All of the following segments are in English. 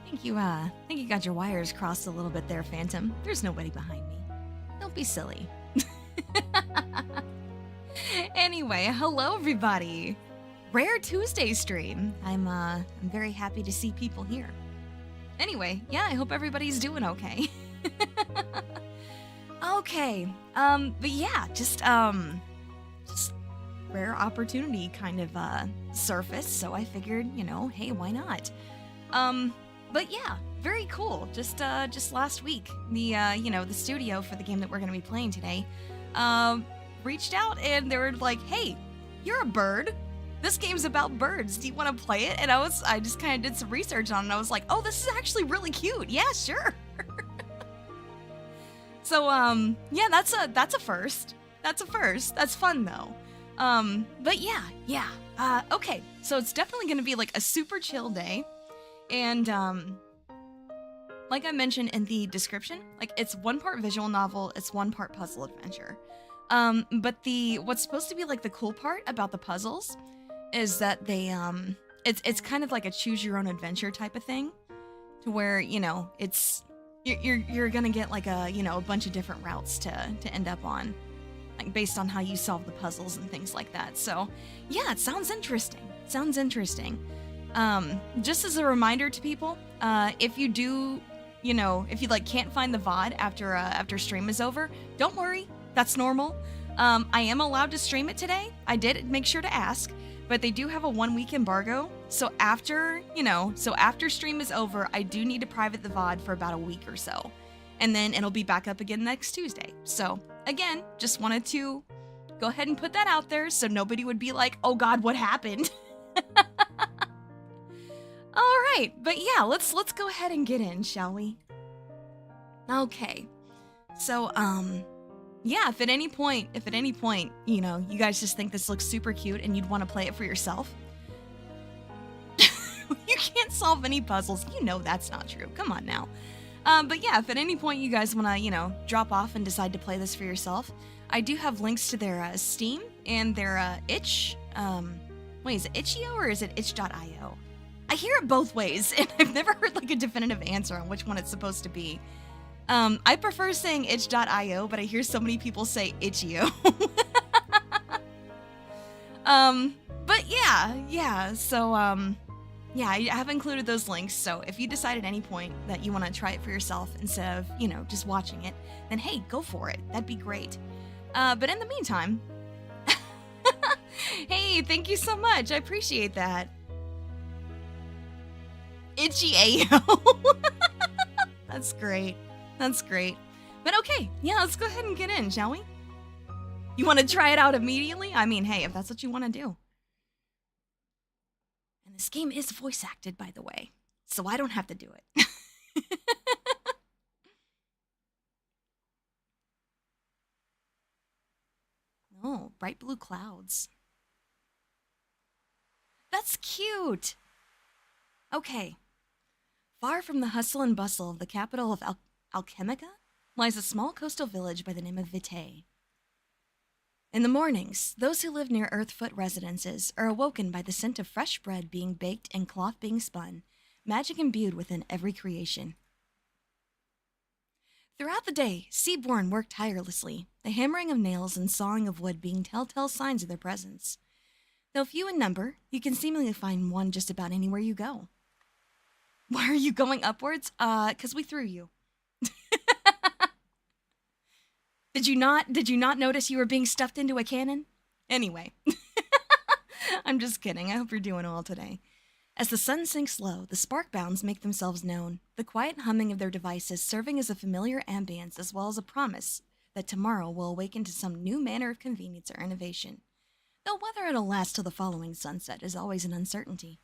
Think you got your wires crossed a little bit there, Phantom. There's nobody behind me. Don't be silly. Anyway, hello everybody. Rare Tuesday stream. I'm very happy to see people here. Anyway, yeah, I hope everybody's doing okay. Okay. But yeah, just rare opportunity kind of surfaced, so I figured, hey, why not? But yeah, very cool. Just last week, the studio for the game that we're going to be playing today, reached out and they were like, "Hey, you're a bird. This game's about birds. Do you want to play it?" And I just kind of did some research on it. And I was like, "Oh, this is actually really cute. Yeah, sure." So yeah, that's a first. That's a first. That's fun though. But yeah. Okay. So it's definitely going to be like a super chill day. And like I mentioned in the description, like it's one part visual novel, it's one part puzzle adventure. But what's supposed to be like the cool part about the puzzles is that they it's kind of like a choose your own adventure type of thing, to where it's you're gonna get like a a bunch of different routes to end up on, like based on how you solve the puzzles and things like that. So yeah, it sounds interesting. Just as a reminder to people, if you do, if you like can't find the VOD after stream is over, don't worry, that's normal. I am allowed to stream it today. I did make sure to ask, but they do have a 1-week embargo. So after stream is over, I do need to private the VOD for about a week or so, and then it'll be back up again next Tuesday. So again, just wanted to go ahead and put that out there so nobody would be like, "Oh God, what happened?" All right, but yeah, let's go ahead and get in, shall we? Okay. So, yeah, if at any point, you guys just think this looks super cute and you'd want to play it for yourself, you can't solve any puzzles. That's not true. Come on now. But yeah, if at any point you guys want to, drop off and decide to play this for yourself, I do have links to their Steam and their itch. Wait, is it itch.io or is it itch.io? I hear it both ways, and I've never heard like a definitive answer on which one it's supposed to be. I prefer saying itch.io, but I hear so many people say itch.io. But yeah. So, yeah, I have included those links. So if you decide at any point that you want to try it for yourself instead of, just watching it, then hey, go for it. That'd be great. But in the meantime, hey, thank you so much. I appreciate that. Itchy-ayo. That's great. But okay, yeah, let's go ahead and get in, shall we? You want to try it out immediately? I mean, hey, if that's what you want to do. And this game is voice acted, by the way, so I don't have to do it. Oh, bright blue clouds. That's cute. Okay. Far from the hustle and bustle of the capital of Alchemica lies a small coastal village by the name of Vitae. In the mornings, those who live near Earthfoot residences are awoken by the scent of fresh bread being baked and cloth being spun, magic imbued within every creation. Throughout the day, Seaborn work tirelessly, the hammering of nails and sawing of wood being telltale signs of their presence. Though few in number, you can seemingly find one just about anywhere you go. Why are you going upwards? 'Cause we threw you. Did you not notice you were being stuffed into a cannon? Anyway. I'm just kidding. I hope you're doing well today. As the sun sinks low, the sparkbounds make themselves known, the quiet humming of their devices serving as a familiar ambience as well as a promise that tomorrow will awaken to some new manner of convenience or innovation. Though whether it'll last till the following sunset is always an uncertainty.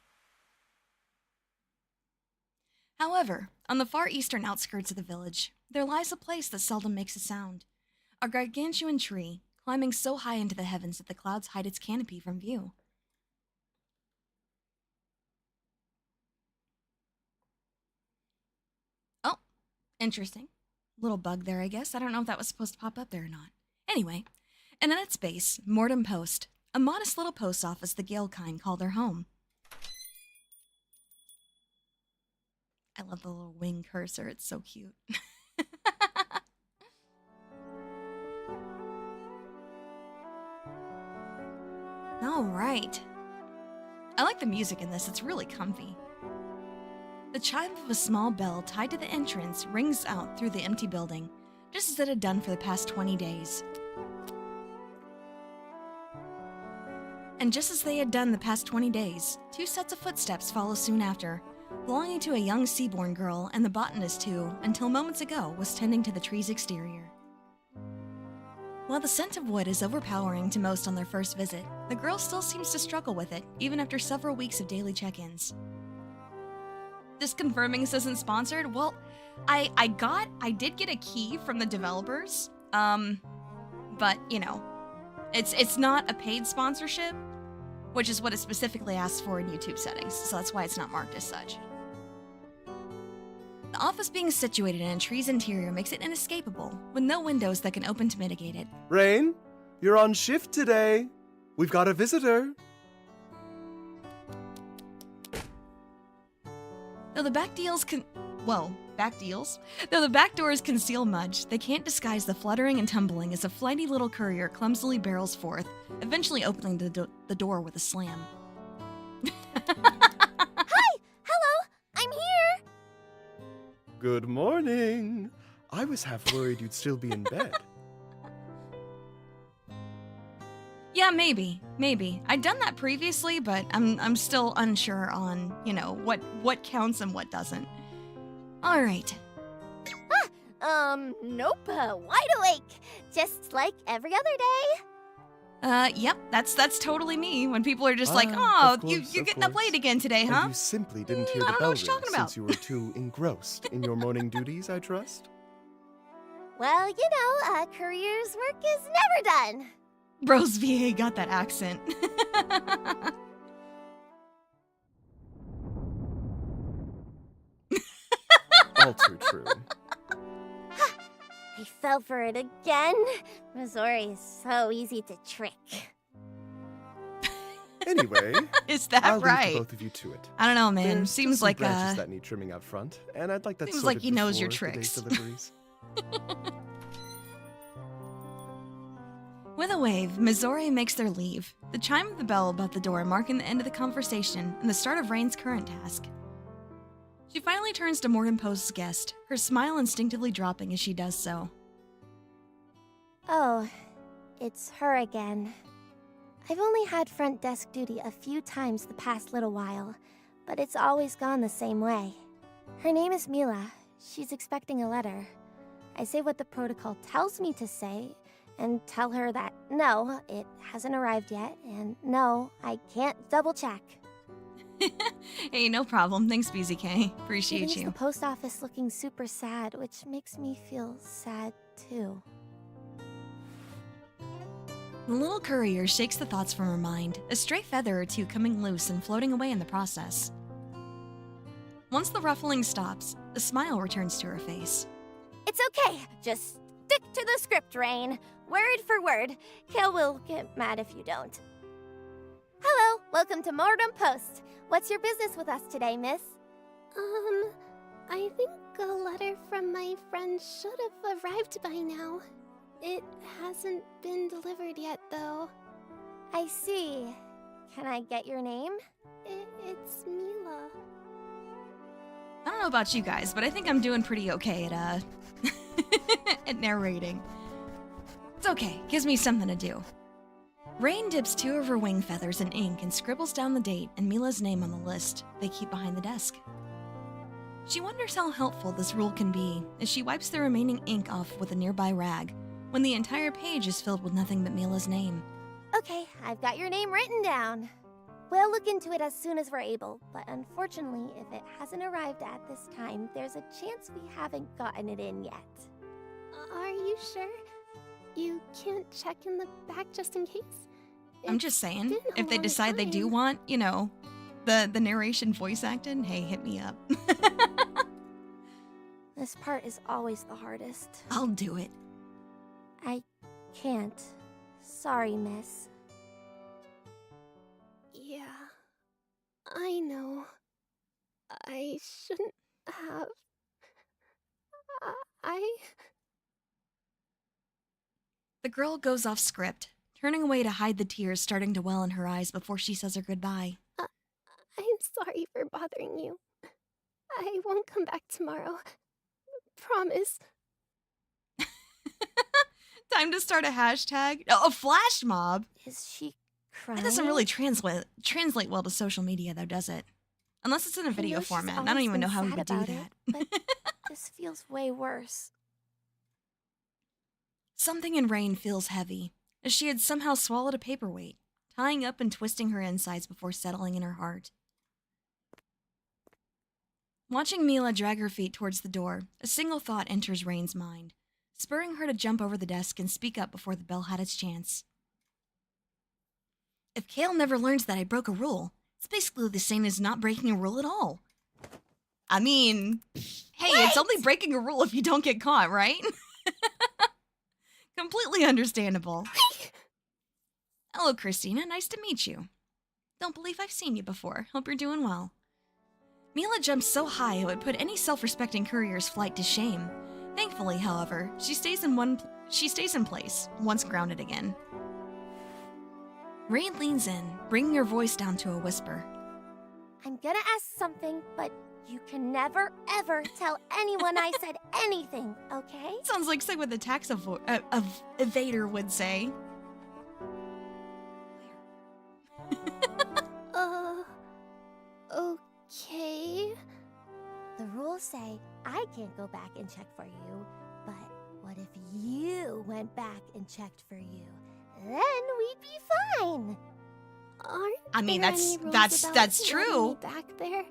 However, on the far eastern outskirts of the village, there lies a place that seldom makes a sound. A gargantuan tree, climbing so high into the heavens that the clouds hide its canopy from view. Oh, interesting. Little bug there, I guess. I don't know if that was supposed to pop up there or not. Anyway, and at its base, Mortem Post, a modest little post office the Gale kind call their home. I love the little wing cursor. It's so cute. All right. I like the music in this. It's really comfy. The chime of a small bell tied to the entrance rings out through the empty building, just as it had done for the past 20 days. And just as they had done the past 20 days, 2 sets of footsteps follow soon after, belonging to a young Seaborn girl and the botanist who, until moments ago, was tending to the tree's exterior. While the scent of wood is overpowering to most on their first visit, the girl still seems to struggle with it, even after several weeks of daily check-ins. Just confirming this isn't sponsored? Well, I did get a key from the developers, but, you know, it's not a paid sponsorship, which is what it specifically asks for in YouTube settings, so that's why it's not marked as such. The office being situated in a tree's interior makes it inescapable, with no windows that can open to mitigate it. Rain, you're on shift today. We've got a visitor. Though the back doors conceal much, they can't disguise the fluttering and tumbling as a flighty little courier clumsily barrels forth, eventually opening the door with a slam. Hi! Hello! I'm here! Good morning. I was half worried you'd still be in bed. Yeah, maybe. I'd done that previously, but I'm still unsure on, you know, what counts and what doesn't. All right. Nope. Wide awake. Just like every other day. Yep, that's totally me. When people are just like, Ah, "Oh, you're getting up late again today, And huh?" you simply didn't hear I the don't know bell what ring you're talking about. since you were too engrossed in your morning duties, I trust? Well, you know, career's work is never done. Rose VA got that accent. All too true. I fell for it again. Missouri is so easy to trick. Anyway, Is that I'll right? leave the both of you to it. I don't know, man. There's Seems still some like branches that need trimming out front, and I'd like that seems sorted like he knows your before the day's tricks. deliveries. With a wave, Missouri makes their leave, the chime of the bell above the door marking the end of the conversation and the start of Rain's current task. She finally turns to Morgan Post's guest, her smile instinctively dropping as she does so. Oh, it's her again. I've only had front desk duty a few times the past little while, but it's always gone the same way. Her name is Mila. She's expecting a letter. I say what the protocol tells me to say, and tell her that no, it hasn't arrived yet, and no, I can't double check. Hey, no problem. Thanks, BZK. She Appreciate leaves you. the post office looking super sad, which makes me feel sad too. The little courier shakes the thoughts from her mind, a stray feather or two coming loose and floating away in the process. Once the ruffling stops, a smile returns to her face. It's okay. Just stick to the script, Rain. Word for word. Kale will get mad if you don't. Hello, welcome to Mortem Post. What's your business with us today, miss? I think a letter from my friend should have arrived by now. It hasn't been delivered yet, though. I see. Can I get your name? It's Mila. I don't know about you guys, but I think I'm doing pretty okay at, at narrating. It's okay, gives me something to do. Rain dips 2 of her wing feathers in ink and scribbles down the date and Mila's name on the list they keep behind the desk. She wonders how helpful this rule can be as she wipes the remaining ink off with a nearby rag, when the entire page is filled with nothing but Mila's name. Okay, I've got your name written down. We'll look into it as soon as we're able, but unfortunately, if it hasn't arrived at this time, there's a chance we haven't gotten it in yet. Are you sure? You can't check in the back just in case? I'm just saying, been a if they long decide they do time. want, you know, the narration voice acting, hey, hit me up. This part is always the hardest. I'll do it. I can't. Sorry, miss. Yeah, I know. I shouldn't have... I... The girl goes off script, turning away to hide the tears starting to well in her eyes before she says her goodbye. I'm sorry for bothering you. I won't come back tomorrow. Promise. Time to start a hashtag. Oh, a flash mob. Is she crying? That doesn't really translate well to social media, though, does it? Unless it's in a I video know she's format. I always don't even been know how we sad would do about that. it, but this feels way worse. Something in Rain feels heavy, as she had somehow swallowed a paperweight, tying up and twisting her insides before settling in her heart. Watching Mila drag her feet towards the door, a single thought enters Rain's mind, spurring her to jump over the desk and speak up before the bell had its chance. If Kale never learns that I broke a rule, it's basically the same as not breaking a rule at all. I mean, hey, it's only breaking a rule if you don't get caught, right? Completely understandable. Hello, Christina. Nice to meet you. Don't believe I've seen you before. Hope you're doing well. Mila jumps so high it would put any self-respecting courier's flight to shame. Thankfully, however, she stays in place, once grounded again. Rain leans in, bringing her voice down to a whisper. I'm gonna ask something, but you can never, ever tell anyone I said anything, okay? Sounds like something the tax evader would say. Okay. The rules say I can't go back and check for you, but what if you went back and checked for you? Then we'd be fine. Aren't there any rules about that's letting true. me back there?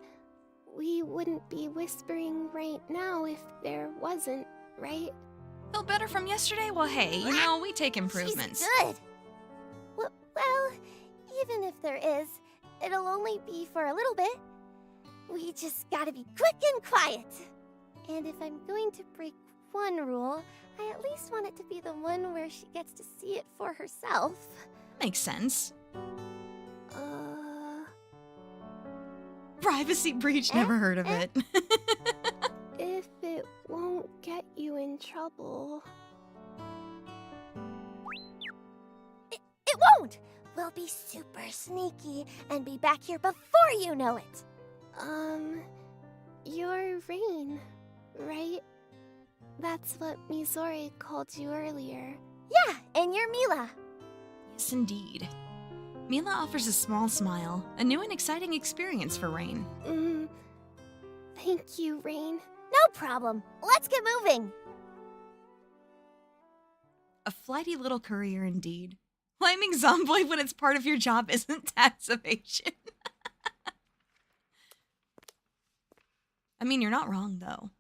We wouldn't be whispering right now if there wasn't, right? Feel better from yesterday? Well, hey, you know, we take improvements. She's good. Well, even if there is, it'll only be for a little bit. We just gotta be quick and quiet. And if I'm going to break one rule, I at least want it to be the one where she gets to see it for herself. Makes sense. Privacy breach, never heard of it. If it won't get you in trouble. It won't! We'll be super sneaky and be back here before you know it. You're Rain, right? That's what Mizore called you earlier. Yeah, and you're Mila. Yes, indeed. Mila offers a small smile, a new and exciting experience for Rain. Thank you, Rain. No problem. Let's get moving. A flighty little courier indeed. Blaming Zomboid when it's part of your job isn't tax evasion. I mean, you're not wrong, though.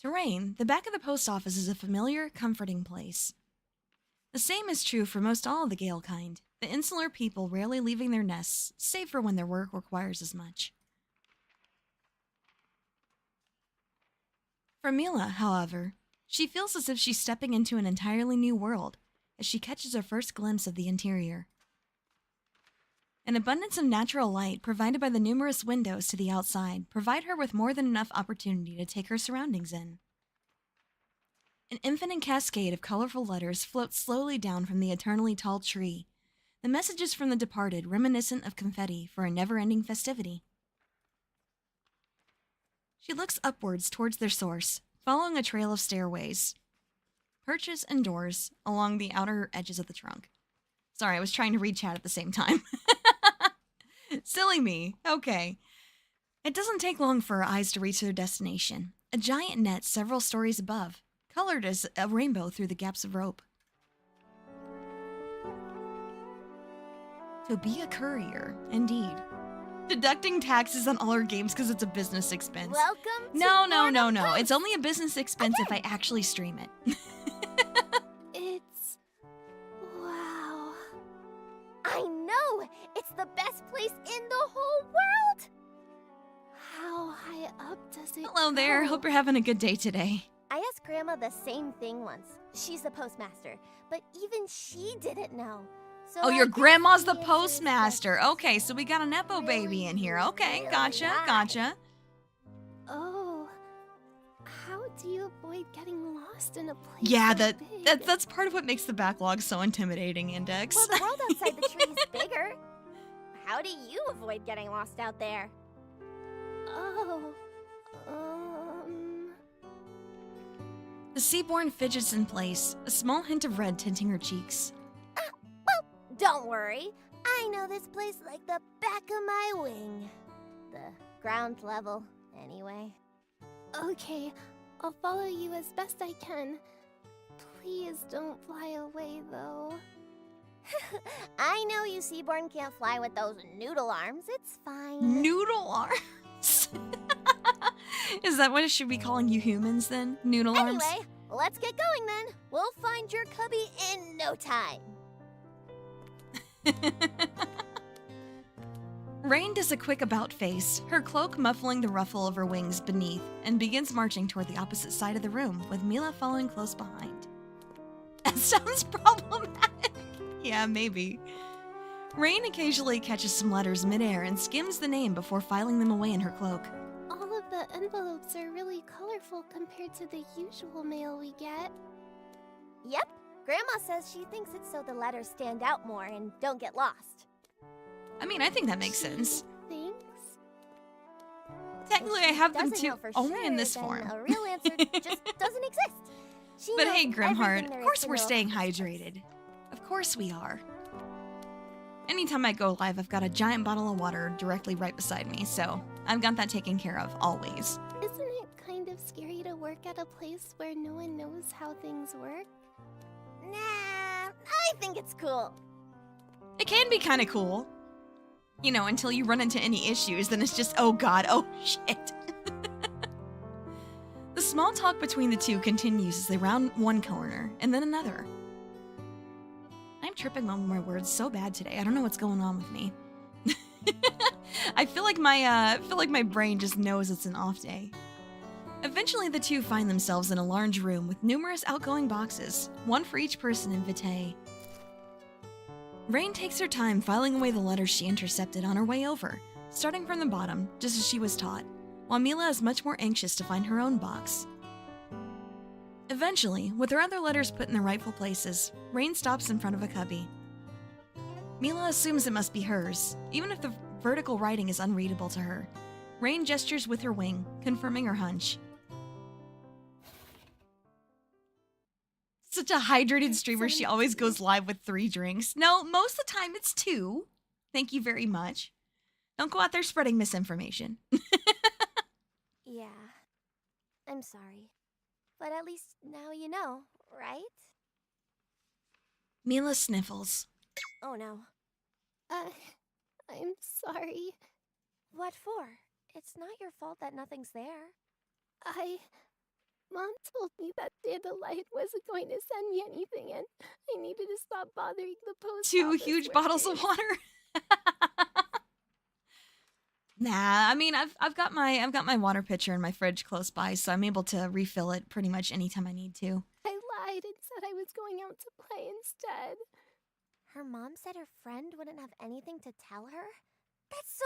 To Rain, the back of the post office is a familiar, comforting place. The same is true for most all of the Gale kind, the insular people rarely leaving their nests, save for when their work requires as much. For Mila, however, she feels as if she's stepping into an entirely new world as she catches her first glimpse of the interior. An abundance of natural light provided by the numerous windows to the outside provide her with more than enough opportunity to take her surroundings in. An infinite cascade of colorful letters floats slowly down from the eternally tall tree, the messages from the departed reminiscent of confetti for a never-ending festivity. She looks upwards towards their source, following a trail of stairways, perches, and doors along the outer edges of the trunk. Sorry, I was trying to read chat at the same time. Silly me. Okay. It doesn't take long for her eyes to reach their destination, a giant net several stories above, colored as a rainbow through the gaps of rope. To be a courier, indeed. Deducting taxes on all her games because it's a business expense. Welcome to No. Mortal Post. It's only a business expense if I actually stream it. Wow. I know! It's the best place in the whole world! How high up does it Hello there. go? Hope you're having a good day today. I asked Grandma the same thing once. She's the postmaster, but even she didn't know. So Oh, I your guess grandma's the the answer is postmaster. yes. Okay, so we got a Nepo baby in here. Okay, really gotcha, high. gotcha. Oh. How do you avoid getting lost in a place Yeah, so big? that's part of what makes the backlog so intimidating, Index. Well, the world outside the tree is bigger. How do you avoid getting lost out there? Oh, The Seaborn fidgets in place, a small hint of red tinting her cheeks. Well, don't worry. I know this place like the back of my wing. The ground level, anyway. okay. I'll follow you as best I can. Please don't fly away, though. I know you Seaborn can't fly with those noodle arms. It's fine. Noodle arms? Is that what it should be calling you humans then? Noodle arms? Anyway, let's get going then. We'll find your cubby in no time. Rain does a quick about face, her cloak muffling the ruffle of her wings beneath, and begins marching toward the opposite side of the room, with Mila following close behind. That sounds problematic. Yeah, maybe. Rain occasionally catches some letters midair and skims the name before filing them away in her cloak. All of the envelopes are really colorful compared to the usual mail we get. Yep, Grandma says she thinks it's so the letters stand out more and don't get lost. I mean, I think that makes sense. Thanks. Technically, I If she have them doesn't too, know for only in sure, this then form. A real answer just doesn't exist. She But knows hey, Grimheart, everything there of is course to we're know staying about this place. hydrated. Of course we are. Anytime I go live, I've got a giant bottle of water directly right beside me, so I've got that taken care of, always. Isn't it kind of scary to work at a place where no one knows how things work? Nah, I think it's cool. It can be kind of cool. You know, until you run into any issues, then it's just, oh god, oh shit. The small talk between the two continues as they round one corner, and then another. I'm tripping on my words so bad today. I don't know what's going on with me. I feel like my brain just knows it's an off day. Eventually, the two find themselves in a large room with numerous outgoing boxes, one for each person in Vitae. Rain takes her time filing away the letters she intercepted on her way over, starting from the bottom, just as she was taught, while Mila is much more anxious to find her own box. Eventually, with her other letters put in their rightful places, Rain stops in front of a cubby. Mila assumes it must be hers, even if the vertical writing is unreadable to her. Rain gestures with her wing, confirming her hunch. Such a hydrated streamer, she always goes live with 3 drinks. No, most of the time it's 2. Thank you very much. Don't go out there spreading misinformation. Yeah, I'm sorry. But at least now you know, right? Mila sniffles. Oh no. I'm sorry. What for? It's not your fault that nothing's there. Mom told me that Dandelion wasn't going to send me anything, and I needed to stop bothering the post 2 office huge bottles of workers. water. Nah, I mean I've got my water pitcher in my fridge close by, so I'm able to refill it pretty much anytime I need to. I lied and said I was going out to play instead. Her mom said her friend wouldn't have anything to tell her? That's so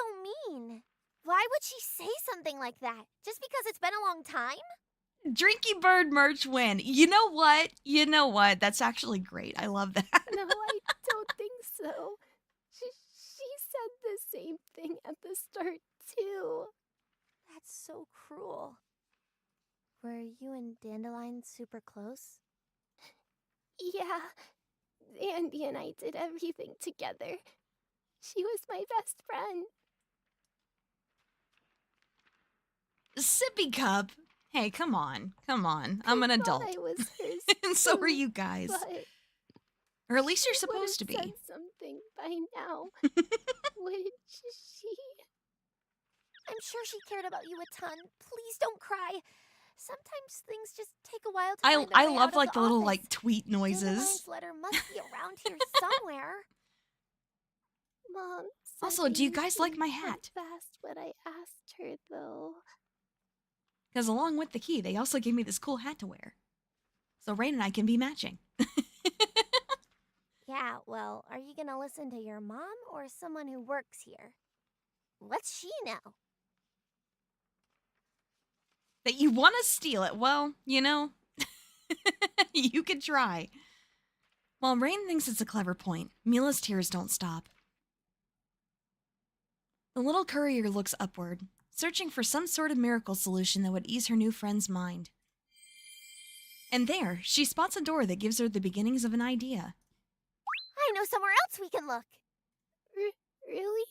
mean. Why would she say something like that? Just because it's been a long time? Drinky Bird merch win. You know what? You know what? That's actually great. I love that. No, I don't think so. She said the same thing at the start, too. That's so cruel. Were you and Dandelion super close? Yeah, Andy and I did everything together. She was my best friend. Sippy cup. Hey, come on. Come on. I'm an I adult. thought I was hers, And so are too, you guys. but Or at least you're she supposed to would've be. said something by now. Wouldn't she? I'm sure she cared about you a ton. Please don't cry. Sometimes things just take a while to find their I way love out of like the little office. like tweet noises. Dandelion's letter must be around here somewhere. Mom said Also, do you I guys like my usually hat? had fast when I asked her, though. Because along with the key, they also gave me this cool hat to wear. So Rain and I can be matching. Yeah, well, are you gonna listen to your mom or someone who works here? What's she know? That you want to steal it. Well, you know, you could try. While Rain thinks it's a clever point, Mila's tears don't stop. The little courier looks upward, searching for some sort of miracle solution that would ease her new friend's mind. And there, she spots a door that gives her the beginnings of an idea. I know somewhere else we can look. Really?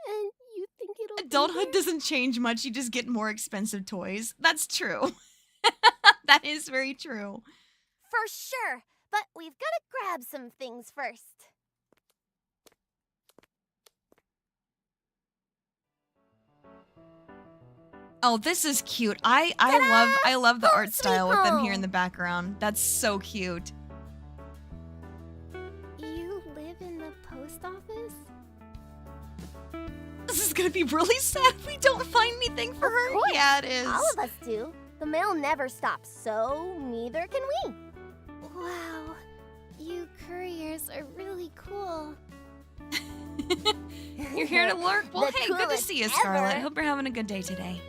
And you think it'll Adulthood be there? doesn't change much, you just get more expensive toys. That's true. That is very true. For sure. But we've got to grab some things first. Oh, this is cute. I love the art style with them here in the background. That's so cute. You live in the post office? This is gonna be really sad if we don't find anything for her. course. Yeah, it is. All of us do. The mail never stops, so neither can we. Wow. You couriers are really cool. You're here to lurk? Well, The hey, good to coolest see you, Scarlet. ever. Hope you're having a good day today.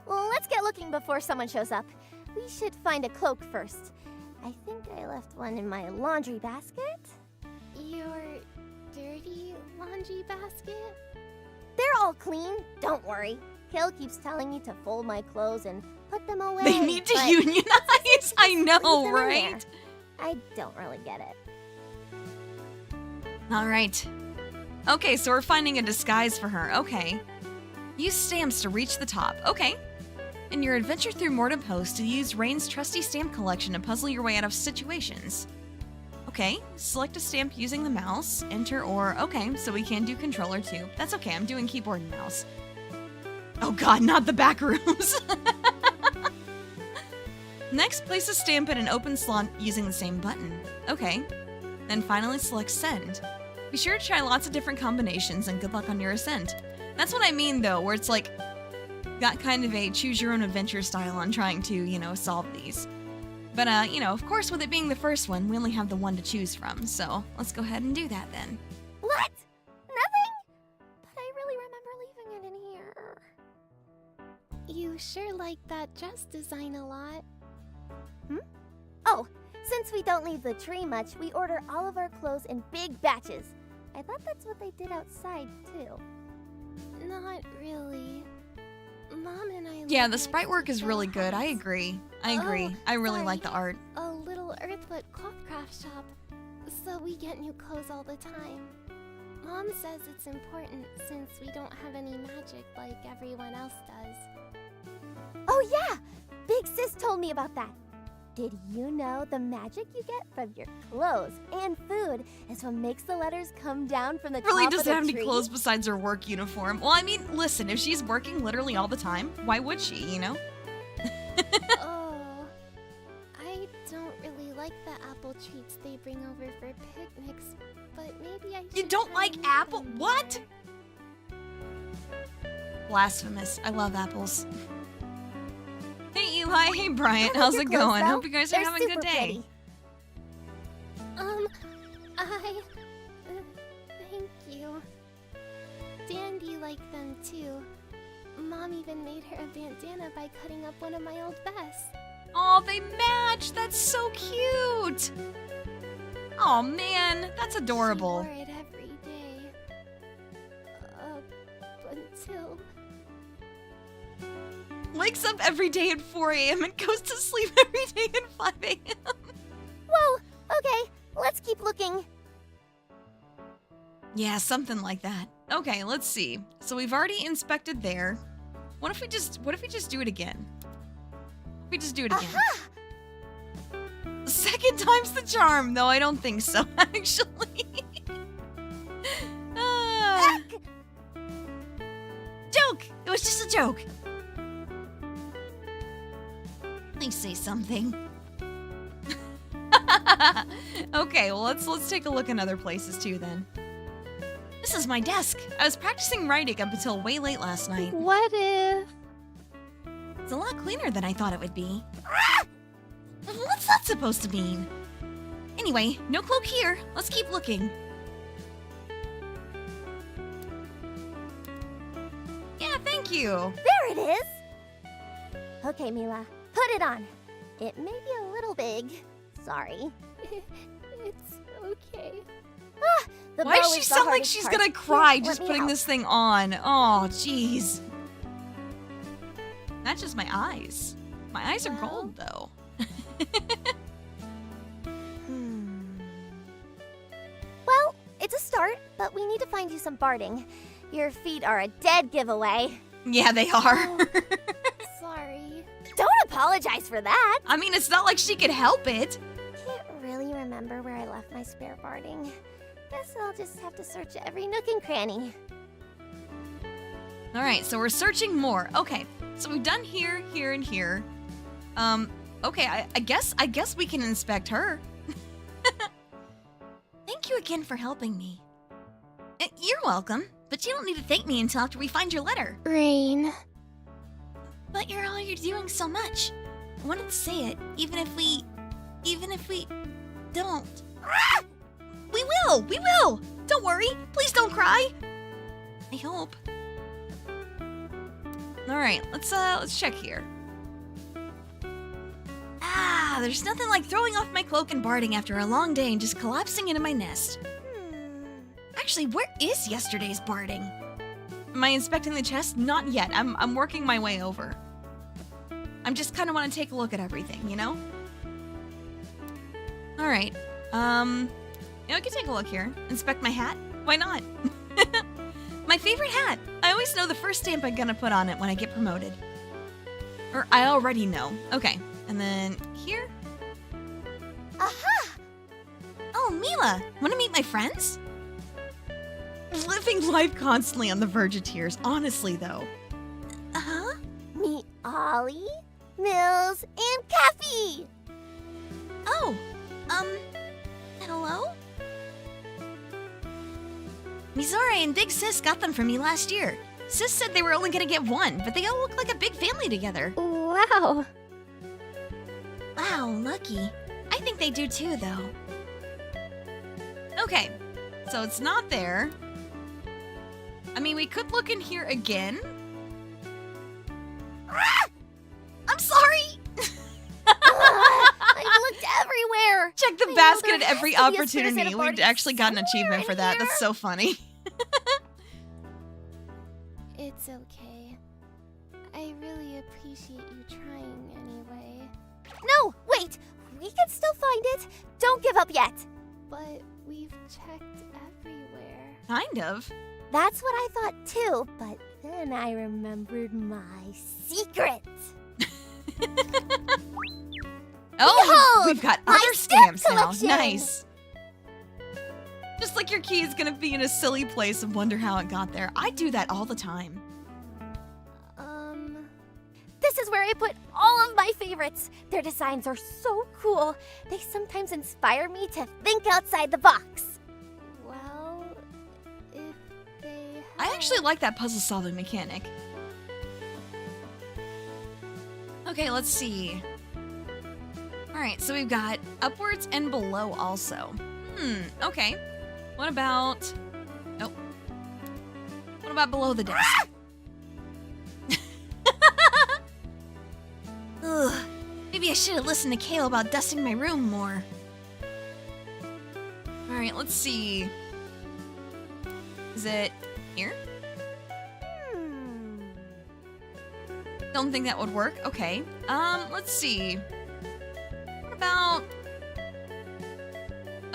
Well, let's get looking before someone shows up. We should find a cloak first. I think I left one in my laundry basket. Your dirty laundry basket? They're all clean, don't worry. Kale keeps telling me to fold my clothes and put them away. They need to but unionize. I leave know, them in right? there. I don't really get it. All right. Okay, so we're finding a disguise for her. Okay. Use stamps to reach the top. Okay. In your adventure through Morden Post, use Rain's trusty stamp collection to puzzle your way out of situations. Okay, select a stamp using the mouse, enter or, okay, so we can do controller too. That's okay, I'm doing keyboard and mouse. Oh god, not the back rooms! Next, place a stamp in an open slot using the same button. Okay. Then finally select send. Be sure to try lots of different combinations and good luck on your ascent. That's what I mean though, where it's like, got kind of a choose your own adventure style on trying to, you know, solve these. But, you know, of course, with it being the first one, we only have the one to choose from, so let's go ahead and do that then. What? Nothing? But I really remember leaving it in here. You sure like that dress design a lot. Oh, since we don't leave the tree much, we order all of our clothes in big batches. I thought that's what they did outside, too. Not really. Mom and I Yeah, live the next sprite work to is the really good. I house. agree. Oh, I really sorry. like the art. A little earthwood cloth craft shop, so we get new clothes all the time. Mom says it's important since we don't have any magic like everyone else does. Oh, yeah! Big Sis told me about that. Did you know the magic you get from your clothes and food is what makes the letters come down from the Really top of doesn't the have any tree? clothes besides her work uniform. Well, I mean, listen, if she's working literally all the time, why would she, you know? Oh, I don't really like the apple treats they bring over for picnics, but maybe I You should don't try like and apple? eat them What? more. Blasphemous. I love apples. Hey Eli, hey Bryant, I like how's your it clothes, going? Belle. Hope you guys are They're having a good super day. pretty. Thank you. Dandy liked them too. Mom even made her a bandana by cutting up one of my old vests. Oh, they match! That's so cute! Oh man, that's adorable. She wore it every day. Until... Wakes up every day at 4 a.m. and goes to sleep every day at 5 a.m. Whoa! Okay, let's keep looking. Yeah, something like that. Okay, let's see. So we've already inspected there. What if we just do it again? If we just do it again. Aha! Second time's the charm, though I don't think so, actually. Ah. Heck! Joke! It was just a joke. Please say something. Okay, well let's take a look in other places too then. This is my desk. I was practicing writing up until way late last night. What if... It's a lot cleaner than I thought it would be. Ah! What's that supposed to mean? Anyway, no cloak here. Let's keep looking. Yeah, thank you. There it is. Okay, Mila, put it on. It may be a little big. Sorry. It's okay. The Why bow does she is the sound like hardest she's part. gonna cry Here, just let me putting help. this thing on? Oh, jeez. Not just my eyes. My eyes are Well. cold, though. Well, it's a start, but we need to find you some barding. Your feet are a dead giveaway. Yeah, they are. Sorry. Don't apologize for that. I mean, it's not like she could help it. Can't really remember where I left my spare barding. Guess I'll just have to search every nook and cranny. All right, so we're searching more. Okay, so we've done here, here, and here. Okay, I guess we can inspect her. Thank you again for helping me. You're welcome, but you don't need to thank me until after we find your letter. Rain. But you're doing so much. I wanted to say it, even if we don't. We will! Don't worry, please don't cry. I hope. Alright, let's check here. There's nothing like throwing off my cloak and barding after a long day and just collapsing into my nest. Actually, where is yesterday's barding? Am I inspecting the chest? Not yet. I'm working my way over. I'm just kind of want to take a look at everything, you know? All right. I can take a look here. Inspect my hat? Why not? My favorite hat. I always know the first stamp I'm gonna put on it when I get promoted. Or I already know. Okay. And then here. Aha! Oh, Mila, want to meet my friends? Living life constantly on the verge of tears. Honestly, though. Uh-huh. Meet Ollie, Mills, and Cappy! Oh, hello? Mizore and Big Sis got them for me last year. Sis said they were only gonna get one, but they all look like a big family together. Wow. Wow, lucky. I think they do too, though. Okay, so it's not there. I mean, we could look in here again. I'm sorry! I looked everywhere! Check the I know basket there at every has to be a spirit opportunity. of We've party actually got an achievement for somewhere that. in That's so funny. It's okay. I really appreciate you trying anyway. No, wait! We can still find it! Don't give up yet! But we've checked everywhere. Kind of. That's what I thought too, but then I remembered my secret! Oh, Behold, we've got my other stamp stamps now. collection. Nice. Just like your key is gonna be in a silly place and wonder how it got there. I do that all the time. This is where I put all of my favorites. Their designs are so cool. They sometimes inspire me to think outside the box. Well, if they I actually like that puzzle solving mechanic. Okay, let's see. Alright, so we've got upwards and below also. Okay. What about... Oh. What about below the desk? Ugh. Maybe I should have listened to Kale about dusting my room more. Alright, let's see. Is it here? Don't think that would work. Okay. Let's see. What about...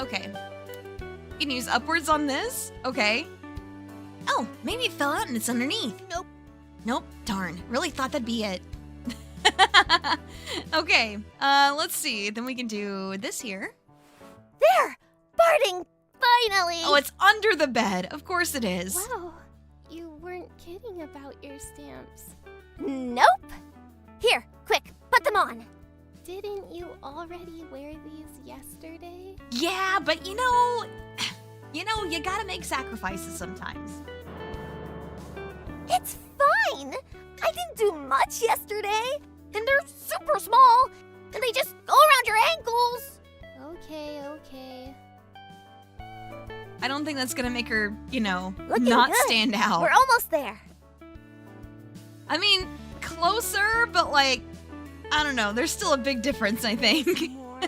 Okay. You can use upwards on this? Okay. Oh, maybe it fell out and it's underneath. Nope. Darn. Really thought that'd be it. Okay. Let's see. Then we can do this here. There! Barding! Finally! Oh, it's under the bed. Of course it is. Wow, you weren't kidding about your stamps. Nope! Here, quick, put them on! Didn't you already wear these yesterday? Yeah, but you gotta make sacrifices sometimes. It's fine! I didn't do much yesterday! And they're super small! And they just go around your ankles! Okay. I don't think that's gonna make her, Looking not good. stand out. We're almost there. I mean, closer, but like, I don't know. There's still a big difference, I think. More.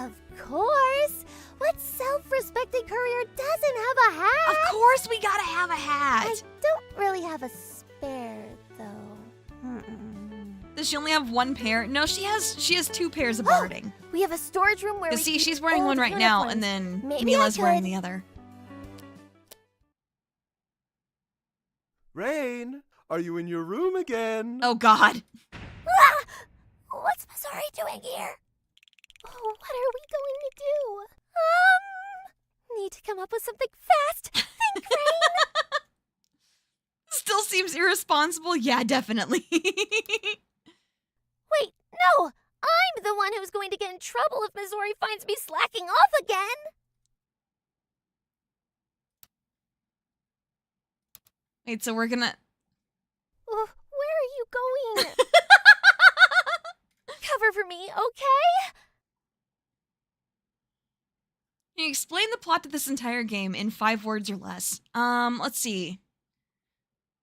Of course. What self-respecting courier doesn't have a hat? Of course we gotta have a hat. I don't really have a spare, though. Does she only have one pair? No, she has 2 pairs of barding. We have a storage room where we See, keep she's wearing old one right now, uniforms. and then Maybe Mila's I wearing could- the other. Rain, are you in your room again? Oh God. Ah! What's Missouri doing here? Oh, what are we going to do? Need to come up with something fast. Think, Rain. Still seems irresponsible. Yeah, definitely. Wait, no! I'm the one who's going to get in trouble if Missouri finds me slacking off again! Wait, so we're gonna... Where are you going? Cover for me, okay? Can you explain the plot to this entire game in 5 words or less? Let's see.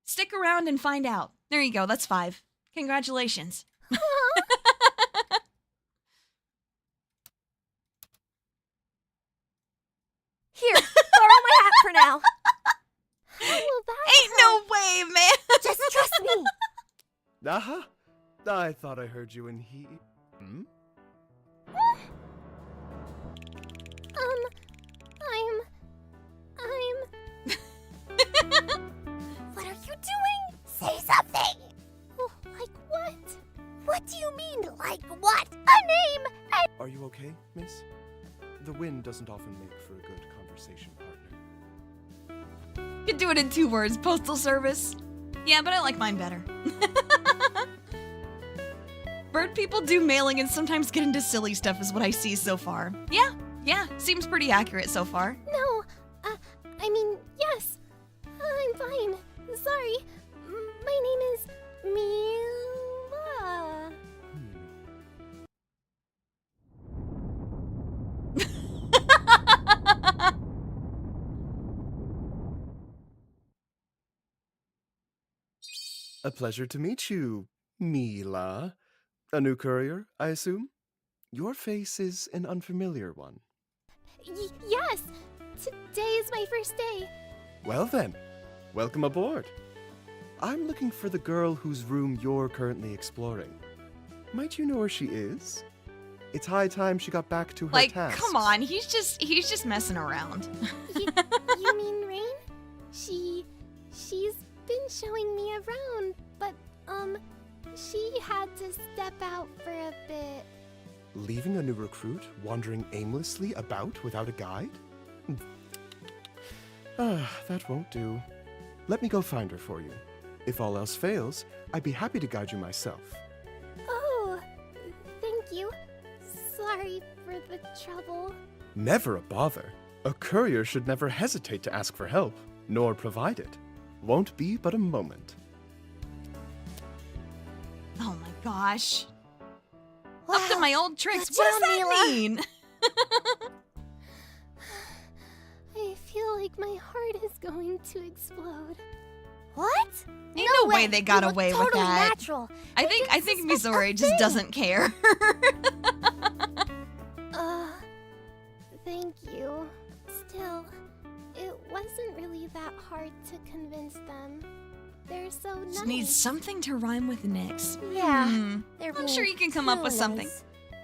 Stick around and find out. There you go, that's 5. Congratulations. Here, borrow my hat for now. How will that Ain't no way, man! Just trust me. Uh-huh. I thought I heard you in he... Hmm? What are you doing? Say something. Oh, like what? What do you mean, like what? A name! Are you okay, miss? The wind doesn't often make for a good conversation partner. Could do it in 2 words. Postal service. Yeah, but I like mine better. Bird people do mailing and sometimes get into silly stuff is what I see so far. Yeah, seems pretty accurate so far. No, I mean, yes. I'm fine. Sorry. My name is Mila. A pleasure to meet you, Mila. A new courier, I assume? Your face is an unfamiliar one. Yes. Today is my first day. Well then, welcome aboard. I'm looking for the girl whose room you're currently exploring. Might you know where she is? It's high time she got back to her Like, task. come on, he's just messing around. You mean Rain? She's been showing me around, but she had to step out for a bit. Leaving a new recruit wandering aimlessly about without a guide? That won't do. Let me go find her for you. If all else fails, I'd be happy to guide you myself. Oh, thank you. Sorry for the trouble. Never a bother. A courier should never hesitate to ask for help, nor provide it. Won't be but a moment. Oh my gosh. Wow. Up to my old tricks. Good What does job, that Mila. mean? I feel like my heart is going to explode. What? Ain't no way they got You look away with totally that. Natural. I They think didn't suspect Missouri a just thing. doesn't care. Thank you. Still, it wasn't really that hard to convince them. They're so nice. Just needs something to rhyme with Nyx. Yeah. Hmm. They're I'm being sure you can come up too with something. nice.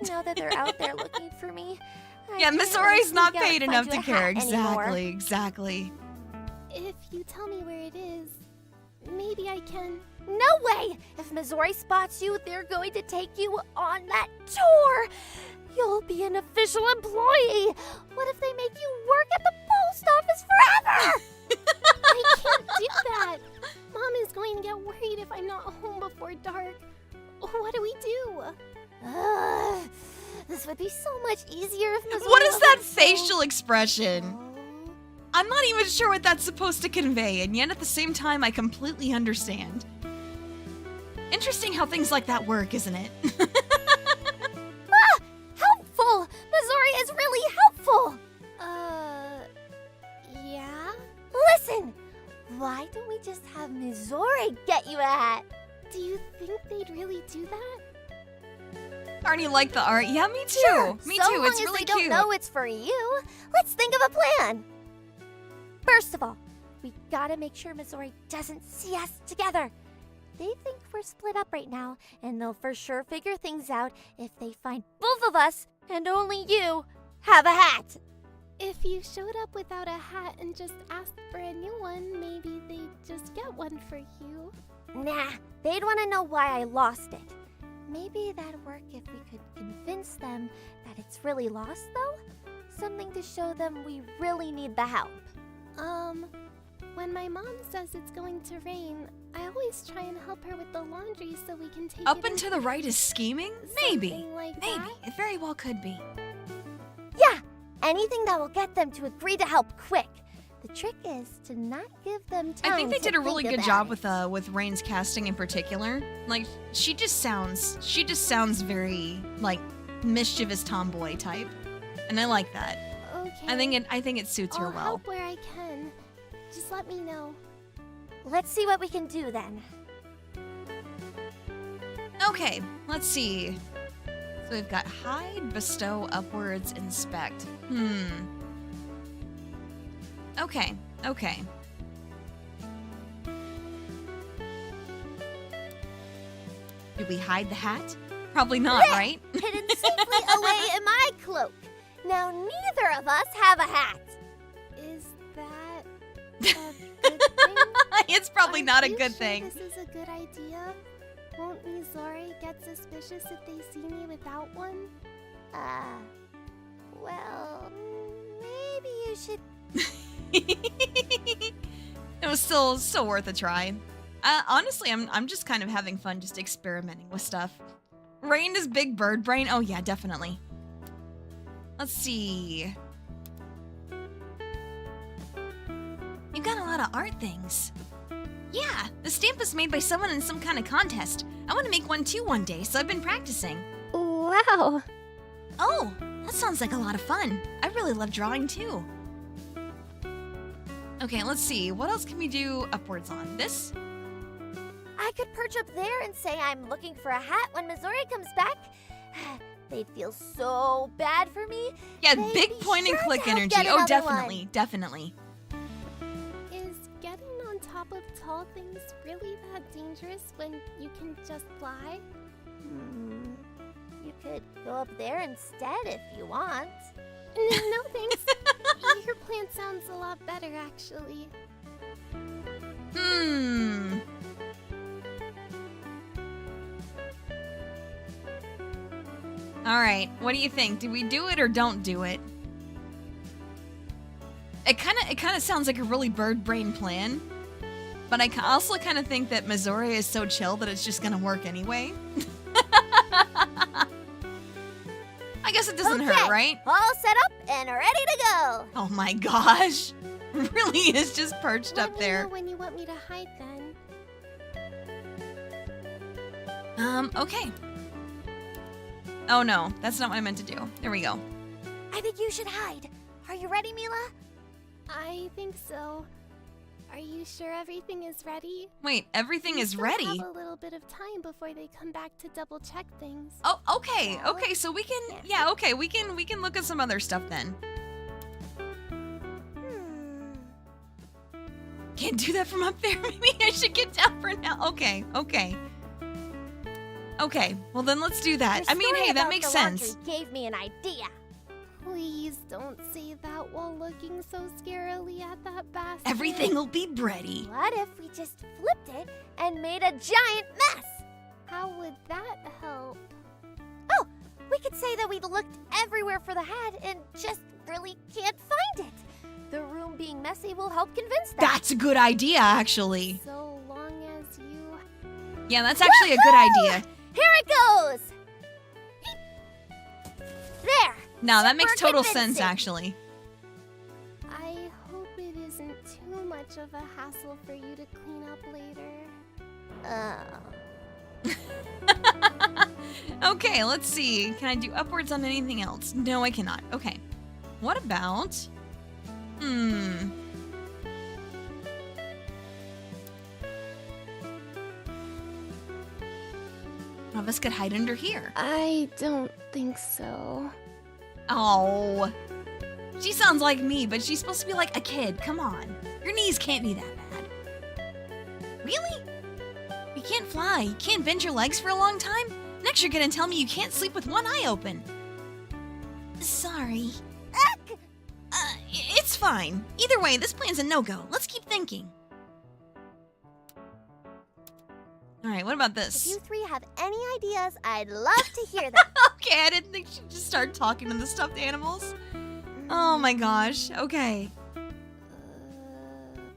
Now that they're out there looking for me. I Yeah, can't Missouri's really not sneak out paid and enough find to you a care. hat anymore. Exactly. If you tell me where it is, maybe I can. No way! If Missouri spots you, they're going to take you on that tour! You'll be an official employee! What if they make you work at the post office forever? I can't do that. Mom is going to get worried if I'm not home before dark. What do we do? This would be so much easier if Missouri What is that wasn't so- facial expression? Oh. I'm not even sure what that's supposed to convey, and yet at the same time, I completely understand. Interesting how things like that work, isn't it? Helpful! Missouri is really helpful! Yeah? Listen! Why don't we just have Missouri get you a hat? Do you think they'd really do that? I already like the art. Yeah, me too. Sure, Me so too. long It's as really they cute. don't know it's for you. Let's think of a plan. First of all, we gotta make sure Missouri doesn't see us together. They think we're split up right now, and they'll for sure figure things out if they find both of us, and only you, have a hat. If you showed up without a hat and just asked for a new one, maybe they'd just get one for you. Nah, they'd want to know why I lost it. Maybe that'd work if we could convince them that it's really lost, though? Something to show them we really need the help. When my mom says it's going to rain, I always try and help her with the laundry so we can take Up it and to the right is scheming? Something Maybe. like Maybe. that. It very well could be. Yeah, anything that will get them to agree to help quick. The trick is to not give them time I think they to did a really think good about job it. with Rain's casting in particular. Like she just sounds very like mischievous tomboy type. And I like that. Okay. I think it suits her I'll well. help where I can. Just let me know. Let's see what we can do then. Okay, let's see. So we've got hide, bestow, upwards, inspect. Okay. Do we hide the hat? Probably not, right? Hidden safely away in my cloak. Now neither of us have a hat. Is that a good thing? It's probably Are not a you good sure thing. This is a good idea. Won't Missouri get suspicious if they see me without one? Well, maybe you should. It was still worth a try. Honestly, I'm just kind of having fun just experimenting with stuff. Rain is big bird brain. Oh yeah, definitely. Let's see. You've got a lot of art things. Yeah, the stamp was made by someone in some kind of contest. I want to make one too one day, so I've been practicing. Wow. Oh, that sounds like a lot of fun. I really love drawing too. Okay, let's see. What else can we do upwards on? This? I could perch up there and say I'm looking for a hat when Missouri comes back. They'd feel so bad for me. Yeah, They'd big be point and sure to click help energy. get Oh, another definitely, one. definitely. Is getting on top of tall things really that dangerous when you can just fly? You could go up there instead if you want. No thanks. Your plan sounds a lot better, actually. All right, what do you think? Do we do it or don't do it? It kind of sounds like a really bird brain plan, but I also kind of think that Missouri is so chill that it's just gonna work anyway. I guess it doesn't hurt, Okay, right? All set up and ready to go. Oh my gosh, really is just perched Let up me there. know when you want me to hide then. Okay. Oh no, that's not what I meant to do. There we go. I think you should hide. Are you ready, Mila? I think so. Are you sure everything is ready? Wait, everything We is still ready. have a little bit of time before they come back to double check things. Oh, okay, okay. So we can, yeah, okay. We can look at some other stuff then. Can't do that from up there. Maybe I should get down for now. Okay, okay. Okay, well then let's do that. Your I mean, story hey, that about makes the laundry sense. Gave me an idea. Please don't say that while looking so scarily at that basket. Everything will be ready. What if we just flipped it and made a giant mess? How would that help? Oh, we could say that we looked everywhere for the hat and just really can't find it. The room being messy will help convince them. That's a good idea, actually. So long as you... Yeah, that's actually a good Woohoo! idea. Here it goes. There. No, that makes Super total sense, convincing. actually. I hope it isn't too much of a hassle for you to clean up later. Okay, let's see. Can I do upwards on anything else? No, I cannot. Okay. What about... One of us could hide under here. I don't think so. Oh. She sounds like me, but she's supposed to be like a kid. Come on. Your knees can't be that bad. Really? You can't fly. You can't bend your legs for a long time? Next you're gonna tell me you can't sleep with one eye open. Sorry. It's fine. Either way, this plan's a no-go. Let's keep thinking. Alright, what about If this? you three have any ideas, I'd love to hear them. Okay, I didn't think she'd just start talking to the stuffed animals. Oh my gosh, okay.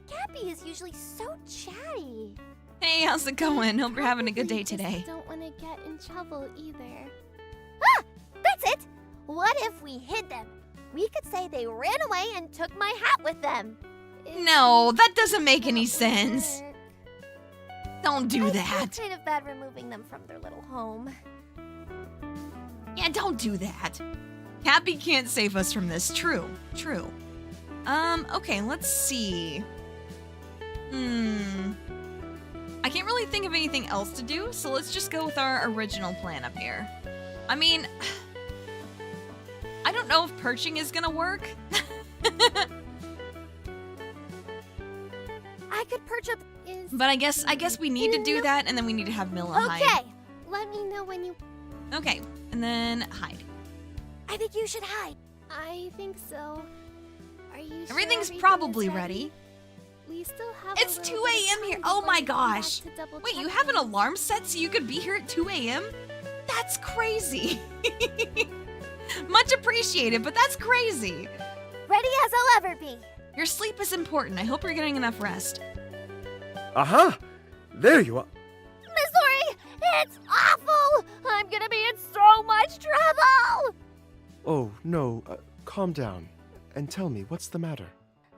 Cappy is usually so chatty. Hey, how's it going? Hope you're having a good day Probably today. just don't want to get in trouble either. Ah! That's it! What if we hid them? We could say they ran away and took my hat with them. No, that doesn't make any sense. Work. Don't do I that. feel kind of bad removing them from their little home. Yeah, don't do that. Cappy can't save us from this. True, true. Okay, let's see. I can't really think of anything else to do, so let's just go with our original plan up here. I mean, I don't know if perching is gonna work. I could perch up. But I guess we need to do that, and then we need to have Mila hide. Okay, Let me know when you... Okay, and then hide. I think you should hide. I think so. Are you sure Everything's everything probably is ready. We still have It's a 2 little bit of a.m. here. time Oh before my we come back gosh. to double Wait, you check have an things. alarm set so you could be here at 2 a.m.? That's crazy. Much appreciated, but that's crazy. Ready as I'll ever be. Your sleep is important. I hope you're getting enough rest. Aha! There you are. Missouri, it's awful! I'm gonna be in so much trouble! Oh, no. Calm down. And tell me, what's the matter?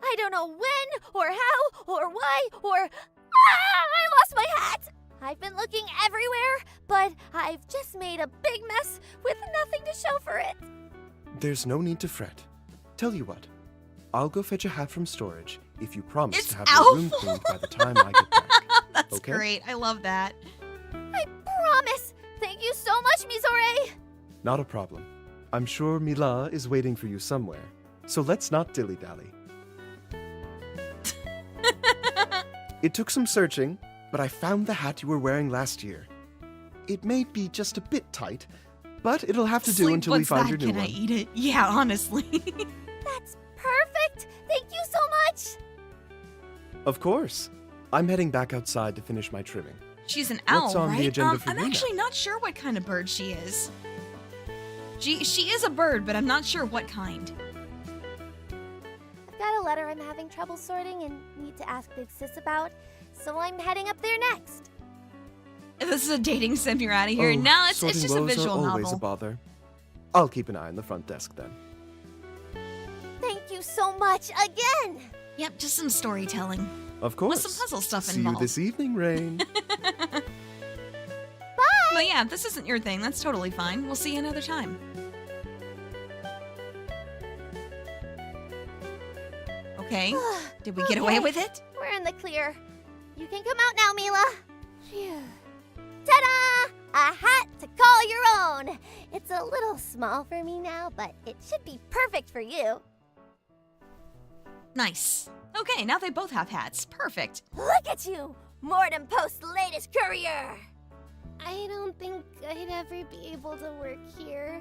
I don't know when, or how, or why, or... I lost my hat! I've been looking everywhere, but I've just made a big mess with nothing to show for it. There's no need to fret. Tell you what. I'll go fetch a hat from storage if you promise It's to have your room Alpha. cleaned by the time I get back. That's Okay. great. I love that. I promise! Thank you so much, Missouri! Not a problem. I'm sure Mila is waiting for you somewhere. So let's not dilly-dally. It took some searching, but I found the hat you were wearing last year. It may be just a bit tight, but it'll have to do Sleep, until we what's find that? your new Can one. I eat it? Yeah, honestly. That's perfect! Thank you so much! Of course. I'm heading back outside to finish my trimming. She's an owl, What's on the right? agenda for I'm you now? actually not sure what kind of bird she is. She is a bird, but I'm not sure what kind. I've got a letter I'm having trouble sorting and need to ask Big Sis about, so I'm heading up there next. If this is a dating sim, you're out of here. Oh, No, it's sorting just a woes visual are always novel. a bother. I'll keep an eye on the front desk then. Thank you so much again! Yep, just some storytelling. Of course. With some puzzle stuff See involved. you this evening, Rain. But yeah, if this isn't your thing, that's totally fine. We'll see you another time. Okay, did we get away Okay. with it? We're in the clear. You can come out now, Mila. Phew. Ta-da! A hat to call your own. It's a little small for me now, but it should be perfect for you. Nice. Okay, now they both have hats. Perfect. Look at you! Mordem Post's latest courier! I don't think I'd ever be able to work here.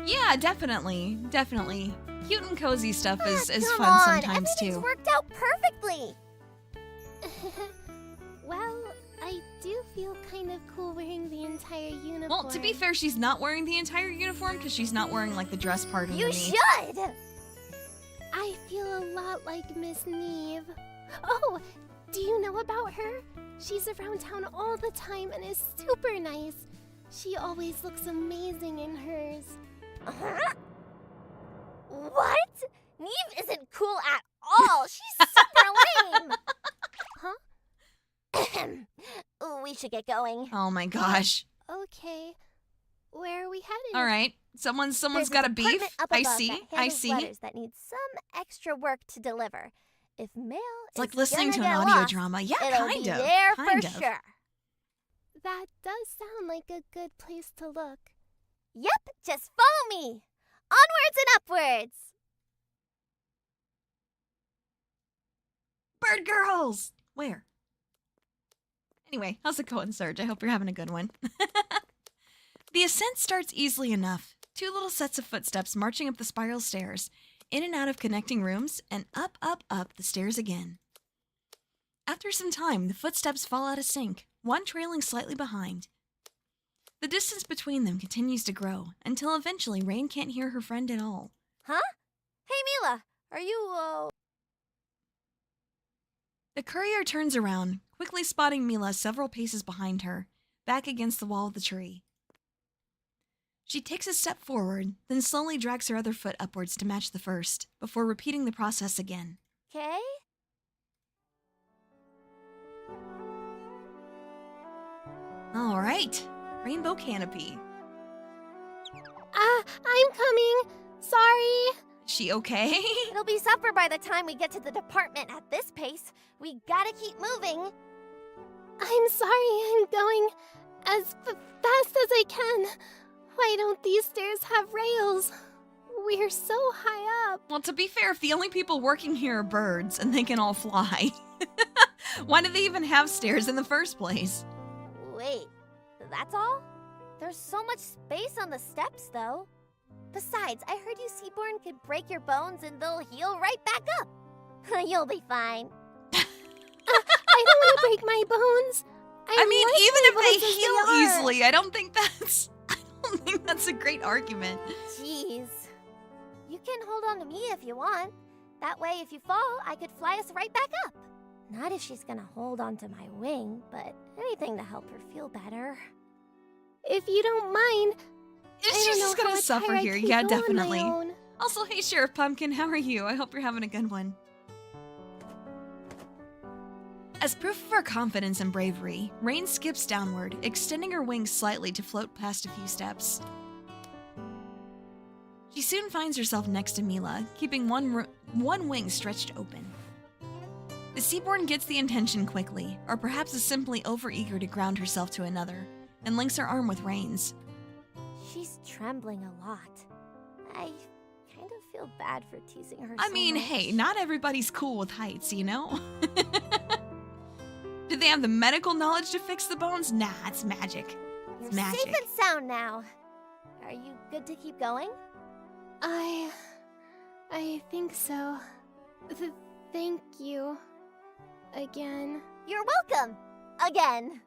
Yeah, definitely. Definitely. Cute and cozy stuff is Come fun on, sometimes everything's too. worked out perfectly. Well, I do feel kind of cool wearing the entire uniform. Well, to be fair, she's not wearing the entire uniform because she's not wearing like the dress part You underneath. should! I feel a lot like Miss Neve. Oh, do you know about her? She's around town all the time and is super nice. She always looks amazing in hers. Huh? What? Neve isn't cool at all. She's super lame. Huh? We should get going. Oh my gosh. Okay, where are we headed? All right. Someone's There's got a an beef. department up I above see. that I handles see. letters that need some extra work to deliver. If mail It's like is listening to gonna an get audio lost, drama. Yeah, it'll kind be of. there kind for of. sure. That does sound like a good place to look. Yep, just follow me. Onwards and upwards. Bird girls! Where? Anyway, how's it going, Serge? I hope you're having a good one. The ascent starts easily enough. 2 little sets of footsteps marching up the spiral stairs, in and out of connecting rooms, and up, up, up the stairs again. After some time, the footsteps fall out of sync, one trailing slightly behind. The distance between them continues to grow, until eventually Rain can't hear her friend at all. Huh? Hey, Mila, are you, The courier turns around, quickly spotting Mila several paces behind her, back against the wall of the tree. She takes a step forward, then slowly drags her other foot upwards to match the first, before repeating the process again. okay? All right, rainbow canopy. I'm coming. Sorry. She okay? It'll be supper by the time we get to the department at this pace. We gotta keep moving. I'm sorry, I'm going as fast as I can. Why don't these stairs have rails? We're so high up. Well, to be fair, if the only people working here are birds and they can all fly, why do they even have stairs in the first place? Wait, that's all? There's so much space on the steps, though. Besides, I heard you Seaborn could break your bones and they'll heal right back up. You'll be fine. I don't want to break my bones. I mean, like even my if bones they as heal are. easily, I don't think that's a great argument. Jeez. You can hold on to me if you want. That way, if you fall, I could fly us right back up. Not if she's gonna hold onto my wing, but anything to help her feel better. If you don't mind, If I she's don't know just gonna how much suffer higher I here, can yeah, go on my definitely. own. Also, hey, Sheriff Pumpkin, how are you? I hope you're having a good one. As proof of her confidence and bravery, Rain skips downward, extending her wings slightly to float past a few steps. She soon finds herself next to Mila, keeping one wing stretched open. The Seaborn gets the intention quickly, or perhaps is simply overeager to ground herself to another, and links her arm with Rain's. She's trembling a lot. I kind of feel bad for teasing her I so mean, much. hey, not everybody's cool with heights, you know? Do they have the medical knowledge to fix the bones? Nah, it's magic. You're It's magic. safe and sound now. Are you good to keep going? I think so. Thank you. Again. You're welcome. Again.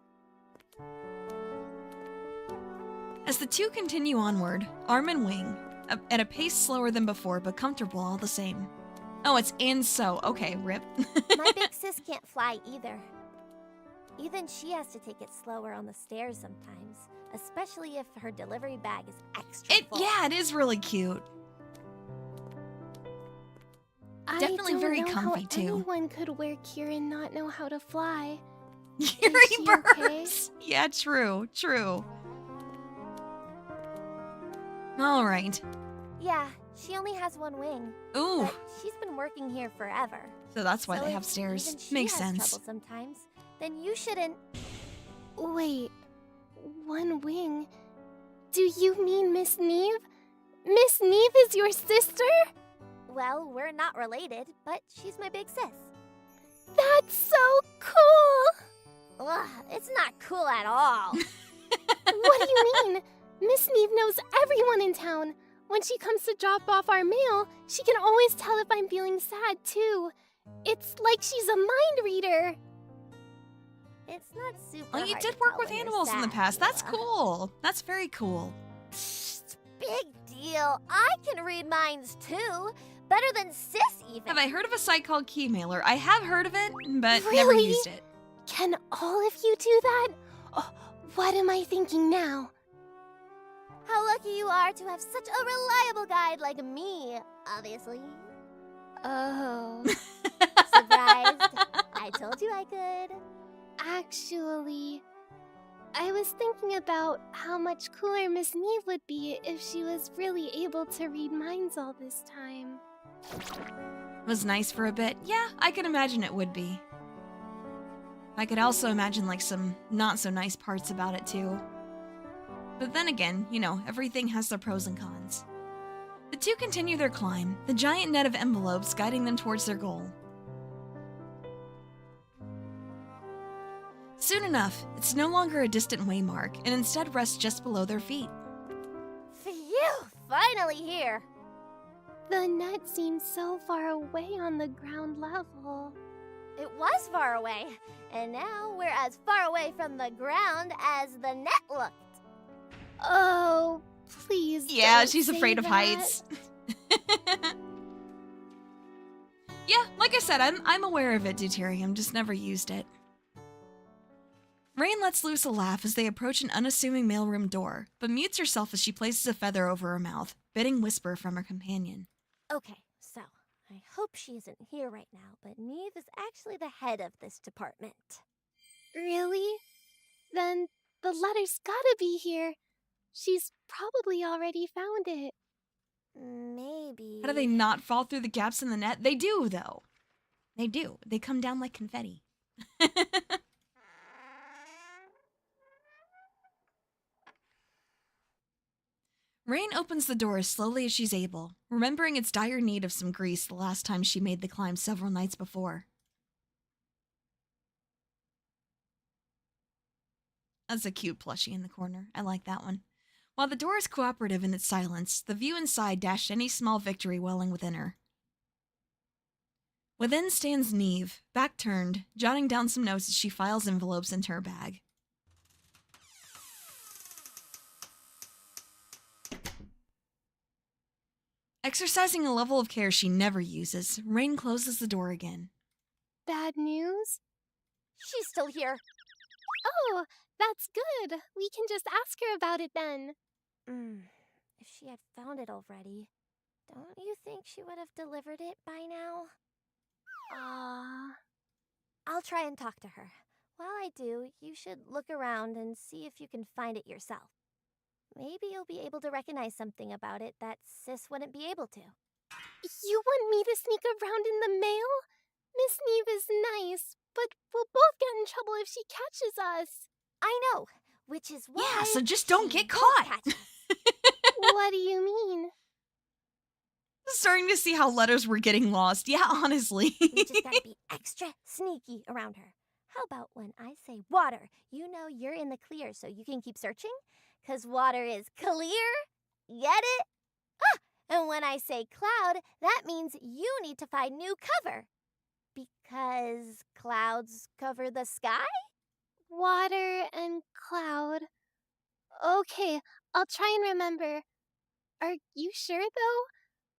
As the two continue onward, arm and wing, at a pace slower than before, but comfortable all the same. Oh, it's and so. Okay, rip. My big sis can't fly either. Even she has to take it slower on the stairs sometimes, especially if her delivery bag is extra full. Yeah, it is really cute. Definitely I don't very know comfy, how too. anyone could wear gear and not know how to fly. Eerie she birds. okay? Yeah, true. All right. Yeah, she only has one wing. Ooh, But she's been working here forever. so that's why So they if have stairs. even she Makes has sense. trouble sometimes. Then you shouldn't. Wait, one wing? Do you mean Miss Neve? Miss Neve is your sister? Well, we're not related, but she's my big sis. That's so cool! Ugh, it's not cool at all. What do you mean? Miss Neve knows everyone in town. When she comes to drop off our mail, she can always tell if I'm feeling sad, too. It's like she's a mind reader. It's not super Oh, you hard did to work tell with when you're animals in the sad, past. That's Mila. cool. That's very cool. Psst, big deal. I can read minds too. Better than sis even. Have I heard of a site called Keymailer? I have heard of it, but never Really? used it. Can all of you do that? Oh, what am I thinking now? How lucky you are to have such a reliable guide like me, obviously. Oh. Surprised? I told you I could. Actually, I was thinking about how much cooler Miss Neve would be if she was really able to read minds all this time. Was nice for a bit. Yeah, I can imagine it would be. I could also imagine like some not so nice parts about it too. But then again, you know, everything has their pros and cons. The two continue their climb, the giant net of envelopes guiding them towards their goal. Soon enough, it's no longer a distant waymark, and instead rests just below their feet. Phew! Finally here. The net seemed so far away on the ground level. It was far away, and now we're as far away from the ground as the net looked. Oh, please. Yeah, don't she's say afraid of that. heights. Yeah, like I said, I'm aware of it, deuterium, just never used it. Rain lets loose a laugh as they approach an unassuming mailroom door, but mutes herself as she places a feather over her mouth, bidding whisper from her companion. Okay, so I hope she isn't here right now, but Neve is actually the head of this department. Really? Then the letter's gotta be here. She's probably already found it. Maybe. How do they not fall through the gaps in the net? They do, though. They do. They come down like confetti. Rain opens the door as slowly as she's able, remembering its dire need of some grease the last time she made the climb several nights before. That's a cute plushie in the corner. I like that one. While the door is cooperative in its silence, the view inside dashed any small victory welling within her. Within stands Neve, back turned, jotting down some notes as she files envelopes into her bag. Exercising a level of care she never uses, Rain closes the door again. Bad news? She's still here. Oh, that's good. We can just ask her about it then. If she had found it already, don't you think she would have delivered it by now? I'll try and talk to her. While I do, you should look around and see if you can find it yourself. Maybe you'll be able to recognize something about it that Sis wouldn't be able to. You want me to sneak around in the mail? Miss Neve is nice, but we'll both get in trouble if she catches us. I know, which is why... Yeah, so just don't she get won't caught. catch us. What do you mean? Starting to see how letters were getting lost. Yeah, honestly. You just gotta be extra sneaky around her. How about when I say water, you know you're in the clear so you can keep searching? 'Cause water is clear. Get it? Ah! And when I say cloud, that means you need to find new cover. Because clouds cover the sky? Water and cloud. Okay, I'll try and remember. Are you sure, though?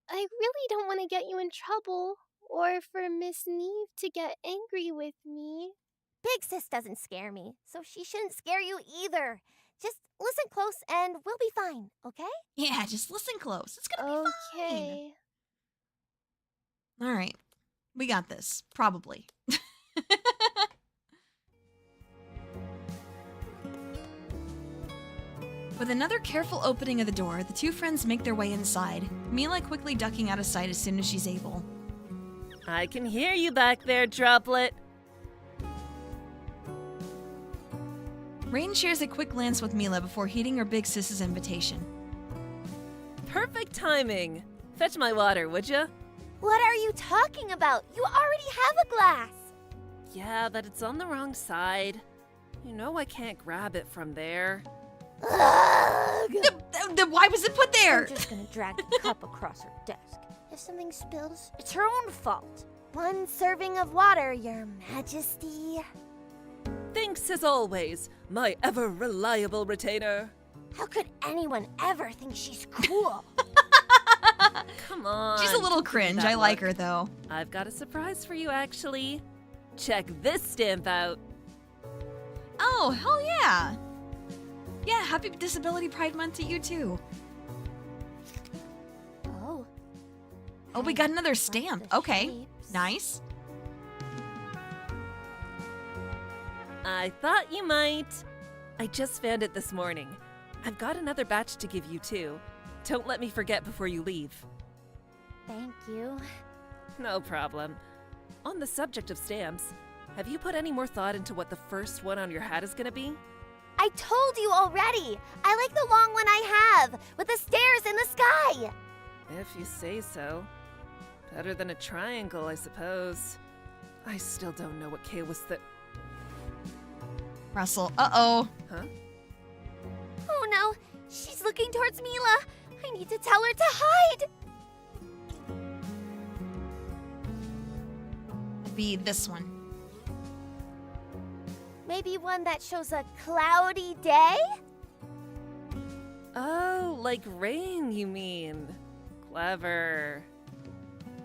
I really don't want to get you in trouble, or for Miss Neve to get angry with me. Big Sis doesn't scare me, so she shouldn't scare you either. Just listen close and we'll be fine, okay? Yeah, just listen close. It's gonna be fine. Okay. All right. We got this. Probably. With another careful opening of the door, the two friends make their way inside, Mila quickly ducking out of sight as soon as she's able. I can hear you back there, Droplet. Rain shares a quick glance with Mila before heeding her big sis's invitation. Perfect timing. Fetch my water, would ya? What are you talking about? You already have a glass. Yeah, but it's on the wrong side. You know I can't grab it from there. Ugh. Why was it put there? I'm just gonna drag the cup across her desk. If something spills, it's her own fault. One serving of water, Your Majesty. Thanks as always, my ever-reliable retainer. How could anyone ever think she's cool? Come on. She's a little give me cringe. that I like look. her, though. I've got a surprise for you, actually. Check this stamp out. Oh, hell yeah. Yeah, happy Disability Pride Month to you, too. Oh. Oh, we got another Like stamp. the Okay. shapes. Nice. I thought you might. I just found it this morning. I've got another batch to give you, too. Don't let me forget before you leave. Thank you. No problem. On the subject of stamps, Have you put any more thought into what the first one on your hat is gonna be? I told you already. I like the long one I have, with the stairs in the sky. If you say so. Better than a triangle, I suppose. I still don't know what Kay was Russell, uh-oh. Huh? Oh no, she's looking towards Mila. I need to tell her to hide. Be this one. Maybe one that shows a cloudy day? Oh, like rain, you mean. Clever.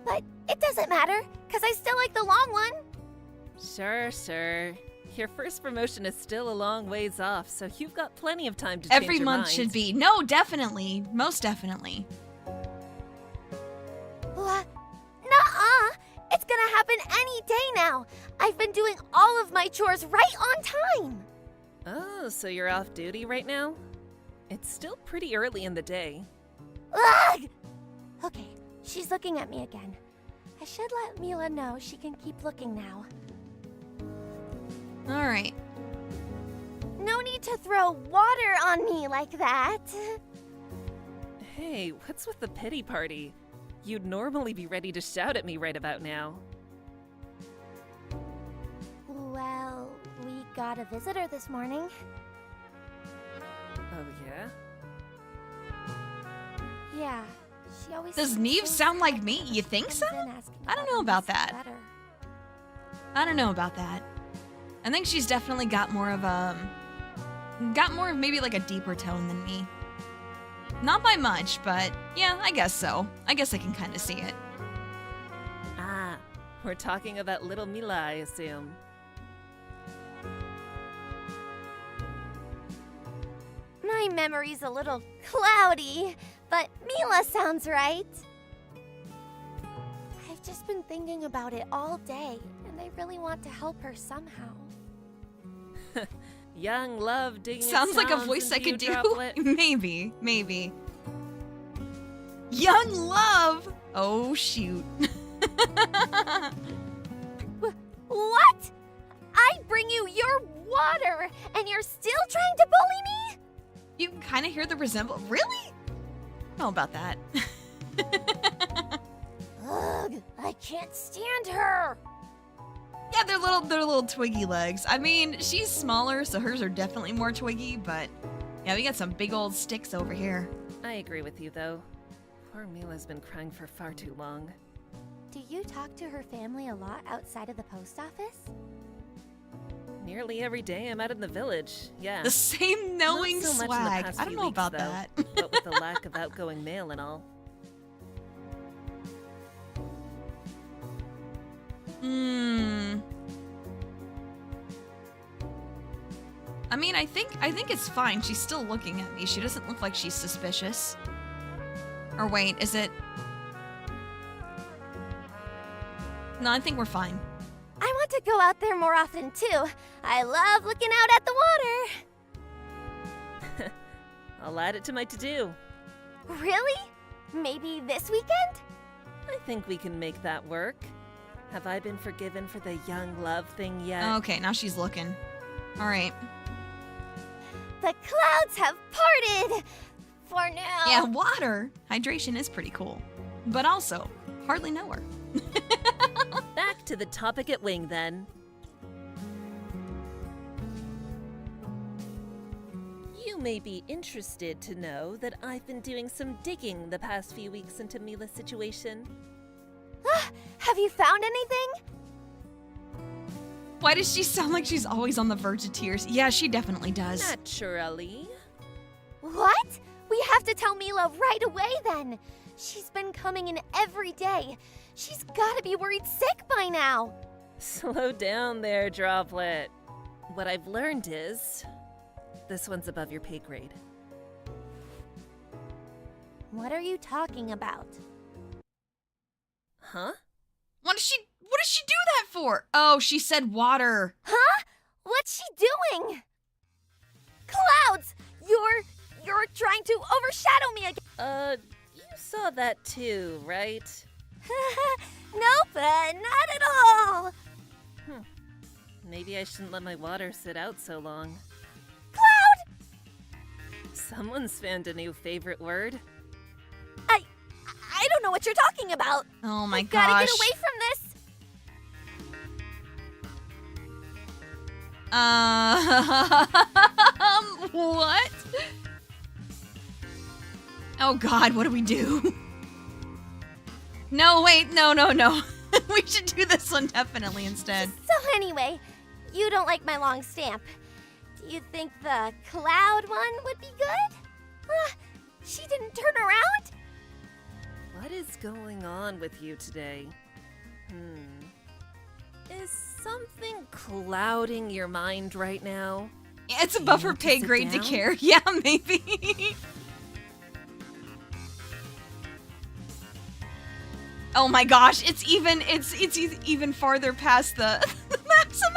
But it doesn't matter, because I still like the long one. Sure. Your first promotion is still a long ways off, so you've got plenty of time to change Every your month mind. should be. No, definitely. Most definitely. What? Nuh-uh. It's gonna happen any day now. I've been doing all of my chores right on time. Oh, so you're off duty right now? It's still pretty early in the day. Ugh! Okay, she's looking at me again. I should let Mila know she can keep looking now. All right. No need to throw water on me like that. Hey, what's with the pity party? You'd normally be ready to shout at me right about now. Well, we got a visitor this morning. Oh, yeah? Yeah, she always Does seems Neve so sound like sad me? when You she think comes so? in asking I don't about know about Miss that. Letter. I don't know about that. I think she's definitely got more of maybe like a deeper tone than me. Not by much, but yeah, I guess so. I guess I can kind of see it. Ah, we're talking about little Mila, I assume. My memory's a little cloudy, but Mila sounds right. I've just been thinking about it all day, and I really want to help her somehow. Young love digging its Sounds like a talons voice I into could you, do. Droplet. Maybe. Young love! Oh, shoot. What? I bring you your water, and you're still trying to bully me? You kind of hear the resemblance. Really? How about that? Ugh, I can't stand her. Yeah, they're little twiggy legs. I mean, she's smaller, so hers are definitely more twiggy, but yeah, we got some big old sticks over here. I agree with you, though. Poor Mila's been crying for far too long. Do you talk to her family a lot outside of the post office? Nearly every day I'm out in the village, yeah. The same knowing Not so much in the swag. past I don't few know weeks, about though, that. but with the lack of outgoing mail and all. I mean, I think it's fine. She's still looking at me. She doesn't look like she's suspicious. Or wait, is it? No, I think we're fine. I want to go out there more often too. I love looking out at the water. I'll add it to my to-do. Really? Maybe this weekend? I think we can make that work. Have I been forgiven for the young love thing yet? Okay, now she's looking. All right. The clouds have parted! For now. Yeah, water. Hydration is pretty cool. But also, hardly know her. Back to the topic at Wing, then. You may be interested to know that I've been doing some digging the past few weeks into Mila's situation. Have you found anything? Why does she sound like she's always on the verge of tears? Yeah, she definitely does. Naturally. What? We have to tell Mila right away then. She's been coming in every day. She's gotta be worried sick by now. Slow down there, Droplet. What I've learned is... this one's above your pay grade. What are you talking about? Huh? What does she do that for? Oh, she said water. Huh? What's she doing? Clouds! You're trying to overshadow me again. You saw that too, right? Nope, not at all. Maybe I shouldn't let my water sit out so long. Cloud! Someone's found a new favorite word. I don't know what you're talking about. Oh my I've gosh. gotta get away from this. What? Oh god, what do we do? No, wait, no. We should do this one definitely instead. So anyway, you don't like my long stamp. Do you think the cloud one would be good? She didn't turn around? What is going on with you today? Is something clouding your mind right now? Yeah, it's above her want to pay sit grade to down? care. Yeah, maybe. Oh my gosh, it's even farther past the maximum.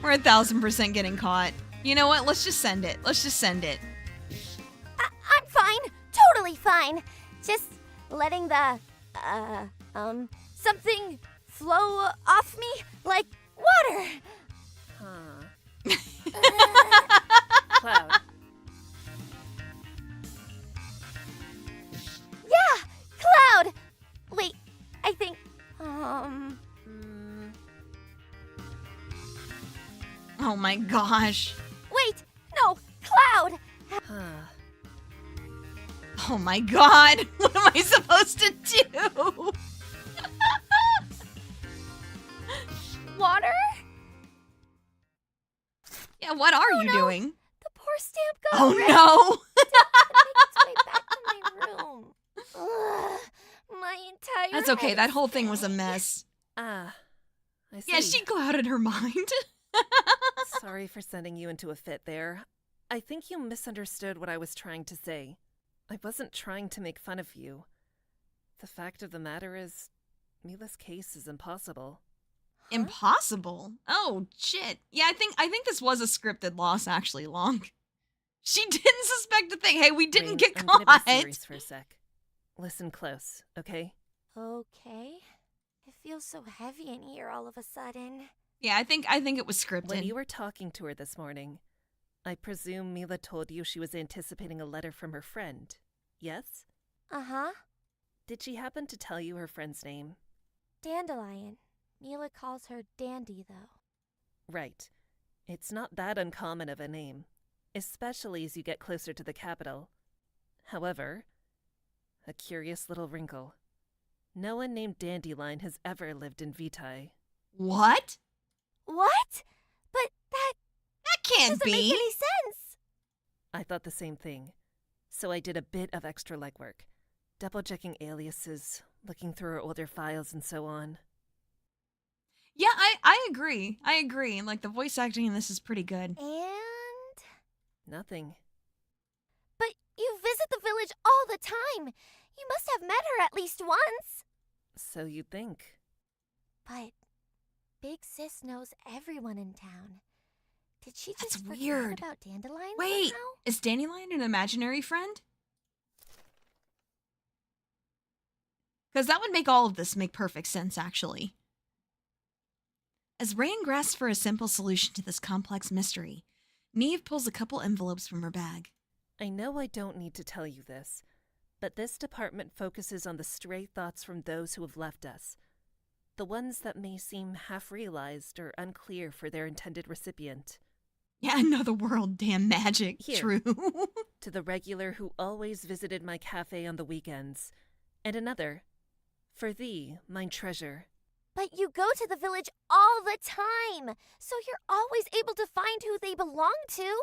We're 1000% getting caught. You know what? Let's just send it. I'm fine. Totally fine. Just letting the, something flow off me like water. Huh. Cloud. Yeah, cloud. Wait, I think, Oh my gosh. wait, no, cloud. Huh. Oh my god. What am I supposed to do? Water? Yeah, what are you no. doing? The poor stamp got Oh ripped. no. Make its way back to my room. Ugh, my entire That's okay. head That is whole thing was a spinning. mess. Ah. I see. Yeah, she clouded her mind. Sorry for sending you into a fit there. I think you misunderstood what I was trying to say. I wasn't trying to make fun of you. The fact of the matter is, Mila's case is impossible. Impossible. Oh shit. Yeah, I think this was a scripted loss actually, Long. She didn't suspect a thing. Hey, we didn't Rain, get I'm caught. gonna be serious for a sec. Listen close, okay? Okay. It feels so heavy in here all of a sudden. Yeah, I think it was scripted. When you were talking to her this morning, I presume Mila told you she was anticipating a letter from her friend. Yes? Uh-huh. Did she happen to tell you her friend's name? Dandelion. Mila calls her Dandy, though. Right. It's not that uncommon of a name, especially as you get closer to the capital. However, a curious little wrinkle. No one named Dandelion has ever lived in Vitae. What? What? But that Can't doesn't make be. any sense. I thought the same thing. So I did a bit of extra legwork, double-checking aliases, looking through her older files and so on. Yeah, I agree. Like the voice acting in this is pretty good. And... Nothing. But you visit the village all the time. You must have met her at least once. So you'd think. But Big Sis knows everyone in town. Did she That's just forget weird. about Dandelion Wait, somehow? is Dandelion an imaginary friend? Because that would make all of this make perfect sense, actually. As Rain grasps for a simple solution to this complex mystery, Neve pulls a couple envelopes from her bag. I know I don't need to tell you this, but this department focuses on the stray thoughts from those who have left us. The ones that may seem half-realized or unclear for their intended recipient. Yeah, another world, damn magic. Here. True. To the regular who always visited my cafe on the weekends. And another. For thee, mine treasure. But you go to the village all the time, so you're always able to find who they belong to.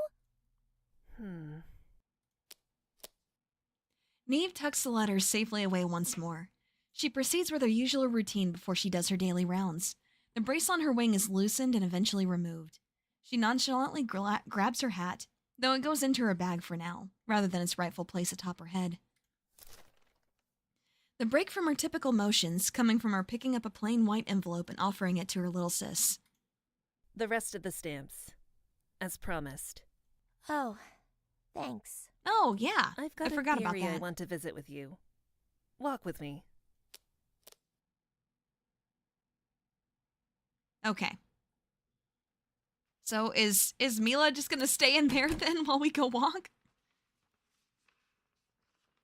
Neve tucks the letters safely away once more. She proceeds with her usual routine before she does her daily rounds. The brace on her wing is loosened and eventually removed. She nonchalantly grabs her hat, though it goes into her bag for now, rather than its rightful place atop her head. The break from her typical motions coming from her picking up a plain white envelope and offering it to her little sis. The rest of the stamps. As promised. Oh, thanks. Oh, yeah. I've got I forgot a about theory I that. want to visit with you. Walk with me. Okay. So is Mila just gonna stay in there then while we go walk?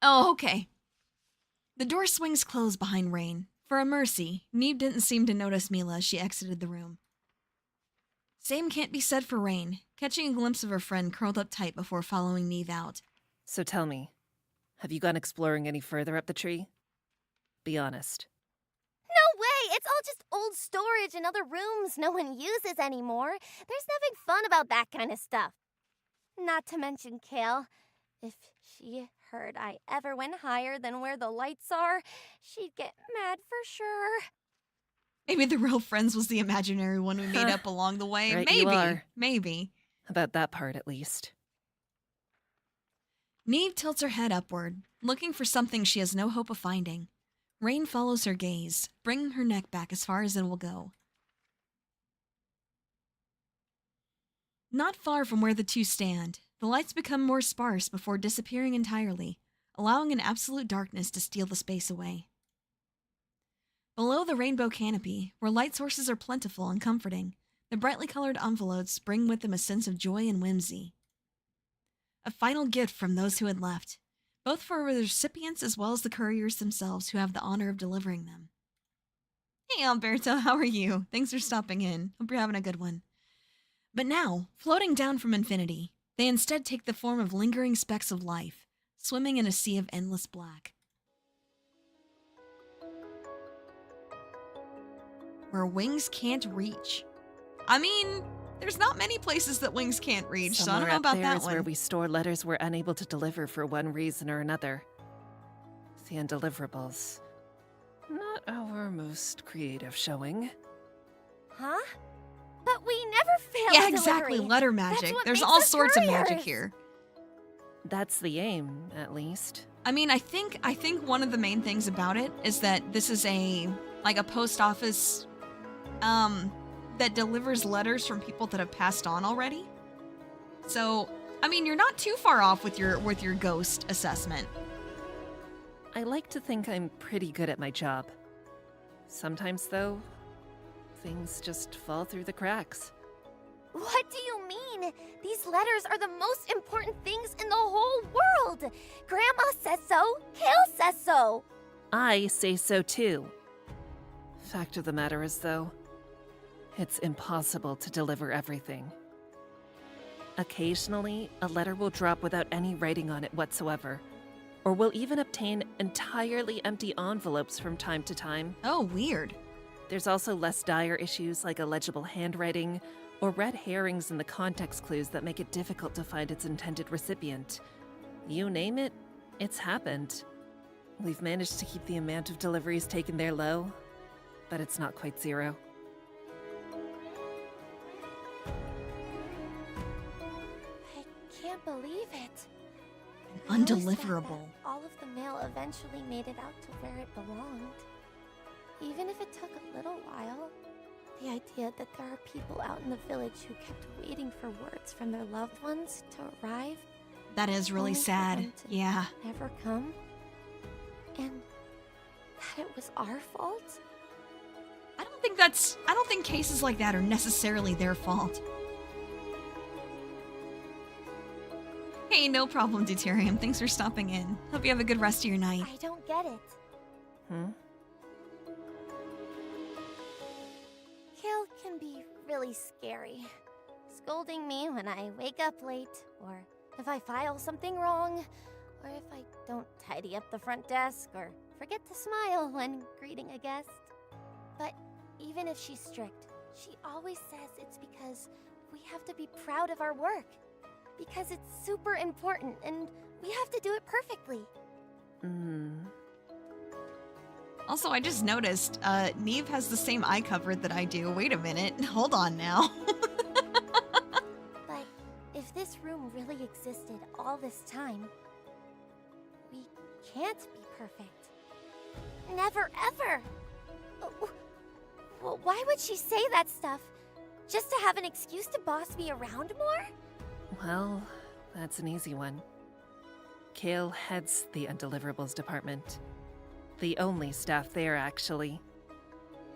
Oh, okay. The door swings closed behind Rain. For a mercy, Neve didn't seem to notice Mila as she exited the room. Same can't be said for Rain, catching a glimpse of her friend curled up tight before following Neve out. So tell me, have you gone exploring any further up the tree? Be honest. No way! It's all just old storage in other rooms no one uses anymore. There's nothing fun about that kind of stuff. Not to mention Kale. If she heard I ever went higher than where the lights are, she'd get mad for sure. Maybe the real friends was the imaginary one we made up along the way. Right, Maybe. you are. Maybe. About that part, at least. Neve tilts her head upward, looking for something she has no hope of finding. Rain follows her gaze, bringing her neck back as far as it will go. Not far from where the two stand, the lights become more sparse before disappearing entirely, allowing an absolute darkness to steal the space away. Below the rainbow canopy, where light sources are plentiful and comforting, the brightly colored envelopes bring with them a sense of joy and whimsy. A final gift from those who had left, both for the recipients as well as the couriers themselves who have the honor of delivering them. Hey Alberto, how are you? Thanks for stopping in. Hope you're having a good one. But now, floating down from infinity, they instead take the form of lingering specks of life, swimming in a sea of endless black. Where wings can't reach. I mean, there's not many places that wings can't reach, so I don't know about that is one. where we store letters we're unable to deliver for one reason or another. The undeliverables. Not our most creative showing. Huh? But we never fail Yeah, at exactly. delivery. Letter That's magic. what There's makes all us sorts of magic couriers. here. That's the aim, at least. I mean, I think one of the main things about it is that this is a post office that delivers letters from people that have passed on already. So, I mean, you're not too far off with your ghost assessment. I like to think I'm pretty good at my job. Sometimes, though, things just fall through the cracks. What do you mean? These letters are the most important things in the whole world. Grandma says so. Kale says so. I say so too. Fact of the matter is, though, it's impossible to deliver everything. Occasionally, a letter will drop without any writing on it whatsoever, or we'll even obtain entirely empty envelopes from time to time. Oh, weird. There's also less dire issues like illegible handwriting or red herrings in the context clues that make it difficult to find its intended recipient. You name it, it's happened. We've managed to keep the amount of deliveries taken there low, but it's not quite zero. I can't believe it. An I always thought undeliverable. that all of the mail eventually made it out to where it belonged. Even if it took a little while, the idea that there are people out in the village who kept waiting for words from their loved ones to arrive That is really only for sad. them to Yeah. never come, and that it was our fault. I don't think cases like that are necessarily their fault. Hey, no problem, Deuterium. Thanks for stopping in. Hope you have a good rest of your night. I don't get it. Kale can be really scary. Scolding me when I wake up late, or if I file something wrong, or if I don't tidy up the front desk, or forget to smile when greeting a guest. But even if she's strict, she always says it's because we have to be proud of our work. Because it's super important, and we have to do it perfectly. Also, I just noticed, Neve has the same eye cover that I do. Wait a minute. Hold on now. But if this room really existed all this time, we can't be perfect. Never, ever! Why would she say that stuff? Just to have an excuse to boss me around more? Well, that's an easy one. Kale heads the undeliverables department. The only staff there, actually.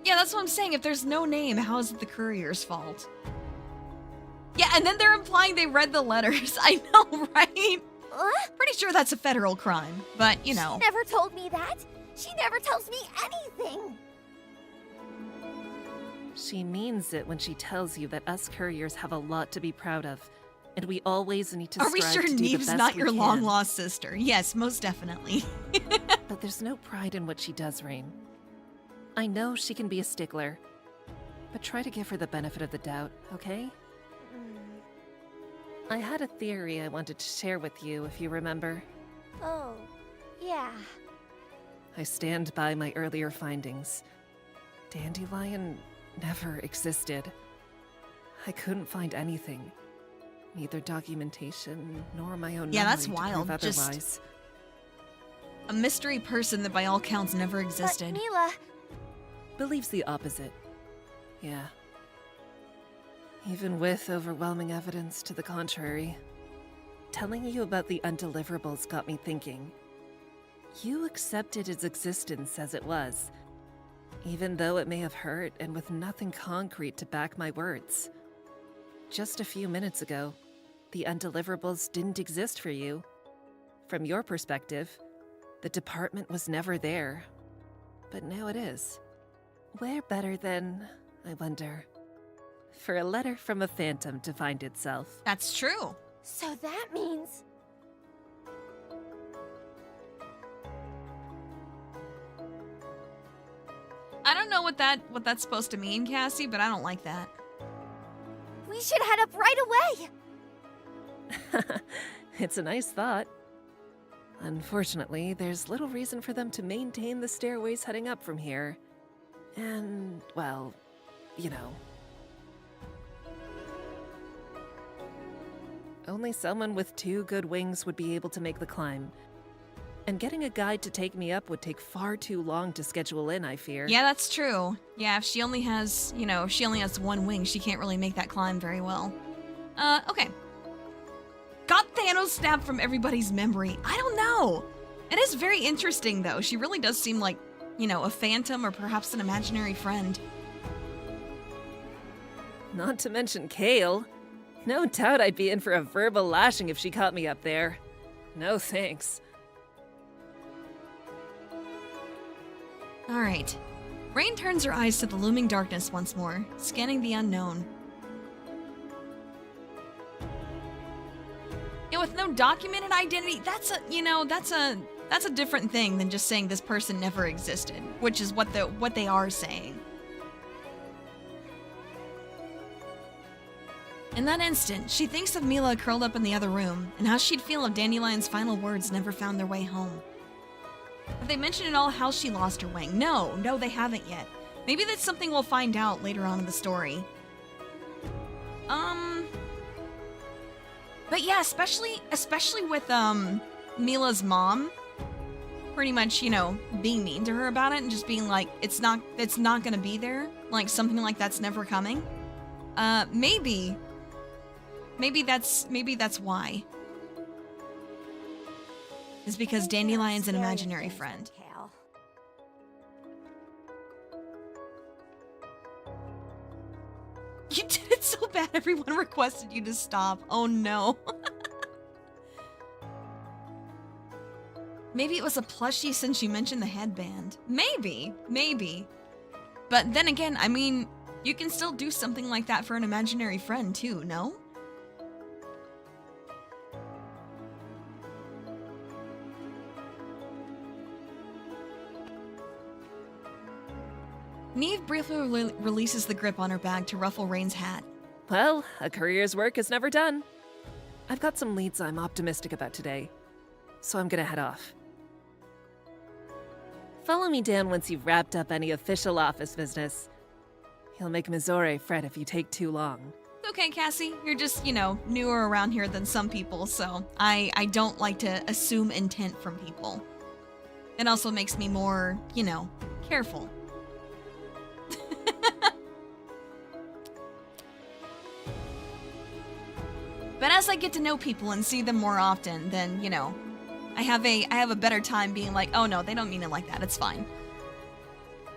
Yeah, that's what I'm saying. If there's no name, how is it the courier's fault? Yeah, and then they're implying they read the letters. I know, right? What? Pretty sure that's a federal crime, but you know. She never told me that. She never tells me anything. She means it when she tells you that us couriers have a lot to be proud of, and we always need to Are we strive sure to do the Neve's best not we your can. long-lost sister? Yes, most definitely. But there's no pride in what she does, Rain. I know she can be a stickler, but try to give her the benefit of the doubt, okay? I had a theory I wanted to share with you, if you remember. Oh, yeah. I stand by my earlier findings. Dandelion never existed. I couldn't find anything. Neither documentation nor my own Yeah, memory that's to wild. prove Just- otherwise. A mystery person that by all counts never But existed. Mila, Believes the opposite. Yeah. Even with overwhelming evidence to the contrary. Telling you about the undeliverables got me thinking. You accepted its existence as it was, even though it may have hurt and with nothing concrete to back my words. Just a few minutes ago, the undeliverables didn't exist for you. From your perspective, the department was never there. But now it is. Where better than, I wonder, for a letter from a phantom to find itself? That's true. so that means... I don't know what that's supposed to mean, Cassie, but I don't like that. We should head up right away! It's a nice thought. Unfortunately, there's little reason for them to maintain the stairways heading up from here. And, well, you know. Only someone with 2 good wings would be able to make the climb. And getting a guide to take me up would take far too long to schedule in, I fear. Yeah, that's true. Yeah, if she only has, if she only has 1 wing, she can't really make that climb very well. Okay. Got Thanos snapped from everybody's memory. I don't know. It is very interesting, though. She really does seem like, a phantom or perhaps an imaginary friend. Not to mention Kale. No doubt I'd be in for a verbal lashing if she caught me up there. No thanks. All right. Rain turns her eyes to the looming darkness once more, scanning the unknown. Yeah, with no documented identity, that's a different thing than just saying this person never existed, which is what they are saying. In that instant, she thinks of Mila curled up in the other room, and how she'd feel if Dandelion's final words never found their way home. Have they mentioned at all how she lost her wing? No, they haven't yet. Maybe that's something we'll find out later on in the story. But yeah, especially with Mila's mom pretty much, being mean to her about it and just being like, it's not gonna be there, like something like that's never coming. Maybe that's why. Is because Dandelion's an imaginary friend. Kale. You did it so bad everyone requested you to stop. Oh no. Maybe it was a plushie since you mentioned the headband. Maybe. But then again, I mean, you can still do something like that for an imaginary friend too, no? Neve briefly releases the grip on her bag to ruffle Rain's hat. Well, a courier's work is never done. I've got some leads I'm optimistic about today, so I'm gonna head off. Follow me down once you've wrapped up any official office business. He'll make Mizore fret if you take too long. It's okay, Cassie. You're just, newer around here than some people, so I don't like to assume intent from people. It also makes me more, careful. But as I get to know people and see them more often, then, I have a better time being like, oh no, they don't mean it like that, it's fine.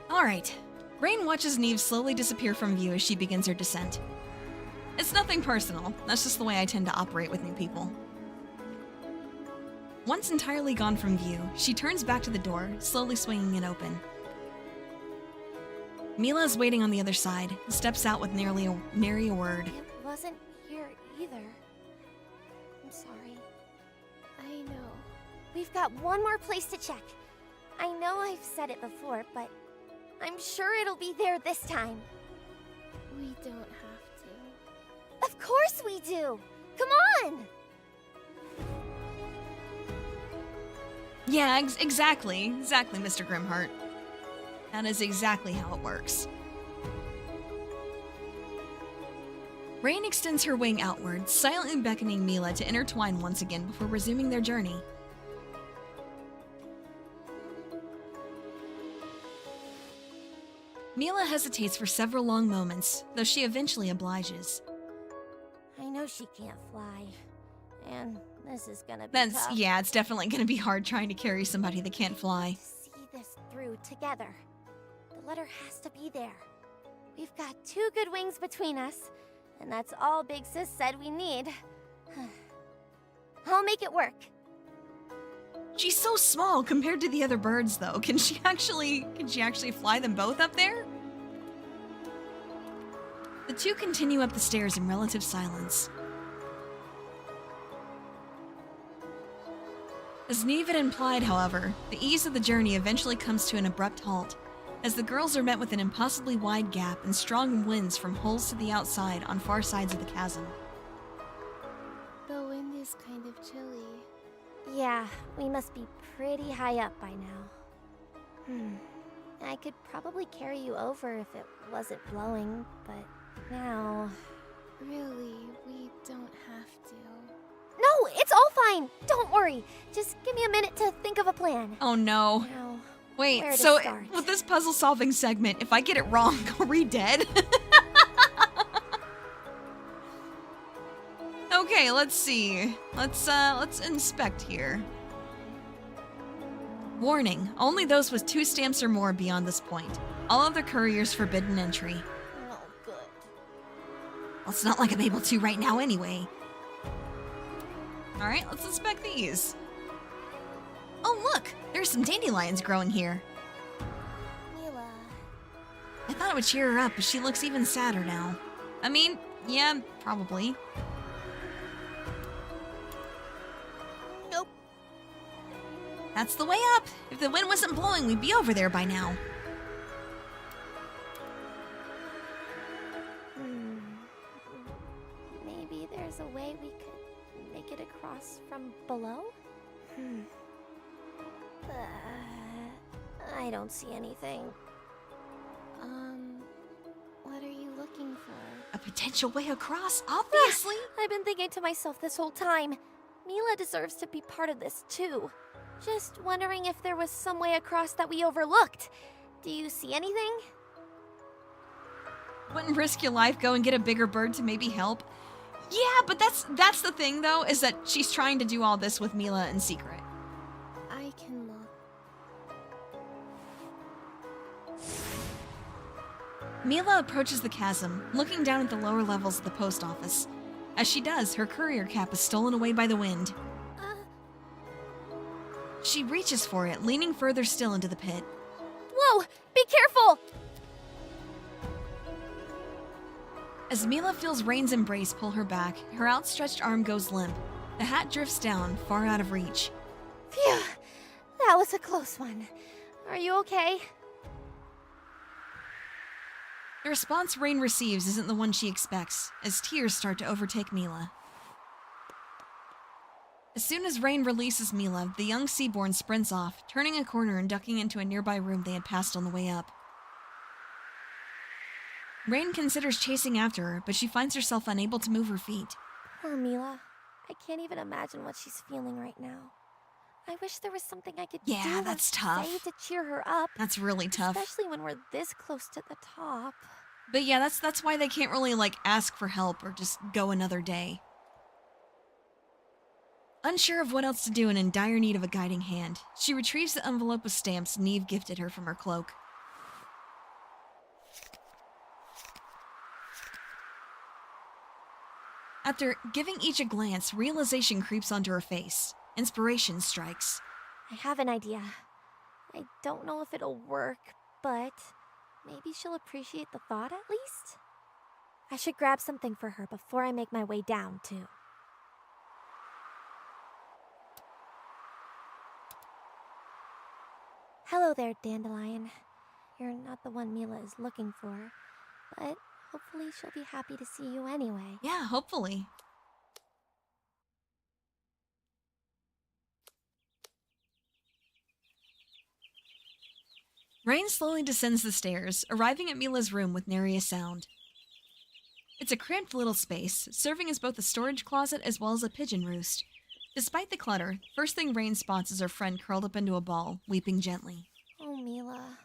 Alright, Rain watches Neve slowly disappear from view as she begins her descent. It's nothing personal, that's just the way I tend to operate with new people. Once entirely gone from view, she turns back to the door, slowly swinging it open. Mila is waiting on the other side, steps out with nary a word. It wasn't here either. I'm sorry. I know. We've got one more place to check. I know I've said it before, but I'm sure it'll be there this time. We don't have to. Of course we do! Come on! Yeah, exactly, Mr. Grimheart. That is exactly how it works. Rain extends her wing outward, silently beckoning Mila to intertwine once again before resuming their journey. Mila hesitates for several long moments, though she eventually obliges. I know she can't fly. And this is gonna be That's, tough. yeah, it's definitely gonna be hard trying to carry somebody that can't fly. To see this through together. The letter has to be there. We've got 2 good wings between us, and that's all Big Sis said we need. I'll make it work. She's so small compared to the other birds, though. Can she actually fly them both up there? The two continue up the stairs in relative silence. As Neve had implied, however, the ease of the journey eventually comes to an abrupt halt, as the girls are met with an impossibly wide gap and strong winds from holes to the outside on far sides of the chasm. The wind is kind of chilly. Yeah, we must be pretty high up by now. I could probably carry you over if it wasn't blowing, but now... Really, we don't have to. No, it's all fine! Don't worry! Just give me a minute to think of a plan. Oh no. Now, Wait, where to so start? with this puzzle solving segment, if I get it wrong, are we dead? Okay, let's see. Let's inspect here. Warning, only those with 2 stamps or more beyond this point. All other couriers forbidden entry. Oh, good. Well, it's not like I'm able to right now anyway. Alright, let's inspect these. Oh look, there's some dandelions growing here. Mila. I thought it would cheer her up, but she looks even sadder now. I mean, yeah, probably. Nope. That's the way up. If the wind wasn't blowing, we'd be over there by now. Maybe there's a way we could make it across from below? I don't see anything. What are you looking for? A potential way across, obviously. I've been thinking to myself this whole time. Mila deserves to be part of this too. Just wondering if there was some way across that we overlooked. Do you see anything? Wouldn't risk your life, go and get a bigger bird to maybe help. Yeah, but that's the thing though, is that she's trying to do all this with Mila in secret. I can look. Mila approaches the chasm, looking down at the lower levels of the post office. As she does, her courier cap is stolen away by the wind. She reaches for it, leaning further still into the pit. Whoa! Be careful! As Mila feels Rain's embrace pull her back, her outstretched arm goes limp. The hat drifts down, far out of reach. Phew! That was a close one. Are you okay? The response Rain receives isn't the one she expects, as tears start to overtake Mila. As soon as Rain releases Mila, the young Seaborn sprints off, turning a corner and ducking into a nearby room they had passed on the way up. Rain considers chasing after her, but she finds herself unable to move her feet. Poor Mila. I can't even imagine what she's feeling right now. I wish there was something I could Yeah, do or that's say tough. to cheer her up. That's really tough. Especially when we're this close to the top. But yeah, that's why they can't really, ask for help or just go another day. Unsure of what else to do and in dire need of a guiding hand, she retrieves the envelope of stamps Neve gifted her from her cloak. After giving each a glance, realization creeps onto her face. Inspiration strikes. I have an idea. I don't know if it'll work, but maybe she'll appreciate the thought at least? I should grab something for her before I make my way down, too. Hello there, Dandelion. You're not the one Mila is looking for, but hopefully she'll be happy to see you anyway. Yeah, hopefully. Rain slowly descends the stairs, arriving at Mila's room with nary a sound. It's a cramped little space, serving as both a storage closet as well as a pigeon roost. Despite the clutter, first thing Rain spots is her friend curled up into a ball, weeping gently. Oh, Mila.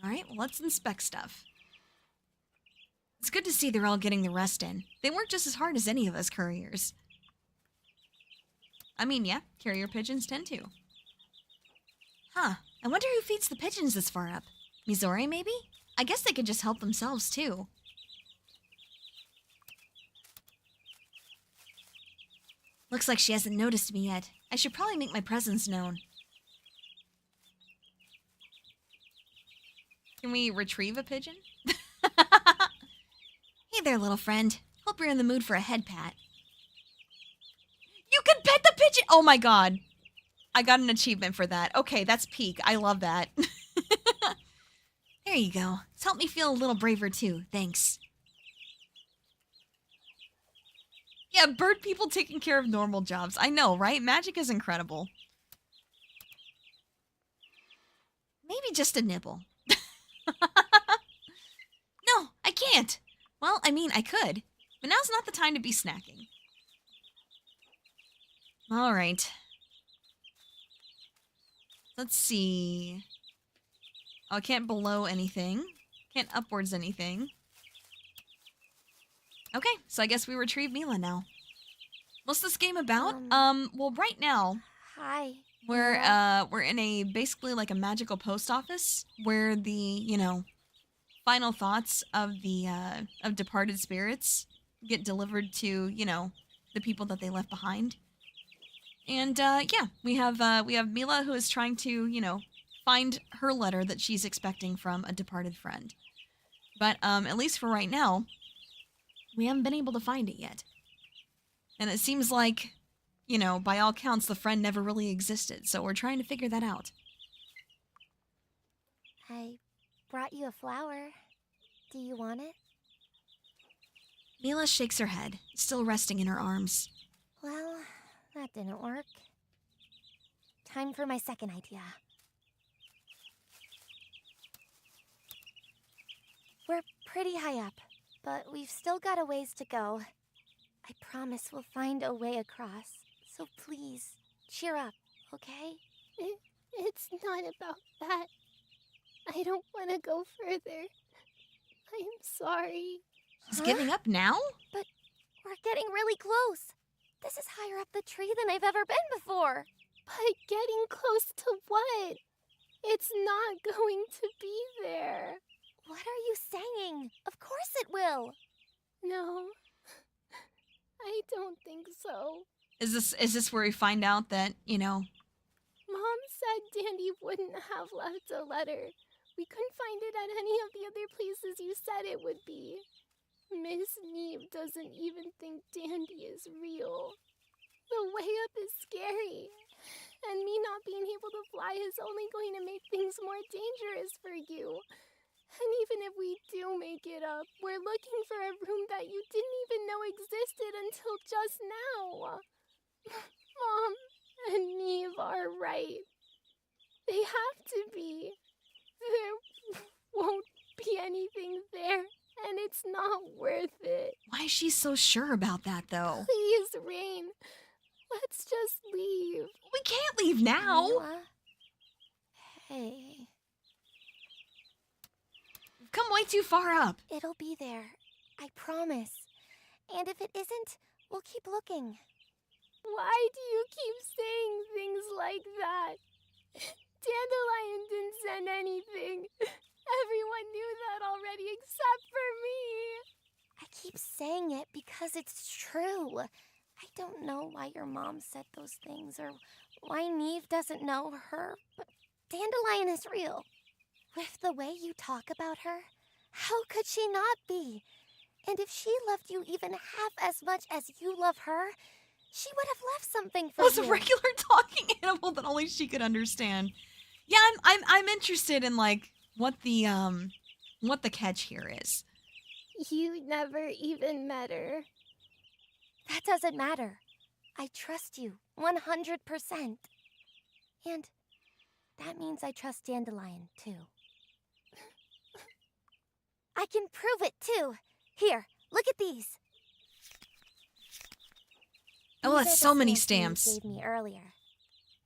Alright, well, let's inspect stuff. It's good to see they're all getting the rest in. They work just as hard as any of us couriers. I mean, yeah, carrier pigeons tend to. Huh, I wonder who feeds the pigeons this far up. Mizori, maybe? I guess they could just help themselves, too. Looks like she hasn't noticed me yet. I should probably make my presence known. Can we retrieve a pigeon? Hey there, little friend. Hope you're in the mood for a head pat. You can pet the pigeon! Oh my god. I got an achievement for that. Okay, that's peak. I love that. There you go. It's helped me feel a little braver too. Thanks. Yeah, bird people taking care of normal jobs. I know, right? Magic is incredible. Maybe just a nibble. No, I can't. Well, I mean, I could. But now's not the time to be snacking. All right. Let's see. Oh, I can't below anything. Can't upwards anything. Okay, so I guess we retrieve Mila now. What's this game about? Well, right now Hi. we're in a basically like a magical post office where the, you know, final thoughts of the of departed spirits get delivered to, you know, the people that they left behind. And yeah, we have Mila who is trying to, you know, find her letter that she's expecting from a departed friend. But at least for right now, we haven't been able to find it yet. And it seems like, you know, by all counts, the friend never really existed. So we're trying to figure that out. I brought you a flower. Do you want it? Mila shakes her head, still resting in her arms. Well, that didn't work. Time for my second idea. We're pretty high up, but we've still got a ways to go. I promise we'll find a way across. So please, cheer up, okay? It's not about that. I don't want to go further. I'm sorry. She's giving up now? We're getting really close. This is higher up the tree than I've ever been before. But getting close to what? It's not going to be there. What are you saying? Of course it will. No, I don't think so. Is this where we find out that, you know... Mom said Dandy wouldn't have left a letter. We couldn't find it at any of the other places you said it would be. Miss Neve doesn't even think Dandy is real. The way up is scary. And me not being able to fly is only going to make things more dangerous for you. And even if we do make it up, we're looking for a room that you didn't even know existed until just now. Mom and Neve are right. They have to be. There won't be anything there, and it's not worth it. Why is she so sure about that, though? Please, Rain. Let's just leave. We can't leave now! Mila? Hey. We've come way too far up. It'll be there. I promise. And if it isn't, we'll keep looking. Why do you keep saying things like that? Dandelion didn't send anything. Everyone knew that already except for me. I keep saying it because it's true. I don't know why your mom said those things or why Neve doesn't know her, but Dandelion is real. With the way you talk about her, how could she not be? And if she loved you even half as much as you love her, she would have left something for It was you. a regular talking animal that only she could understand. Yeah, I'm interested in like what the catch here is. You never even met her. That doesn't matter. I trust you 100%. And that means I trust Dandelion, too. I can prove it, too. Here, look at these. Oh, These that's are the so many you stamps. gave me earlier.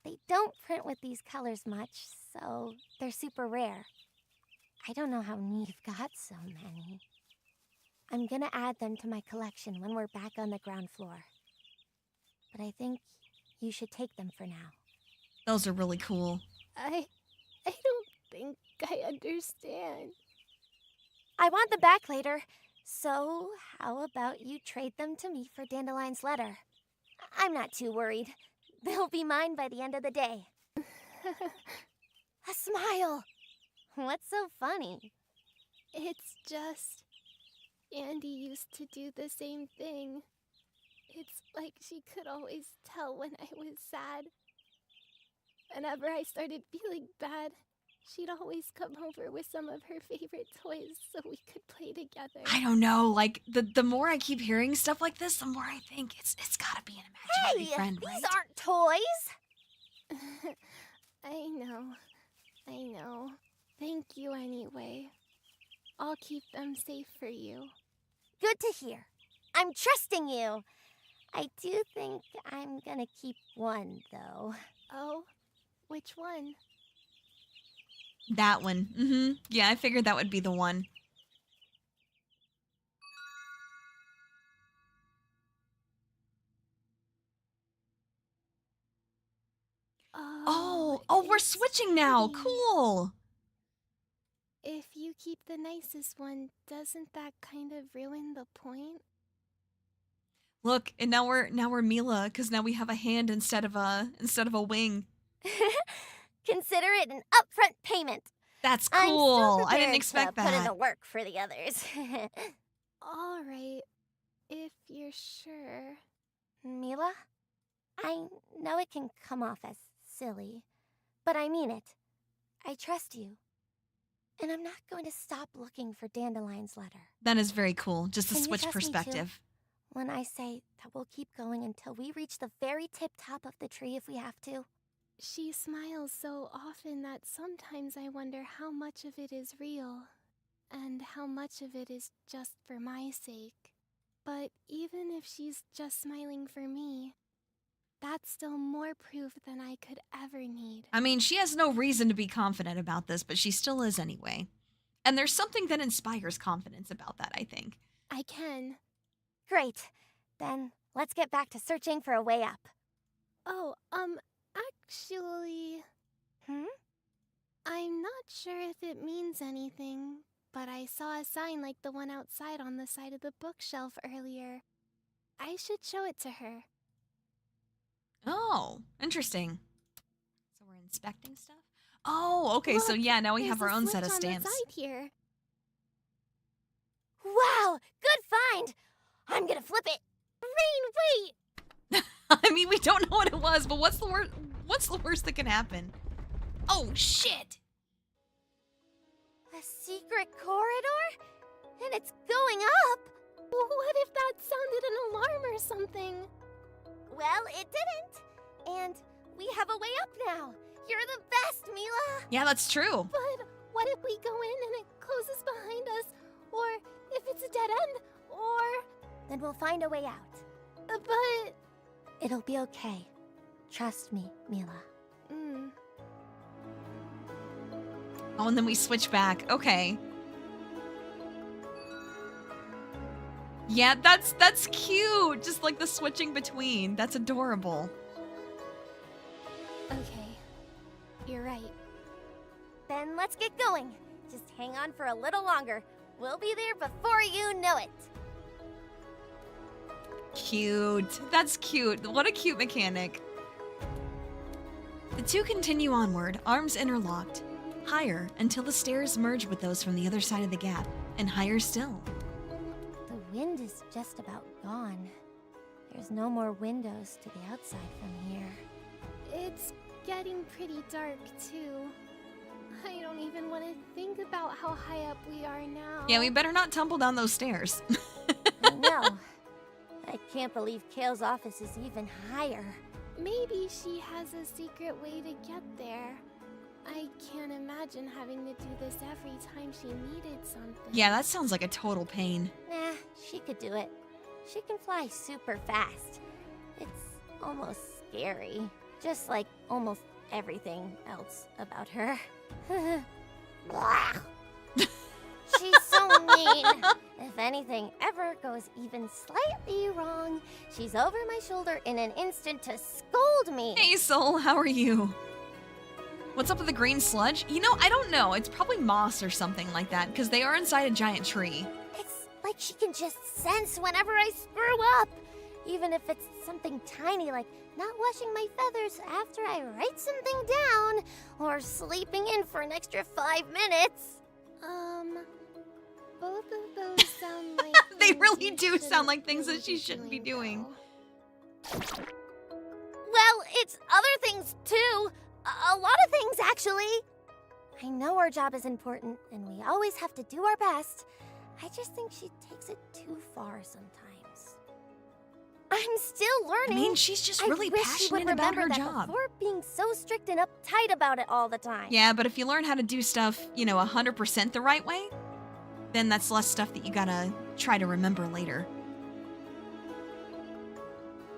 They don't print with these colors much, so they're super rare. I don't know how Neve got so many. I'm gonna add them to my collection when we're back on the ground floor. But I think you should take them for now. Those are really cool. I don't think I understand. I want them back later, so how about you trade them to me for Dandelion's letter? I'm not too worried. They'll be mine by the end of the day. A smile! What's so funny? It's just... Andy used to do the same thing. It's like she could always tell when I was sad. Whenever I started feeling bad, she'd always come over with some of her favorite toys so we could play together. I don't know, like the more I keep hearing stuff like this, the more I think it's gotta be an imaginary friend, these right? aren't toys! I know. Thank you anyway. I'll keep them safe for you. Good to hear. I'm trusting you. I do think I'm gonna keep one, though. Oh, which one? That one. Mm-hmm. Yeah, I figured that would be the one. Oh, we're it's switching now. pretty. Cool. If you keep the nicest one, doesn't that kind of ruin the point? Look, and now we're Mila, because now we have a hand instead of a wing. Consider it an upfront payment. That's I'm cool. still I didn't prepared expect to put in that. the work for the others. All right, if you're sure. Mila, I know it can come off as silly, but I mean it. I trust you. And I'm not going to stop looking for Dandelion's letter. That is very cool. Just to Can you switch trust me too? perspective. When I say that we'll keep going until we reach the very tip-top of the tree if we have to. She smiles so often that sometimes I wonder how much of it is real, and how much of it is just for my sake. But even if she's just smiling for me, that's still more proof than I could ever need. I mean, she has no reason to be confident about this, but she still is anyway. And there's something that inspires confidence about that, I think. I can. Great. Then let's get back to searching for a way up. Oh, actually... Hmm? I'm not sure if it means anything, but I saw a sign like the one outside on the side of the bookshelf earlier. I should show it to her. Oh, interesting. So we're inspecting stuff? Oh, okay, so Look, yeah, now we there's have our a own set of switch on the stamps. side here. Wow! Good find! I'm gonna flip it! Rain, wait! I mean, we don't know what it was, but what's the worst that can happen? Oh, shit! A secret corridor? And it's going up! What if that sounded an alarm or something? Well, it didn't. And we have a way up now. You're the best, Mila! Yeah, that's true. But what if we go in and it closes behind us? Or if it's a dead end? Or... Then we'll find a way out. But... It'll be okay. Trust me, Mila. Oh, and then we switch back. Okay. Yeah, that's cute. Just like the switching between. That's adorable. Okay. You're right. Then let's get going. Just hang on for a little longer. We'll be there before you know it. Cute. That's cute. What a cute mechanic. The two continue onward, arms interlocked. Higher until the stairs merge with those from the other side of the gap, and higher still. The wind is just about gone. There's no more windows to the outside from here. It's getting pretty dark, too. I don't even want to think about how high up we are now. Yeah, we better not tumble down those stairs. I know. I can't believe Kale's office is even higher. Maybe she has a secret way to get there. I can't imagine having to do this every time she needed something. Yeah, that sounds like a total pain. Nah, she could do it. She can fly super fast. It's almost scary. Just like almost everything else about her. Blah. She's so mean. If anything ever goes even slightly wrong, she's over my shoulder in an instant to scold me. Hey, Soul, how are you? What's up with the green sludge? You know, I don't know. It's probably moss or something like that, because they are inside a giant tree. It's like she can just sense whenever I screw up. Even if it's something tiny like not washing my feathers after I write something down, or sleeping in for an extra 5 minutes. Both of those sound like They things really you do sound like shouldn't things really that she shouldn't be doing. though. Well, it's other things too. A lot of things, actually. I know our job is important, and we always have to do our best. I just think she takes it too far sometimes. I'm still learning. I mean, she's just really I wish she would passionate about remember her that job. before being so strict and uptight about it all the time. Yeah, but if you learn how to do stuff, 100% the right way, then that's less stuff that you gotta try to remember later.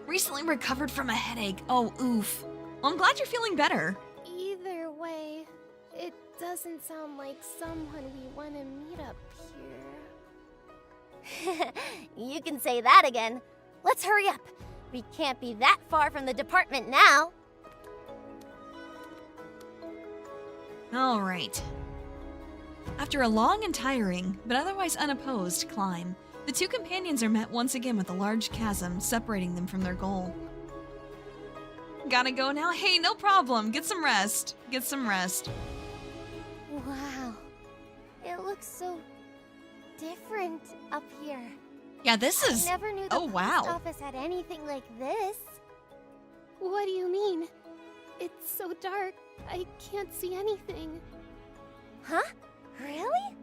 Recently recovered from a headache. Oh, oof. Well, I'm glad you're feeling better. Either way, it doesn't sound like someone we want to meet up here. You can say that again. Let's hurry up. We can't be that far from the department now. All right. After a long and tiring, but otherwise unopposed, climb, the two companions are met once again with a large chasm separating them from their goal. Gotta go now? Hey, no problem. Get some rest. Get some rest. Wow. It looks so different up here. Yeah, this is... I never knew the oh, wow. post office had anything like this. What do you mean? It's so dark, I can't see anything. Huh? Really?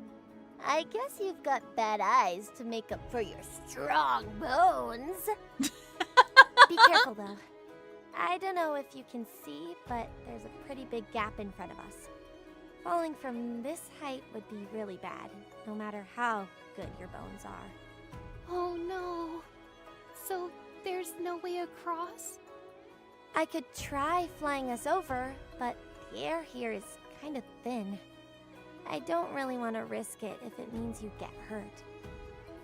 I guess you've got bad eyes to make up for your strong bones. Be careful, though. I don't know if you can see, but there's a pretty big gap in front of us. Falling from this height would be really bad, no matter how good your bones are. Oh no. So there's no way across? I could try flying us over, but the air here is kind of thin. I don't really want to risk it if it means you get hurt.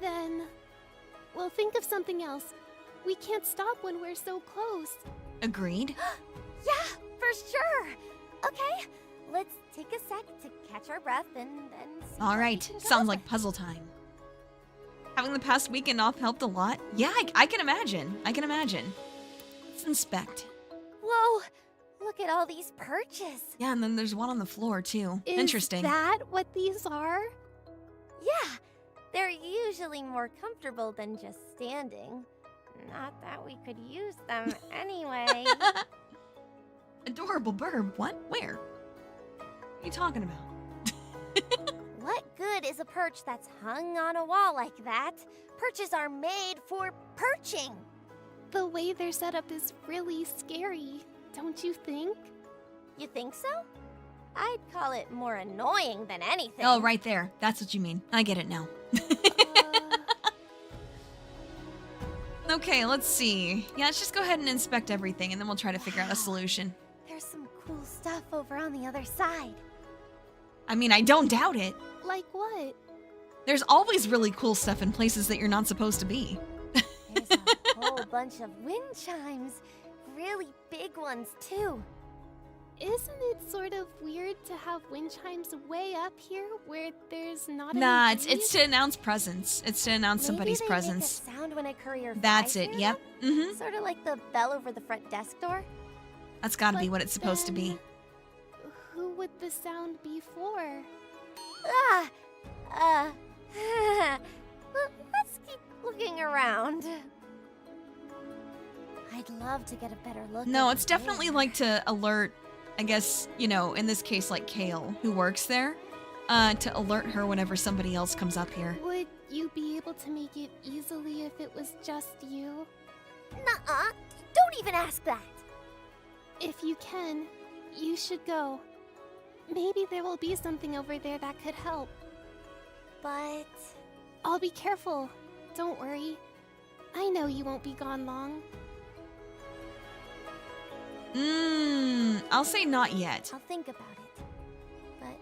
Then, we'll think of something else. We can't stop when we're so close. Agreed. Yeah, for sure. Okay, let's take a sec to catch our breath and then see All what we right. can Sounds do. like puzzle time. Having the past weekend off helped a lot. Yeah, I can imagine. I can imagine. Let's inspect. Whoa, look at all these perches. Yeah, and then there's one on the floor, too. Is Interesting. that what these are? Yeah, they're usually more comfortable than just standing. Not that we could use them anyway. Adorable burb. What? Where? What are you talking about? What good is a perch that's hung on a wall like that? Perches are made for perching. The way they're set up is really scary, don't you think? You think so? I'd call it more annoying than anything. Oh, right there. That's what you mean. I get it now. Okay, let's see. Yeah, let's just go ahead and inspect everything, and then we'll try to figure out a solution. There's some cool stuff over on the other side. I mean, I don't doubt it. Like what? There's always really cool stuff in places that you're not supposed to be. There's a whole bunch of wind chimes. Really big ones, too. Isn't it sort of weird to have wind chimes way up here where there's not Nah, any it's to announce presence. It's to announce somebody's Maybe they presence. make a sound when a courier That's flies it. near Yep. them? Mm-hmm. Sort of like the bell over the front desk door. That's got to be But what it's supposed to be. then, Who would the sound be for? Ah, uh, let's keep looking around. I'd love to get a better look. No, over it's definitely there. like to alert, I guess, you know, in this case, like Kale, who works there, to alert her whenever somebody else comes up here. Would you be able to make it easily if it was just you? Nuh-uh. Don't even ask that. If you can, you should go. Maybe there will be something over there that could help. But I'll be careful. Don't worry. I know you won't be gone long. I'll say not yet. I'll think about it. But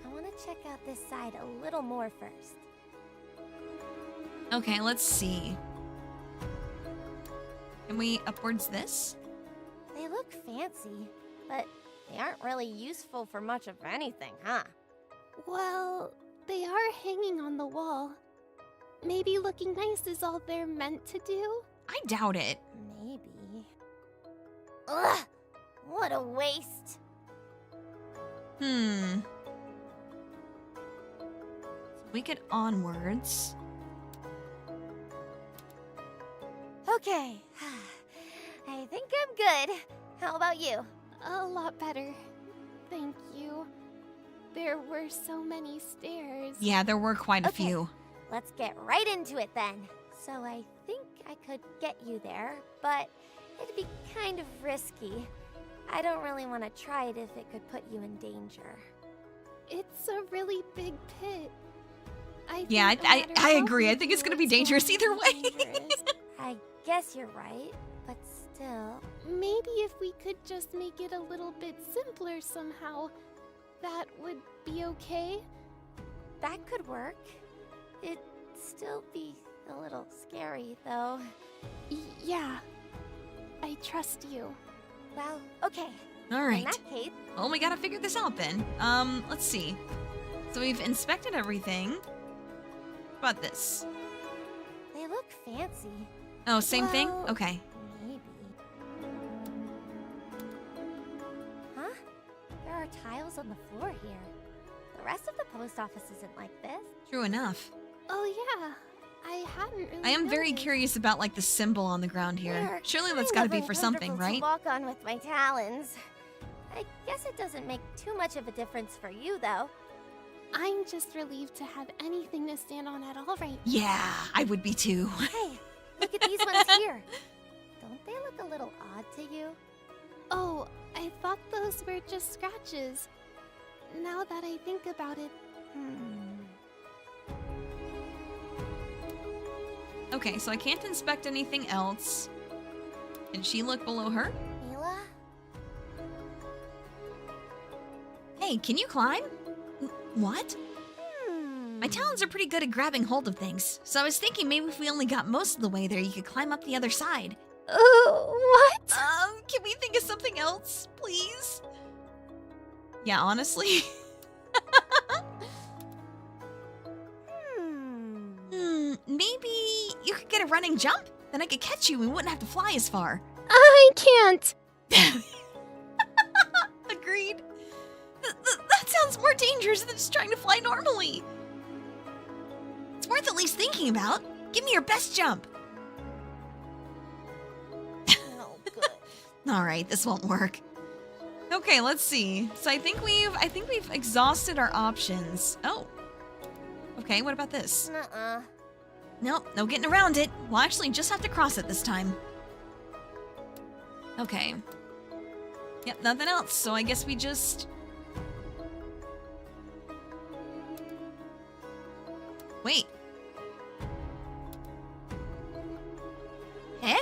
I want to check out this side a little more first. Okay, let's see. Can we upwards this? They look fancy, but they aren't really useful for much of anything, huh? Well, they are hanging on the wall. Maybe looking nice is all they're meant to do? I doubt it. Maybe. Ugh! What a waste. So we get onwards. Okay. I think I'm good. How about you? A lot better. Thank you. There were so many stairs. Yeah, there were quite a Okay. few. Let's get right into it then. So I think I could get you there, but it'd be kind of risky. I don't really want to try it if it could put you in danger. It's a really big pit. Yeah, think no I matter how agree. I big think you it's gonna are, be dangerous going either to way. be dangerous. I guess you're right, but still. Maybe if we could just make it a little bit simpler somehow, that would be okay? That could work. It'd still be a little scary, though. Yeah. I trust you. Well, okay. All In right. that case, Well, we gotta figure this out then. Let's see. So we've inspected everything. How about this? they look fancy. Oh, same thing? Well- Okay. Maybe. Huh? There are tiles on the floor here. The rest of the post office isn't like this. True enough. Oh yeah. I hadn't really I am very noticed. curious about like the symbol on the ground here. They're Surely that's kind gotta of be for something, uncomfortable right? to walk on with my talons. I guess it doesn't make too much of a difference for you, though. I'm just relieved to have anything to stand on at all right. Yeah, I would be too. Hey, look at these ones here. Don't they look a little odd to you? Oh, I thought those were just scratches. Now that I think about it, Okay, so I can't inspect anything else. Did she look below her? Mila? Hey, can you climb? What? Hmm. My talons are pretty good at grabbing hold of things, so I was thinking maybe if we only got most of the way there, you could climb up the other side. what? Can we think of something else, please? Yeah, honestly. Maybe you could get a running jump? Then I could catch you and we wouldn't have to fly as far. I can't. Agreed. That sounds more dangerous than just trying to fly normally. It's worth at least thinking about. Give me your best jump. No good. All right, this won't work. Okay, let's see. So I think we've exhausted our options. Oh. Okay, what about this? Nuh-uh. Nope, no getting around it. We'll actually just have to cross it this time. Okay. Yep, nothing else, so I guess we just... Wait. Eh?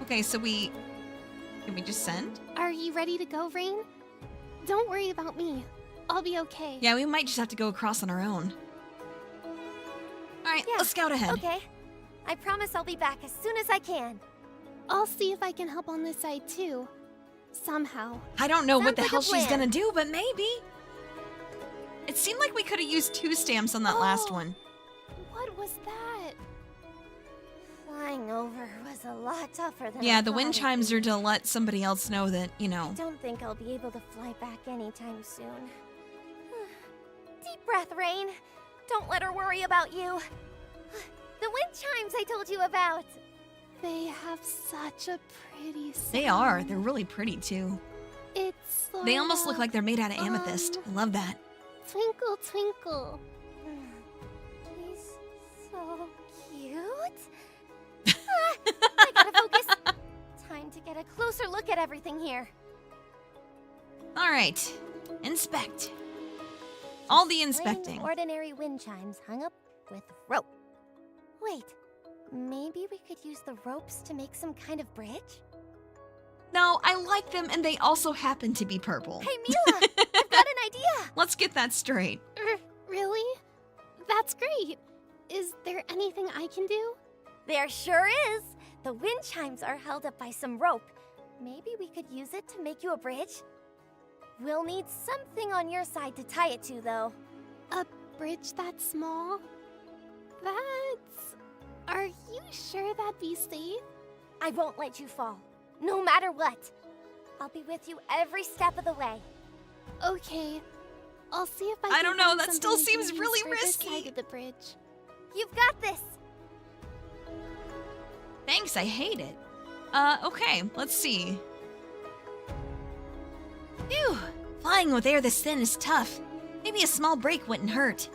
Okay, so we... Can we just send? Are you ready to go, Rain? Don't worry about me. I'll be okay. Yeah, we might just have to go across on our own. Alright, Yeah, let's scout ahead. Okay. I promise I'll be back as soon as I can. I'll see if I can help on this side too. Somehow. I don't know what Sounds the like hell a she's plan. gonna do, but maybe. It seemed like we could have used 2 stamps on that last Oh. one. What was that? Flying over was a lot tougher than Yeah, I the thought wind it'd chimes be. are to let somebody else know that, you I know. don't think I'll be able to fly back anytime soon. Deep breath, Rain. Don't let her worry about you. The wind chimes I told you about. They have such a pretty sound. They are. They're really pretty too. It's They almost sorta look like they're made out of amethyst. I love that. Twinkle, twinkle. He's so cute. I gotta focus. Time to get a closer look at everything here. All right. Inspect. All the Plain, inspecting. ordinary wind chimes hung up with rope. Wait, maybe we could use the ropes to make some kind of bridge? No, I like them and they also happen to be purple. Hey, Mila, I've got an idea. Let's get that straight. Really? That's great. Is there anything I can do? There sure is. The wind chimes are held up by some rope. Maybe we could use it to make you a bridge? We'll need something on your side to tie it to, though. A bridge that small? That's... Are you sure that'd be safe? I won't let you fall, no matter what. I'll be with you every step of the way. Okay. I'll see if I I can don't know, find that something still we seems can really use for this risky. side of the bridge. You've got this. Thanks, I hate it. Okay, let's see. Phew, flying with air this thin is tough. Maybe a small break wouldn't hurt.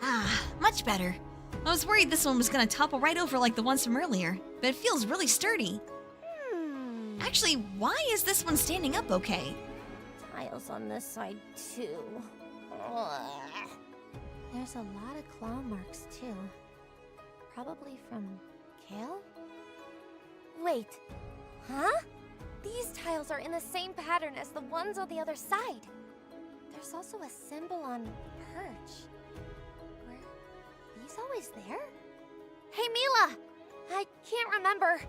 Ah, much better. I was worried this one was gonna topple right over like the ones from earlier, but it feels really sturdy. Actually, why is this one standing up okay? Tiles on this side, too. Ugh. There's a lot of claw marks, too. Probably from Kale? Wait, huh? These tiles are in the same pattern as the ones on the other side. There's also a symbol on Perch. Were these always there? Hey, Mila! I can't remember.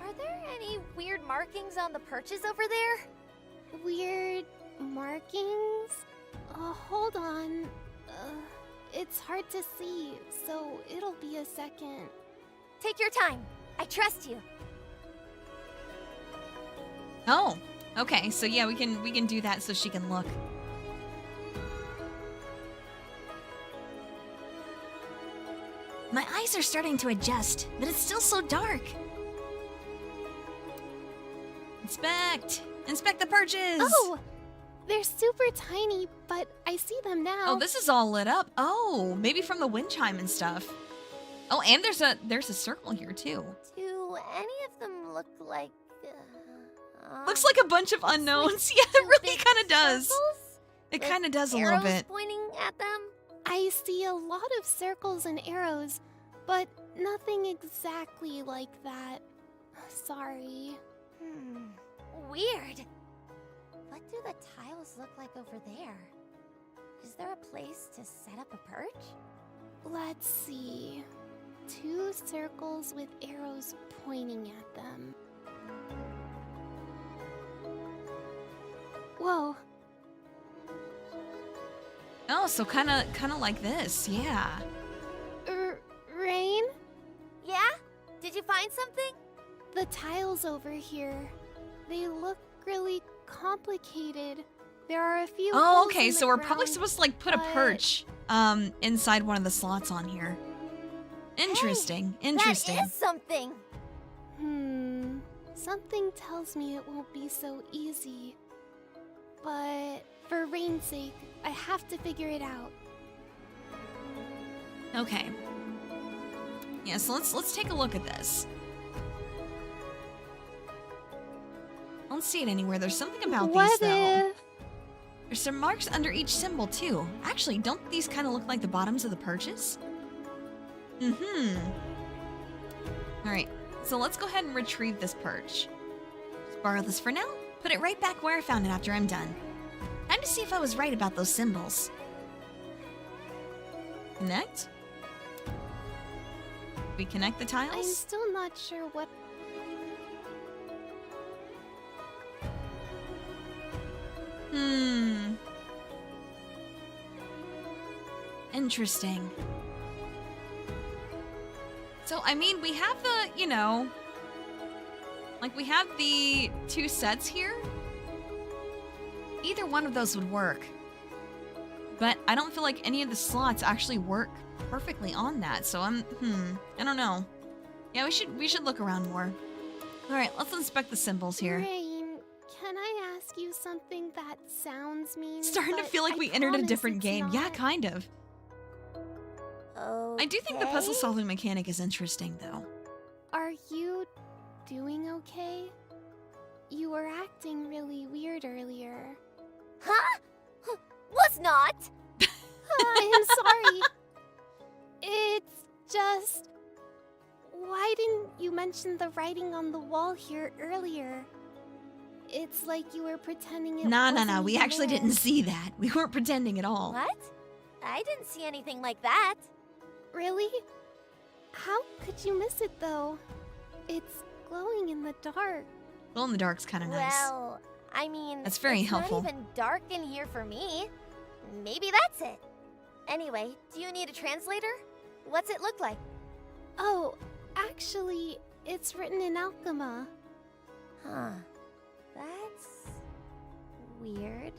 Are there any weird markings on the perches over there? Weird markings? Hold on. It's hard to see, so it'll be a second. Take your time. I trust you. Oh, okay, so yeah, we can do that so she can look. My eyes are starting to adjust, but it's still so dark. Inspect! Inspect the perches! Oh! They're super tiny, but I see them now. Oh, this is all lit up. Oh, maybe from the wind chime and stuff. Oh, and there's a circle here too. Do any of them look like... Looks like a bunch of unknowns. Yeah, it two really big kind of does. circles It with kind of does a little arrows bit. pointing at them? I see a lot of circles and arrows, but nothing exactly like that. Sorry. Weird. What do the tiles look like over there? Is there a place to set up a perch? Let's see. 2 circles with arrows pointing at them. Whoa. Oh, so kind of like this. Yeah. Rain? Yeah? Did you find something? The tiles over here. They look really complicated. There are a few Oh, holes okay. in So the we're probably ground, supposed to like put a but- perch inside one of the slots on here. Interesting. Interesting. That is something. Something tells me it won't be so easy. But for Rain's sake, I have to figure it out. Okay. Yeah, so let's take a look at this. I don't see it anywhere. There's something about these though. There's some marks under each symbol too. Actually, don't these kind of look like the bottoms of the perches? Alright, so let's go ahead and retrieve this perch. Just borrow this for now. Put it right back where I found it after I'm done. Time to see if I was right about those symbols. Connect. We connect the I'm tiles? still not sure what. Interesting. So, I mean, we have the, you know, like we have the 2 sets here. Either one of those would work. But I don't feel like any of the slots actually work perfectly on that. So I don't know. Yeah, we should look around more. All right, let's inspect the symbols here. Rain, can I ask you something that sounds mean? Starting to but feel like I we entered a promise different it's game. Yeah, not? kind of. Okay. I do think the puzzle solving mechanic is interesting though. Are you doing okay? You were acting really weird earlier. Huh? Was not. I am sorry. It's just... Why didn't you mention the writing on the wall here earlier? It's like you were pretending it No. wasn't We even actually there. didn't see that. We weren't pretending at all. What? I didn't see anything like that. Really? How could you miss it though? It's glowing in the dark. Glow in the dark's kind of nice. Well, I mean, That's very it's helpful. not even dark in here for me. Maybe that's it. Anyway, do you need a translator? What's it look like? Oh, actually, it's written in Alchema. Huh. That's weird.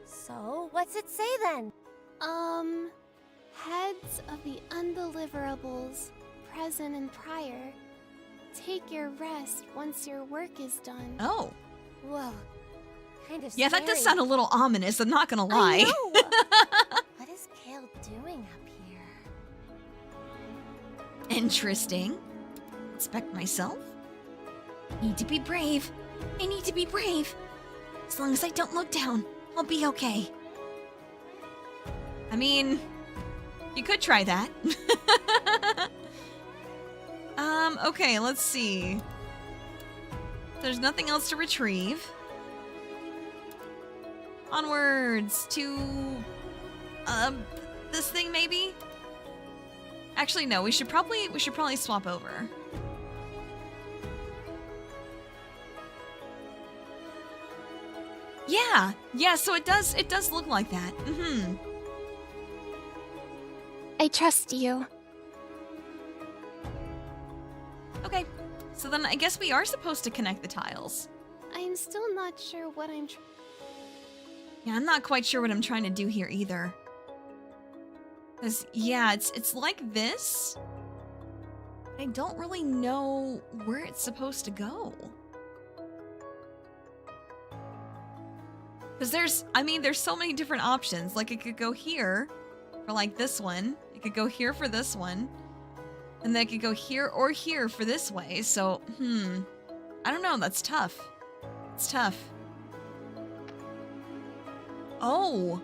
So, what's it say then? Heads of the undeliverables, present and prior, take your rest once your work is done. Oh. Whoa. Kind of Yeah, that does scary. sound a little ominous, I'm not gonna lie. I know. What is Kale doing up here? Interesting. Inspect myself. Need to be brave. I need to be brave. As long as I don't look down, I'll be okay. I mean, you could try that. Okay, let's see. There's nothing else to retrieve. Onwards to this thing maybe? Actually no, we should probably swap over. Yeah, so it does look like that. I trust you. Okay. So then I guess we are supposed to connect the tiles. I'm still not sure what I'm Yeah, I'm not quite sure what I'm trying to do here either. 'Cause yeah, it's like this. I don't really know where it's supposed to go. Because there's so many different options. Like, it could go here for, like, this one. It could go here for this one. And then it could go here or here for this way. So, I don't know. That's tough. It's tough. Oh.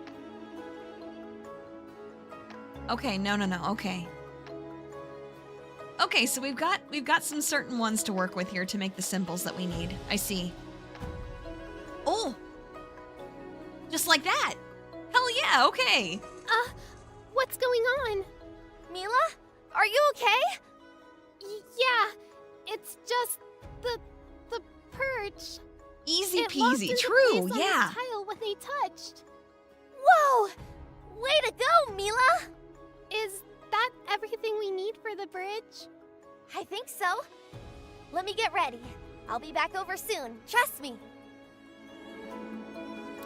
Okay, no. Okay. Okay, so we've got some certain ones to work with here to make the symbols that we need. I see. Oh. Just like that. Hell yeah, okay. What's going on? Mila? Are you okay? Yeah, it's just the perch. Easy It locked peasy. into True, place on yeah. this tile when they touched. Whoa! Way to go, Mila! Is that everything we need for the bridge? I think so. Let me get ready. I'll be back over soon. Trust me.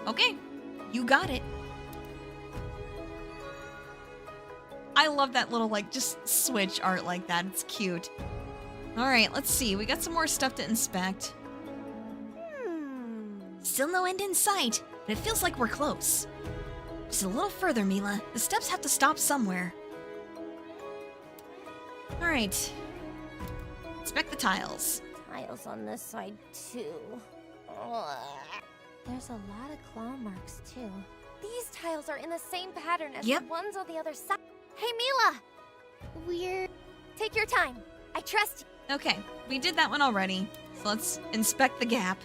Okay. You got it. I love that little, like, just switch art like that. It's cute. All right, let's see. We got some more stuff to inspect. Still no end in sight, but it feels like we're close. Just a little further, Mila. The steps have to stop somewhere. All right. Inspect the tiles. Tiles on this side, too. Ugh. There's a lot of claw marks, too. These tiles are in the same pattern as Yep. the ones on the other side. Hey, Mila! We're... Take your time. I trust you. Okay, we did that one already. So let's inspect the gap.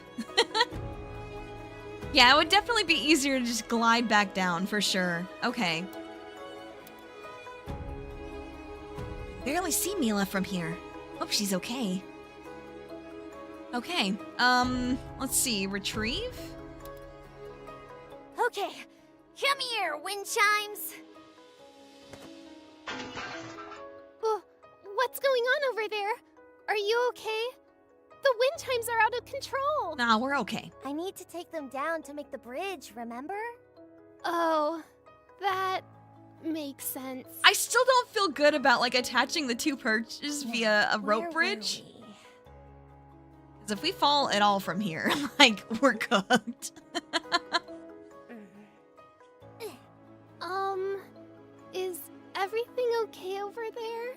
Yeah, it would definitely be easier to just glide back down, for sure. Okay. Barely see Mila from here. Hope she's okay. Okay, let's see, retrieve? Okay, come here, wind chimes. What's going on over there? Are you okay? The wind chimes are out of control. Nah, we're okay. I need to take them down to make the bridge, remember? Oh, that makes sense. I still don't feel good about, like, attaching the two perches via a rope Where were bridge. we? Because if we fall at all from here, like, we're cooked. Is everything okay over there?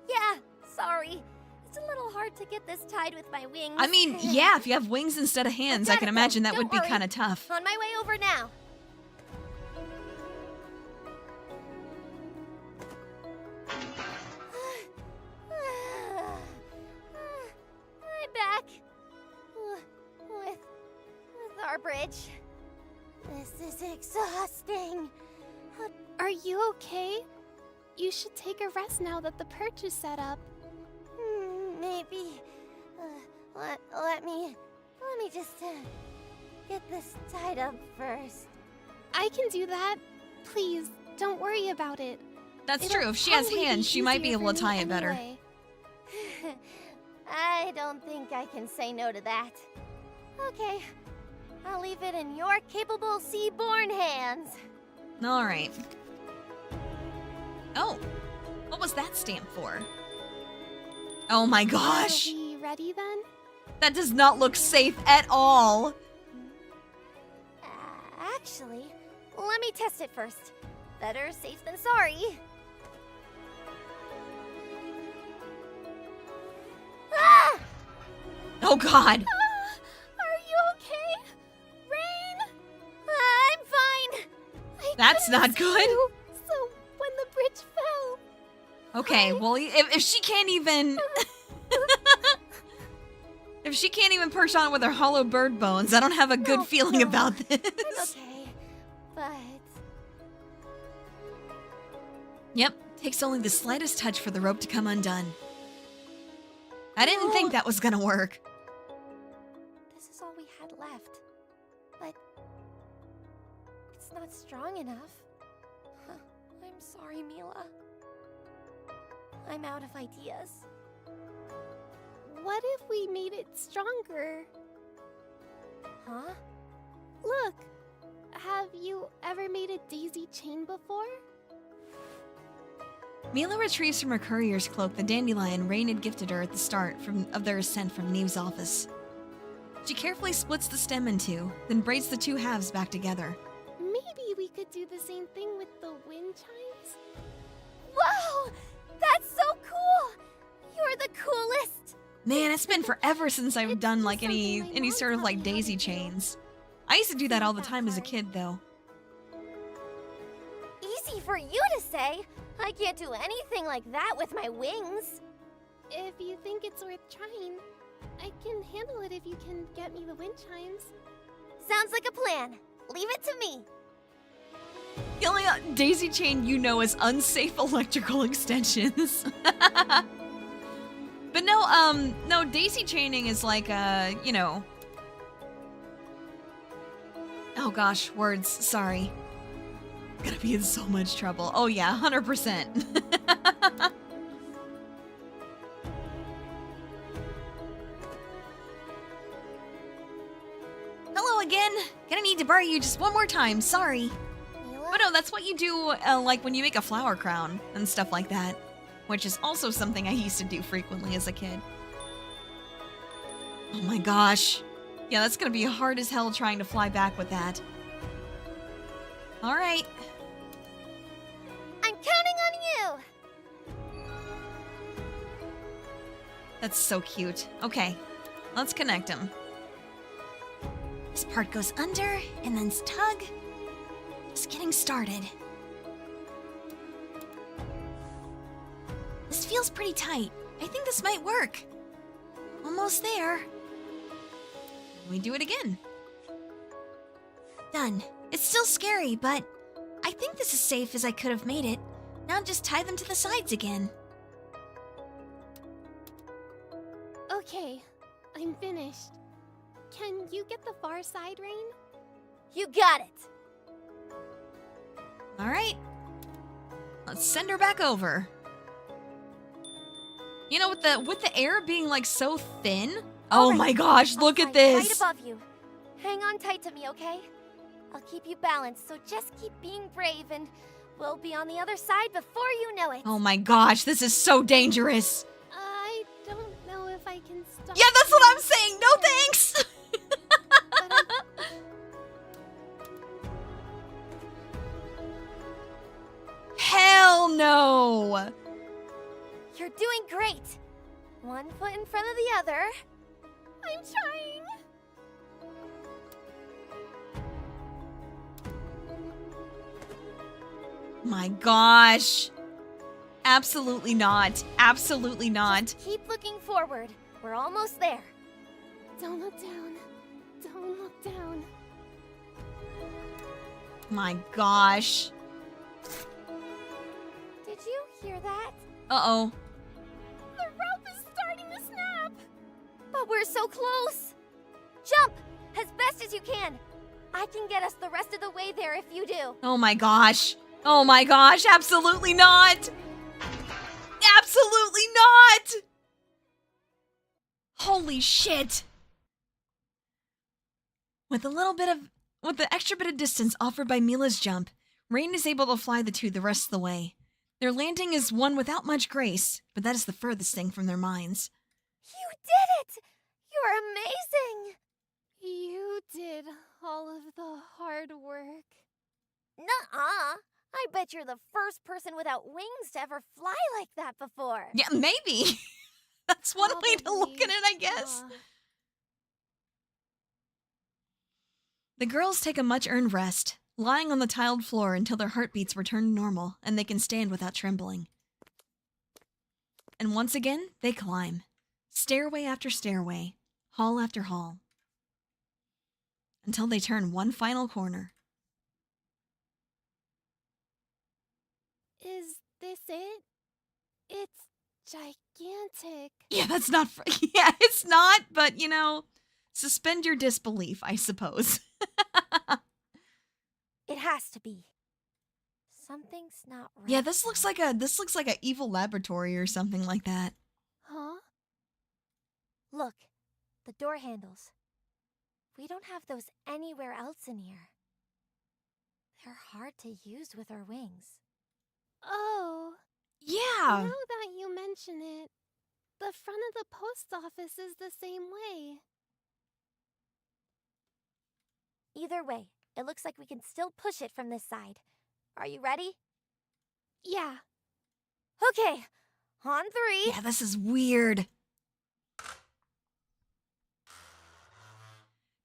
Yeah, sorry. It's a little hard to get this tied with my wings. I mean, yeah, if you have wings instead of hands, I got can it, imagine though. that would Don't be worry. kind of tough. On my way over now. I'm back. With our bridge. This is exhausting. Are you okay? You should take a rest now that the perch is set up. Maybe. Let me just get this tied up first. I can do that. Please, don't worry about it. That's It'll true. If she has probably be hands, she might be easier able to for me tie it better. anyway. I don't think I can say no to that. Okay, I'll leave it in your capable sea-born hands. All right. Oh, what was that stamp for? Oh my gosh. Are we ready then? That does not look safe at all. Actually, let me test it first. Better safe than sorry. Ah! Oh god. Are you okay? Rain? I'm fine. That's couldn't not see good. you, so when the bridge fell, Okay, well, if she can't even... if she can't even perch on it with her hollow bird bones, I don't have a good feeling no, about I'm this. okay, but Yep, takes only the slightest touch for the rope to come undone. I didn't think that was gonna work. this is all we had left. But it's not strong enough. Huh. I'm sorry, Mila. I'm out of ideas. what if we made it stronger? Huh? Look, have you ever made a daisy chain before? Mila retrieves from her courier's cloak the dandelion Rain had gifted her at the start of their ascent from Neve's office. She carefully splits the stem in two, then braids the two halves back together. Maybe we could do the same thing with the wind chimes? Whoa! That's so cool! You're the coolest! Man, it's been forever since I've It's done just like any something my sort of mom like taught me how to daisy do. chains. I used to do that all the That time as a hard. kid though. Easy for you to say. I can't do anything like that with my wings. If you think it's worth trying, I can handle it if you can get me the wind chimes. Sounds like a plan. Leave it to me. The only daisy chain you know is unsafe electrical extensions. But no, daisy chaining is like, you know. Oh gosh, words, sorry. Gonna be in so much trouble. Oh yeah, 100%. Hello again. Gonna need to borrow you just one more time, sorry. Mila? But no, that's what you do, like when you make a flower crown and stuff like that, which is also something I used to do frequently as a kid. Oh my gosh. Yeah, that's gonna be hard as hell trying to fly back with that. All right. I'm counting on you. That's so cute. Okay, let's connect them. This part goes under and then tug. Just getting started. This feels pretty tight. I think this might work. Almost there. We do it again. Done. It's still scary, but I think this is safe as I could have made it. Now just tie them to the sides again. Okay, I'm finished. Can you get the far side, Rain? You got it. All right. Let's send her back over. You know, with the air being like so thin. Oh All right, my gosh, I'll look at fly right this. above you. Hang on tight to me, okay? I'll keep you balanced, so just keep being brave and we'll be on the other side before you know it. Oh my gosh, this is so dangerous. I don't know if I can stop. Yeah, that's what I'm saying. No thanks. Hell no. You're doing great. One foot in front of the other. I'm trying. My gosh. Absolutely not. Absolutely not. Keep looking forward. We're almost there. Don't look down. Don't look down. My gosh. Did you hear that? Uh-oh. The rope is starting to snap. But we're so close. Jump as best as you can. I can get us the rest of the way there if you do. Oh my gosh. Oh my gosh. Absolutely not. Absolutely not. Holy shit. With the extra bit of distance offered by Mila's jump, Rain is able to fly the two the rest of the way. Their landing is one without much grace, but that is the furthest thing from their minds. You did it! You're amazing! You did all of the hard work. Nuh-uh. I bet you're the first person without wings to ever fly like that before. Yeah, maybe. That's one way to look at Probably, it, I guess. The girls take a much-earned rest, lying on the tiled floor until their heartbeats return to normal and they can stand without trembling. And once again, they climb. Stairway after stairway, hall after hall. Until they turn one final corner. Is this it? It's gigantic. Yeah, that's not... Yeah, it's not, but, you know, suspend your disbelief, I suppose. It has to be. Something's not right. Yeah, this looks like a evil laboratory or something like that. Huh? Look, the door handles. We don't have those anywhere else in here. They're hard to use with our wings. Oh. Yeah. Now that you mention it, the front of the post office is the same way. Either way, it looks like we can still push it from this side. Are you ready? Yeah. Okay, on 3. Yeah, this is weird.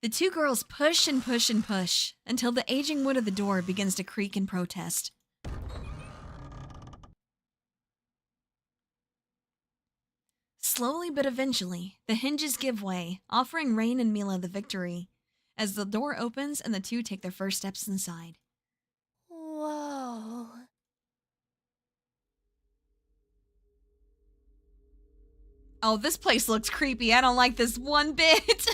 The two girls push and push and push until the aging wood of the door begins to creak in protest. Slowly but eventually, the hinges give way, offering Rain and Mila the victory, as the door opens and the two take their first steps inside. Whoa. Oh, this place looks creepy. I don't like this one bit.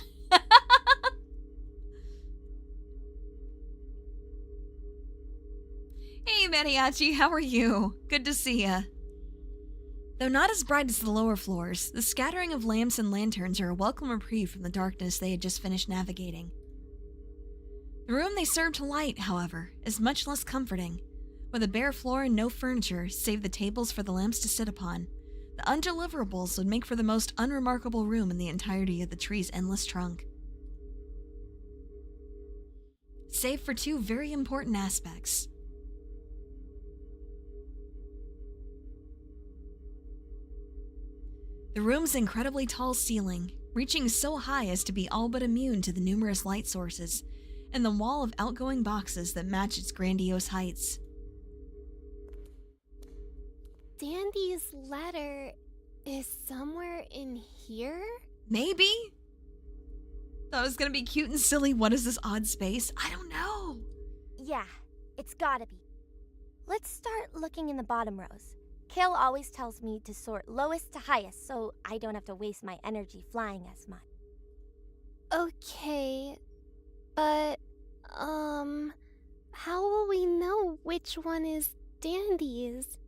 Hey, Mariachi, how are you? Good to see ya. Though not as bright as the lower floors, the scattering of lamps and lanterns are a welcome reprieve from the darkness they had just finished navigating. The room they serve to light, however, is much less comforting. With a bare floor and no furniture save the tables for the lamps to sit upon, the undeliverables would make for the most unremarkable room in the entirety of the tree's endless trunk. Save for two very important aspects. The room's incredibly tall ceiling, reaching so high as to be all but immune to the numerous light sources, and the wall of outgoing boxes that match its grandiose heights. Dandy's letter is somewhere in here? Maybe? Thought it was gonna be cute and silly. What is this odd space? I don't know. Yeah, it's gotta be. Let's start looking in the bottom rows. Kale always tells me to sort lowest to highest so I don't have to waste my energy flying as much. Okay, but, how will we know which one is Dandy's?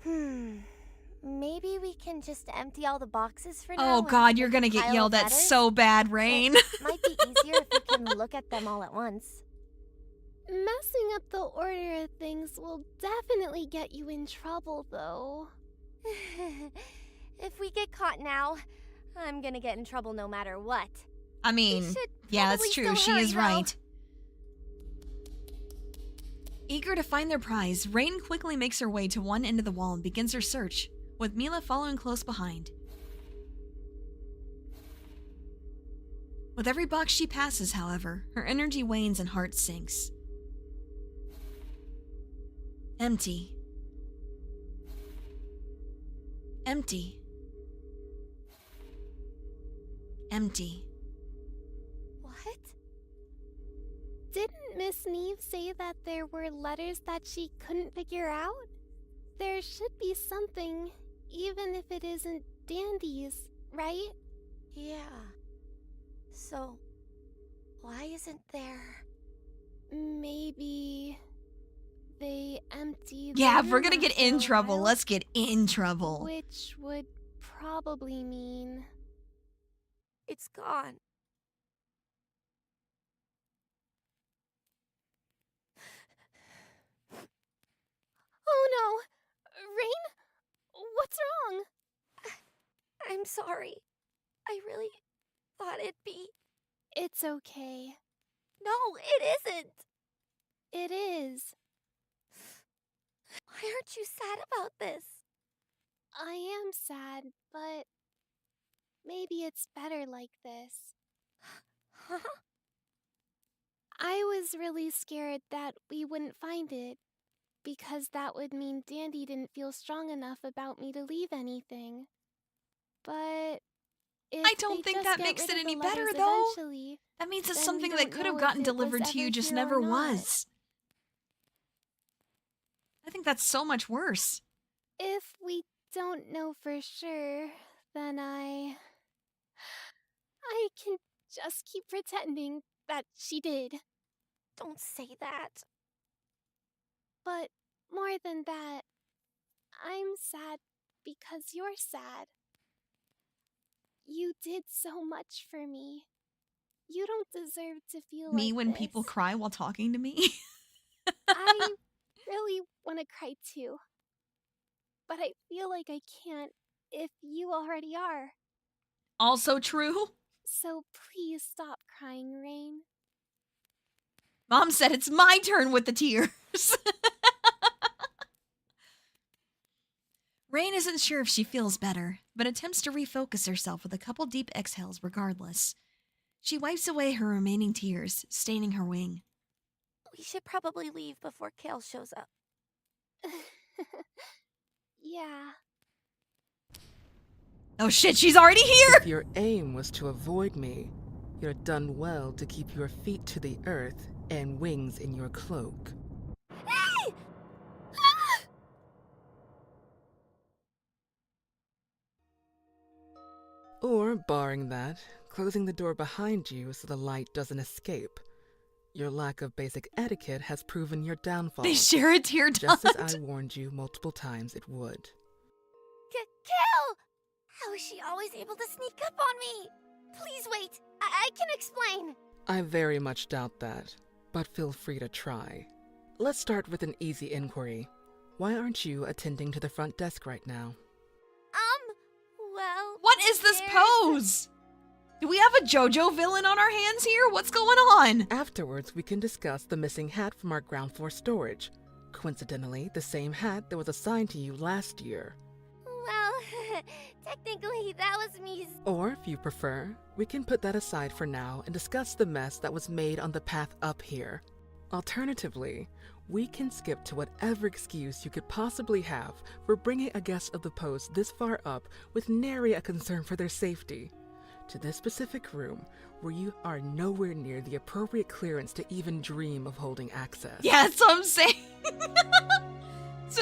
Maybe we can just empty all the boxes for now. Oh and god, you're make a gonna get pile yelled of at letters? so bad, Rain. Might be easier if we can look at them all at once. Messing up the order of things will definitely get you in trouble, though. If we get caught now, I'm gonna get in trouble no matter what. I mean, should yeah, probably that's true. still She is hurry, though. right. Eager to find their prize, Rain quickly makes her way to one end of the wall and begins her search, with Mila following close behind. With every box she passes, however, her energy wanes and heart sinks. Empty. Empty. Empty. What? Didn't Miss Neve say that there were letters that she couldn't figure out? There should be something, even if it isn't Dandy's, right? Yeah. So, why isn't there? Maybe they emptied. Yeah, the if we're gonna room get after in a trouble, while, let's get in trouble. Which would probably mean. It's gone. Oh no! Rain? What's wrong? I'm sorry. I really thought it'd be. It's okay. No, it isn't. It is. Why aren't you sad about this? I am sad, but maybe it's better like this. Huh? I was really scared that we wouldn't find it, because that would mean Dandy didn't feel strong enough about me to leave anything. But if I don't they think just that get makes rid it of any the better, letters though. eventually, That means it's then we something that don't could have know gotten if it was delivered to ever you, just here or never not. was. I think that's so much worse. If we don't know for sure, then I can just keep pretending that she did. Don't say that. But more than that, I'm sad because you're sad. You did so much for me. You don't deserve to feel Me like when this. people cry while talking to me. I really want to cry too. But I feel like I can't if you already are. Also true. So please stop crying, Rain. Mom said it's my turn with the tears. Rain isn't sure if she feels better, but attempts to refocus herself with a couple deep exhales regardless. She wipes away her remaining tears, staining her wing. We should probably leave before Kale shows up. Yeah. Oh shit, she's already here! If your aim was to avoid me, you'd have done well to keep your feet to the earth and wings in your cloak. Or, barring that, closing the door behind you so the light doesn't escape. Your lack of basic etiquette has proven your downfall. They share a tear just duct. as I warned you multiple times it would. Kale! How is she always able to sneak up on me? Please wait. I can explain. I very much doubt that, but feel free to try. Let's start with an easy inquiry. Why aren't you attending to the front desk right now? Well... What is this there's- pose? Do we have a JoJo villain on our hands here? What's going on? Afterwards, we can discuss the missing hat from our ground floor storage. Coincidentally, the same hat that was assigned to you last year. Well, technically, that was me's... Or, if you prefer, we can put that aside for now and discuss the mess that was made on the path up here. Alternatively, we can skip to whatever excuse you could possibly have for bringing a guest of the post this far up with nary a concern for their safety, to this specific room where you are nowhere near the appropriate clearance to even dream of holding access. Yeah, that's what I'm saying.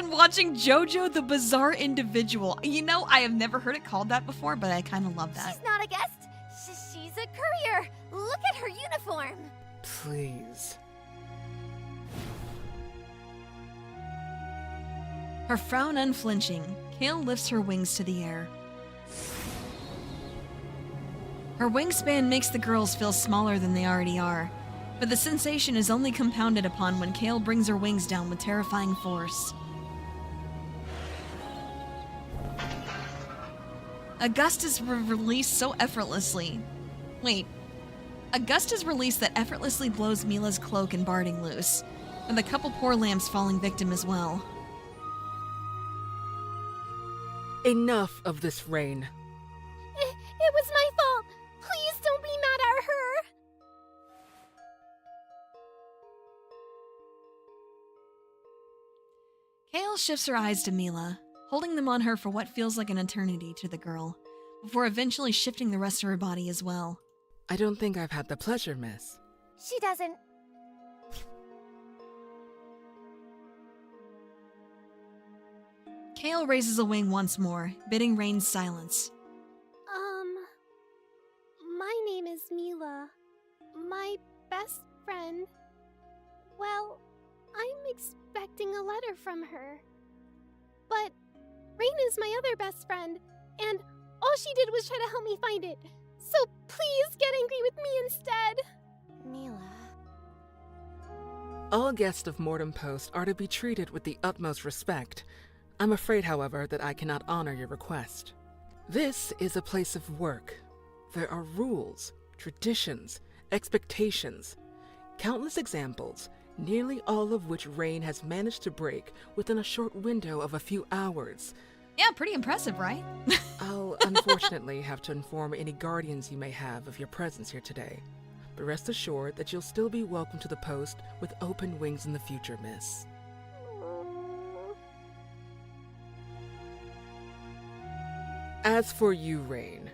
been watching JoJo the Bizarre Individual. You know, I have never heard it called that before, but I kind of love that. She's not a guest. She's a courier. Look at her uniform. Please. Her frown unflinching, Kale lifts her wings to the air. Her wingspan makes the girls feel smaller than they already are, but the sensation is only compounded upon when Kale brings her wings down with terrifying force. A gust is released so effortlessly. Wait. A gust is released that effortlessly blows Mila's cloak and barding loose, with a couple poor lamps falling victim as well. Enough of this, Rain. It was my fault. Please don't be mad at her. Kale shifts her eyes to Mila, holding them on her for what feels like an eternity to the girl, before eventually shifting the rest of her body as well. I don't think I've had the pleasure, miss. She doesn't. Kale raises a wing once more, bidding Rain silence. My name is Mila. My best friend. Well, I'm expecting a letter from her. But Rain is my other best friend, and all she did was try to help me find it. So please get angry with me instead. Mila. All guests of Mortem Post are to be treated with the utmost respect. I'm afraid, however, that I cannot honor your request. This is a place of work. There are rules, traditions, expectations, countless examples, nearly all of which Rain has managed to break within a short window of a few hours. Yeah, pretty impressive, right? I'll unfortunately have to inform any guardians you may have of your presence here today, but rest assured that you'll still be welcome to the post with open wings in the future, miss. As for you, Rain,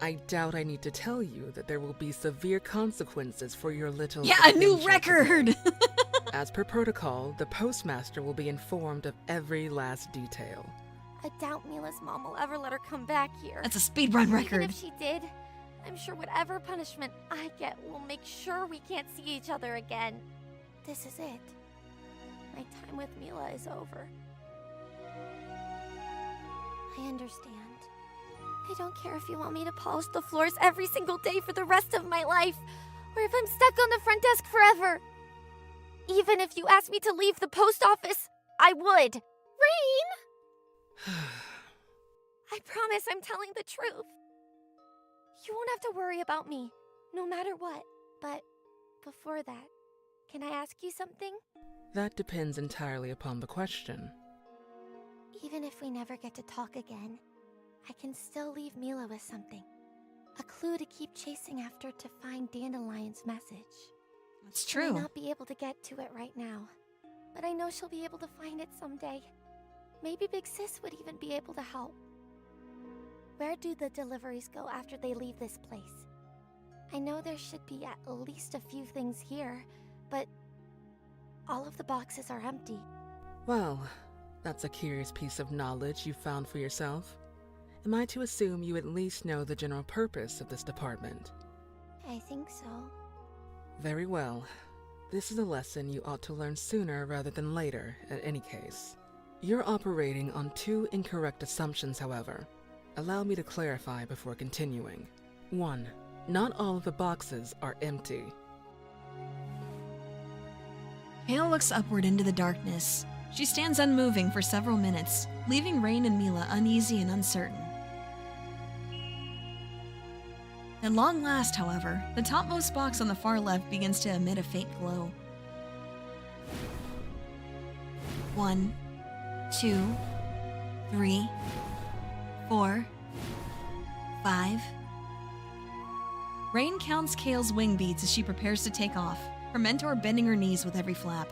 I doubt I need to tell you that there will be severe consequences for your little Yeah, a new adventure today. record! As per protocol, the postmaster will be informed of every last detail. I doubt Mila's mom will ever let her come back here. That's a speedrun Even record. if she did, I'm sure whatever punishment I get will make sure we can't see each other again. This is it. My time with Mila is over. I understand. I don't care if you want me to polish the floors every single day for the rest of my life, or if I'm stuck on the front desk forever. Even if you asked me to leave the post office, I would. Rain! I promise I'm telling the truth. You won't have to worry about me, no matter what. But before that, can I ask you something? That depends entirely upon the question. Even if we never get to talk again, I can still leave Mila with something. A clue to keep chasing after to find Dandelion's message. That's She may true. not be able to get to it right now, but I know she'll be able to find it someday. Maybe Big Sis would even be able to help. Where do the deliveries go after they leave this place? I know there should be at least a few things here, but all of the boxes are empty. Well, that's a curious piece of knowledge you found for yourself. Am I to assume you at least know the general purpose of this department? I think so. Very well. This is a lesson you ought to learn sooner rather than later, in any case. You're operating on two incorrect assumptions, however. Allow me to clarify before continuing. 1. Not all of the boxes are empty. Kale looks upward into the darkness. She stands unmoving for several minutes, leaving Rain and Mila uneasy and uncertain. At long last, however, the topmost box on the far left begins to emit a faint glow. 1, 2, 3, 4, 5. Rain counts Kale's wing beats as she prepares to take off, her mentor bending her knees with every flap.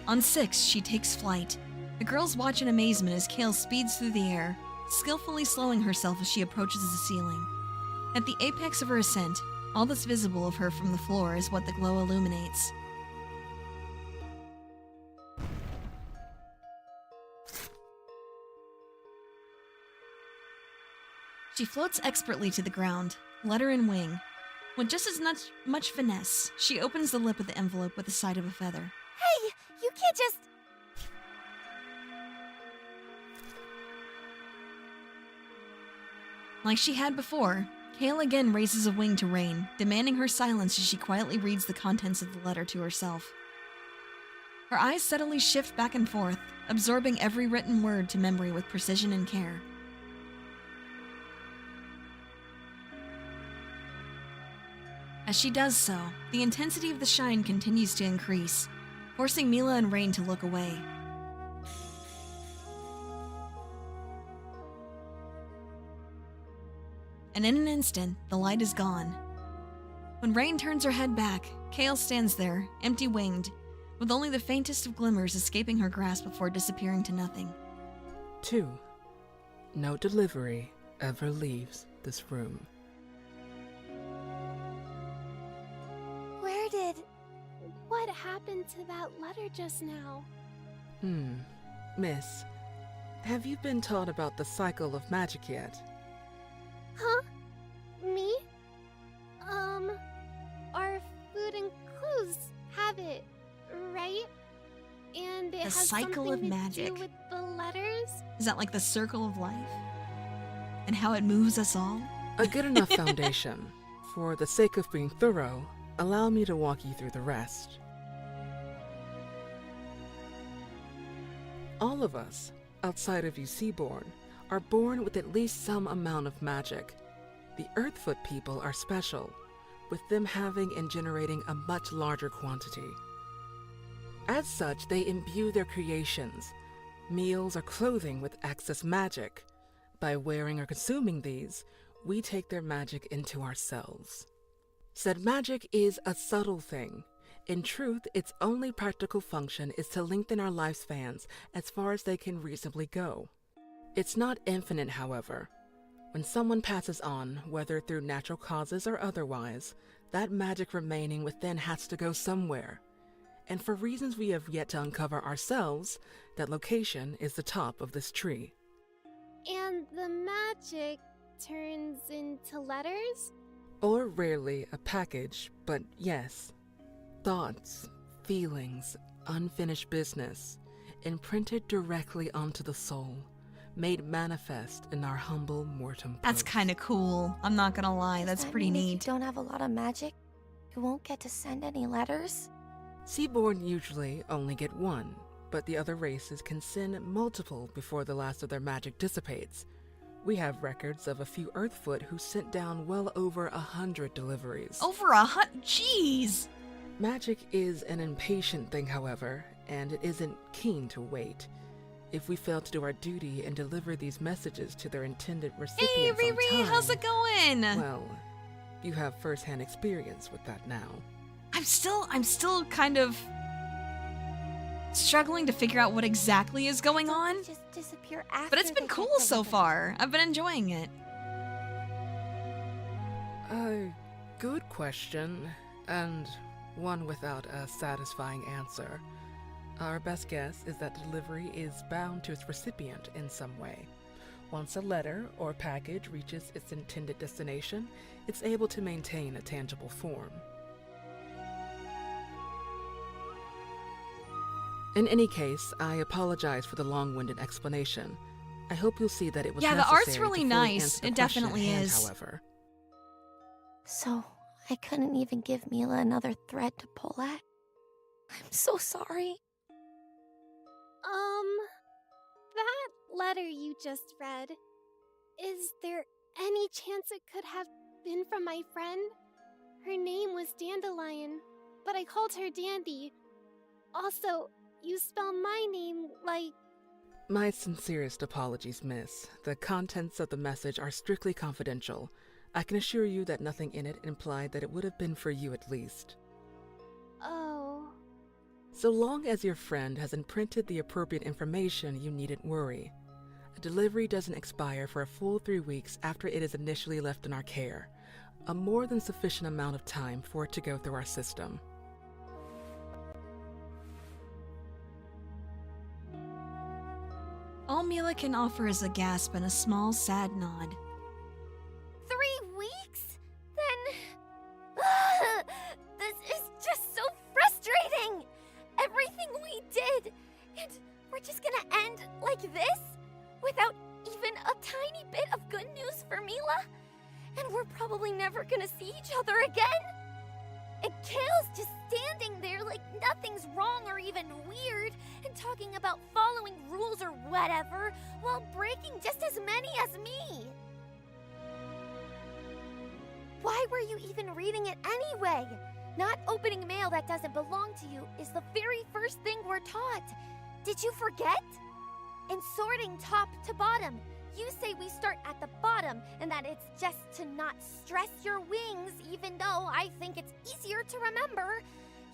On 6, she takes flight. The girls watch in amazement as Kale speeds through the air, skillfully slowing herself as she approaches the ceiling. At the apex of her ascent, all that's visible of her from the floor is what the glow illuminates. She floats expertly to the ground, letter and wing. With just as much finesse, she opens the lip of the envelope with the side of a feather. Hey, you can't just... Like she had before, Kale again raises a wing to Rain, demanding her silence as she quietly reads the contents of the letter to herself. Her eyes subtly shift back and forth, absorbing every written word to memory with precision and care. As she does so, the intensity of the shine continues to increase, forcing Mila and Rain to look away. And in an instant, the light is gone. When Rain turns her head back, Kale stands there, empty-winged, with only the faintest of glimmers escaping her grasp before disappearing to nothing. 2. No delivery ever leaves this room. What happened to that letter just now? Miss, have you been taught about the cycle of magic yet? Huh? Me? Our food and clothes have it, right? And it The has cycle something of to magic. do with the letters? Is that like the circle of life? And how it moves us all? A good enough foundation. For the sake of being thorough, allow me to walk you through the rest. All of us, outside of you Seaborn, are born with at least some amount of magic. The Earthfoot people are special, with them having and generating a much larger quantity. As such, they imbue their creations, meals or clothing with excess magic. By wearing or consuming these, we take their magic into ourselves. Said magic is a subtle thing. In truth, its only practical function is to lengthen our lifespans as far as they can reasonably go. It's not infinite, however. When someone passes on, whether through natural causes or otherwise, that magic remaining within has to go somewhere. And for reasons we have yet to uncover ourselves, that location is the top of this tree. And the magic turns into letters? Or rarely a package, but yes. Thoughts, feelings, unfinished business, imprinted directly onto the soul, made manifest in our humble mortem That's post. kind of cool. I'm not gonna lie, that's Does that pretty mean neat. If you don't have a lot of magic, you won't get to send any letters? Seaborn usually only get one, but the other races can send multiple before the last of their magic dissipates. We have records of a few Earthfoot who sent down well over 100 deliveries. Over 100? Jeez! Magic is an impatient thing, however, and it isn't keen to wait. If we fail to do our duty and deliver these messages to their intended recipients Hey, on Riri, time, how's it going? well, you have first-hand experience with that now. I'm still kind of struggling to figure out what exactly is going on. Don't just disappear after But it's been they get cool so delivered. far. I've been enjoying it. Good question, and one without a satisfying answer. Our best guess is that delivery is bound to its recipient in some way. Once a letter or package reaches its intended destination, it's able to maintain a tangible form. In any case, I apologize for the long-winded explanation. I hope you'll see that it was Yeah, the necessary art's really to fully nice. answer the It question at definitely hand, is. However. So, I couldn't even give Mila another thread to pull at? I'm so sorry. That letter you just read, is there any chance it could have been from my friend? Her name was Dandelion, but I called her Dandy. Also, you spell my name like... My sincerest apologies, miss. The contents of the message are strictly confidential. I can assure you that nothing in it implied that it would have been for you at least. Oh... So long as your friend has imprinted the appropriate information, you needn't worry. A delivery doesn't expire for a full 3 weeks after it is initially left in our care, a more than sufficient amount of time for it to go through our system. All Mila can offer is a gasp and a small, sad nod. gonna see each other again? And Kale's just standing there like nothing's wrong or even weird, and talking about following rules or whatever, while breaking just as many as me. Why were you even reading it anyway? Not opening mail that doesn't belong to you is the very first thing we're taught. Did you forget? In sorting top to bottom, you say we start at the bottom and that it's just to not stress your wings, even though I think it's easier to remember.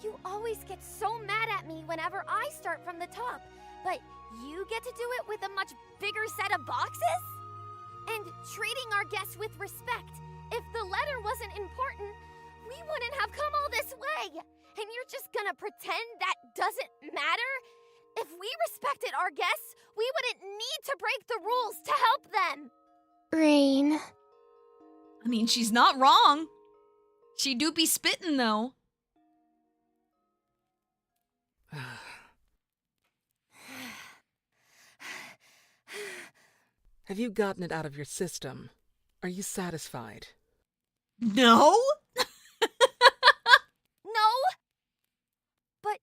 You always get so mad at me whenever I start from the top, but you get to do it with a much bigger set of boxes? And treating our guests with respect. If the letter wasn't important, we wouldn't have come all this way. And you're just gonna pretend that doesn't matter? If we respected our guests, we wouldn't need to break the rules to help them. Rain. I mean, she's not wrong. She do be spitting, though. Have you gotten it out of your system? Are you satisfied? No? No? But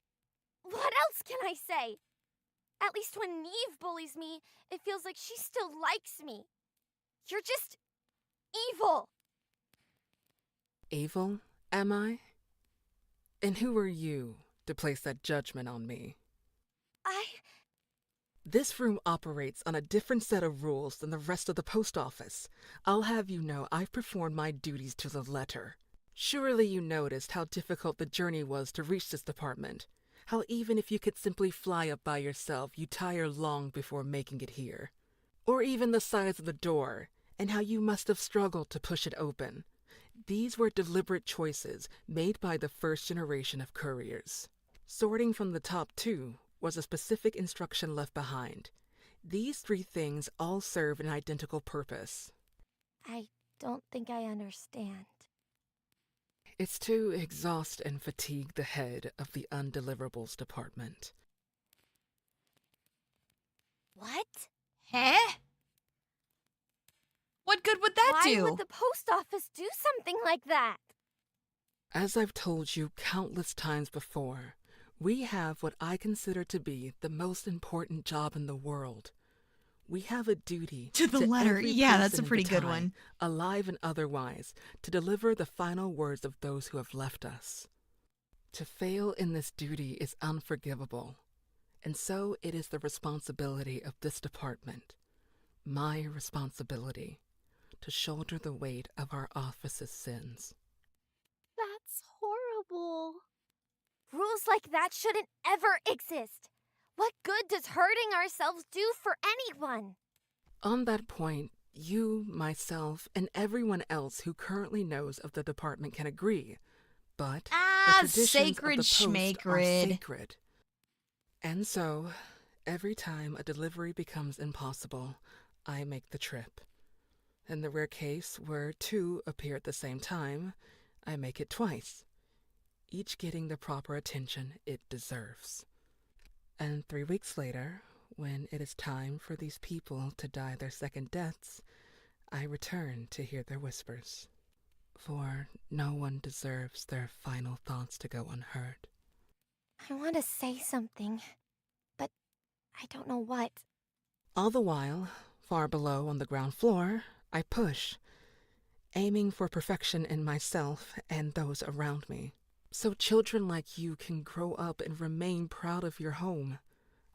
what else can I say? At least when Neve bullies me, it feels like she still likes me. You're just evil. Evil, am I? And who are you to place that judgment on me? This room operates on a different set of rules than the rest of the post office. I'll have you know I've performed my duties to the letter. Surely you noticed how difficult the journey was to reach this department. How even if you could simply fly up by yourself, you tire long before making it here. Or even the size of the door, and how you must have struggled to push it open. These were deliberate choices made by the first generation of couriers. Sorting from the top two was a specific instruction left behind. These three things all serve an identical purpose. I don't think I understand. It's to exhaust and fatigue the head of the undeliverables department. What? Huh? What good would that do? Why would the post office do something like that? As I've told you countless times before, we have what I consider to be the most important job in the world. We have a duty To the letter. every Yeah, that's person a pretty in good time, one. alive and otherwise, to deliver the final words of those who have left us. To fail in this duty is unforgivable, and so it is the responsibility of this department, my responsibility, to shoulder the weight of our office's sins. That's horrible. Rules like that shouldn't ever exist. What good does hurting ourselves do for anyone? On that point, you, myself, and everyone else who currently knows of the department can agree, but the traditions sacred of the post are schmacred. sacred. And so, every time a delivery becomes impossible, I make the trip. In the rare case where two appear at the same time, I make it twice, each getting the proper attention it deserves. And 3 weeks later, when it is time for these people to die their second deaths, I return to hear their whispers. For no one deserves their final thoughts to go unheard. I want to say something, but I don't know what. All the while, far below on the ground floor, I push, aiming for perfection in myself and those around me. So children like you can grow up and remain proud of your home,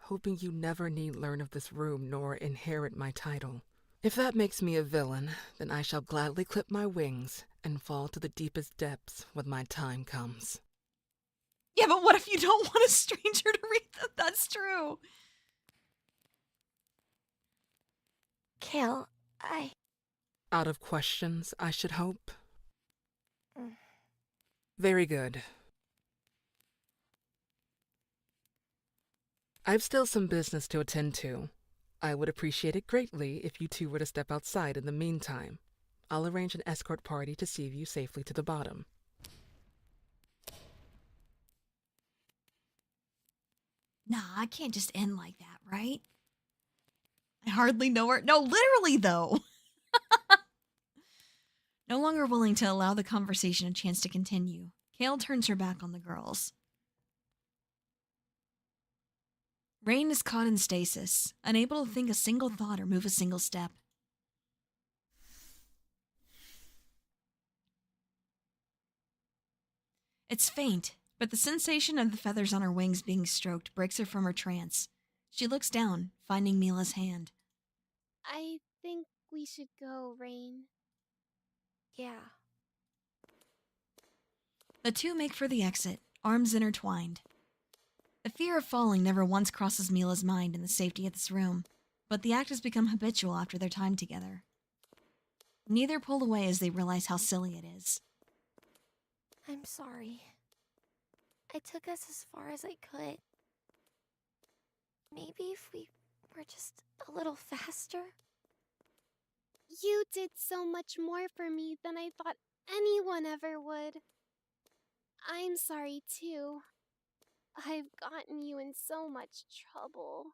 hoping you never need learn of this room nor inherit my title. If that makes me a villain, then I shall gladly clip my wings and fall to the deepest depths when my time comes. Yeah, but what if you don't want a stranger to read that? That's true. Kale, Out of questions, I should hope. Mm. Very good. I've still some business to attend to. I would appreciate it greatly if you two were to step outside in the meantime. I'll arrange an escort party to see you safely to the bottom. Nah, I can't just end like that, right? I hardly know her. No, literally, though. No longer willing to allow the conversation a chance to continue, Kale turns her back on the girls. Rain is caught in stasis, unable to think a single thought or move a single step. It's faint, but the sensation of the feathers on her wings being stroked breaks her from her trance. She looks down, finding Mila's hand. I think we should go, Rain. Yeah. The two make for the exit, arms intertwined. The fear of falling never once crosses Mila's mind in the safety of this room, but the act has become habitual after their time together. Neither pull away as they realize how silly it is. I'm sorry. I took us as far as I could. Maybe if we were just a little faster? You did so much more for me than I thought anyone ever would. I'm sorry, too. I've gotten you in so much trouble.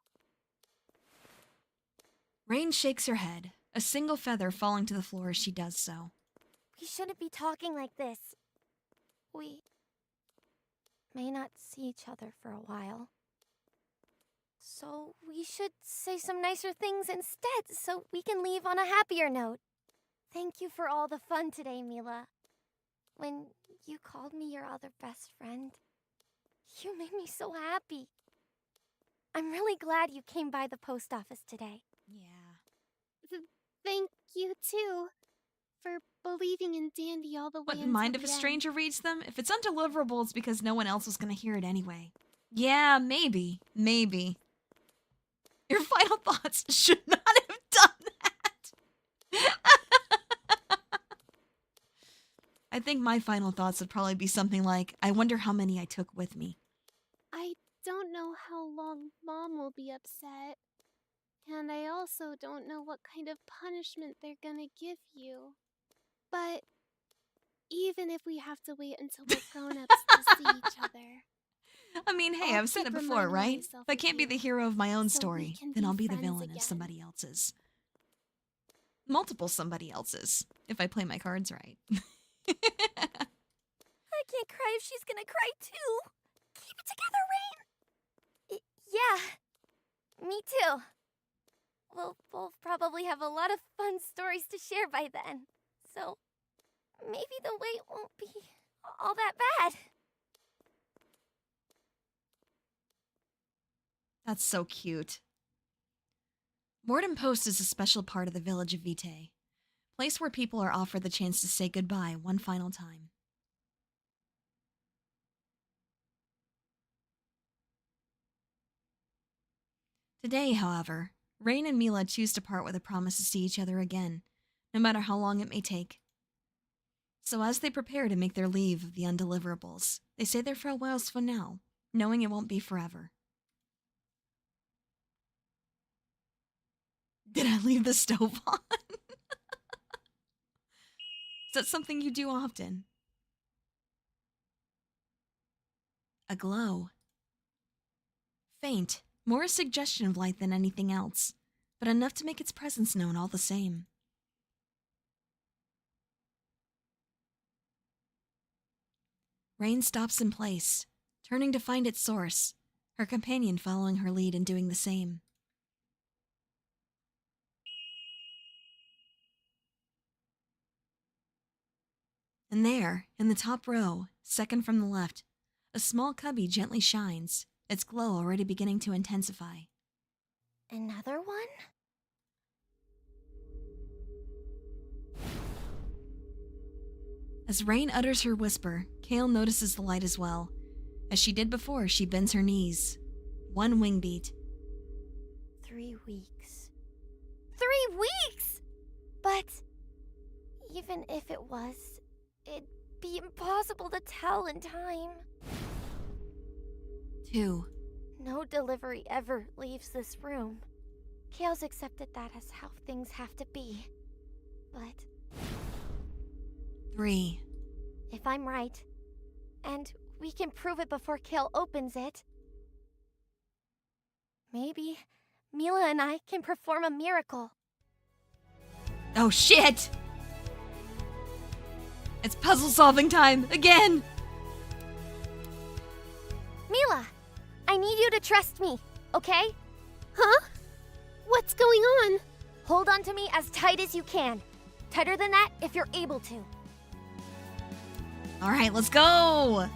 Rain shakes her head, a single feather falling to the floor as she does so. We shouldn't be talking like this. We may not see each other for a while. So we should say some nicer things instead so we can leave on a happier note. Thank you for all the fun today, Mila. When you called me your other best friend, you made me so happy. I'm really glad you came by the post office today. Yeah. Thank you, too, for believing in Dandy all the way Wouldn't mind if a stranger reads them? If it's undeliverable, it's because no one else was going to hear it anyway. Yeah, maybe. Maybe. Your final thoughts should not have done that. I think my final thoughts would probably be something like, I wonder how many I took with me. I don't know how long Mom will be upset. And I also don't know what kind of punishment they're gonna give you. But even if we have to wait until we're grown-ups to see each other... I mean, hey, I've said it before, right? If I can't be the hero of my own story, then I'll be the villain of somebody else's. Multiple somebody else's, if I play my cards right. I can't cry if she's gonna cry too. Keep it together, Rain. Yeah, me too. We'll both probably have a lot of fun stories to share by then. So maybe the wait won't be all that bad. That's so cute. Morden Post is a special part of the village of Vitae, place where people are offered the chance to say goodbye one final time. Today, however, Rain and Mila choose to part with a promise to see each other again, no matter how long it may take. So as they prepare to make their leave of the undeliverables, they say their farewells for now, knowing it won't be forever. Did I leave the stove on? Is that something you do often? A glow. Faint, more a suggestion of light than anything else, but enough to make its presence known all the same. Rain stops in place, turning to find its source, her companion following her lead and doing the same. And there, in the top row, second from the left, a small cubby gently shines, its glow already beginning to intensify. Another one? As Rain utters her whisper, Kale notices the light as well. As she did before, she bends her knees. One wing beat. 3 weeks. 3 weeks! But even if it was, it'd be impossible to tell in time. 2. No delivery ever leaves this room. Kale's accepted that as how things have to be. But 3. if I'm right, and we can prove it before Kale opens it, maybe Mila and I can perform a miracle. Oh shit! It's puzzle solving time again! Mila, I need you to trust me, okay? Huh? What's going on? Hold on to me as tight as you can. Tighter than that if you're able to. Alright, let's go!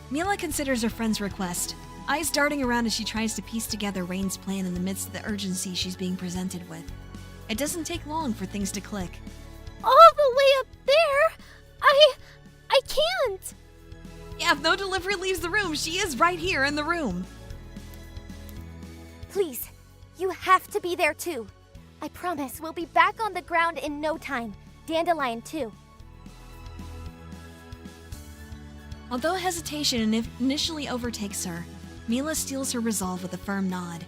Mila considers her friend's request, eyes darting around as she tries to piece together Rain's plan in the midst of the urgency she's being presented with. It doesn't take long for things to click. All the way up there? I can't! Yeah, if no delivery leaves the room, she is right here in the room. Please, you have to be there too. I promise we'll be back on the ground in no time. Dandelion too. Although hesitation initially overtakes her, Mila steals her resolve with a firm nod.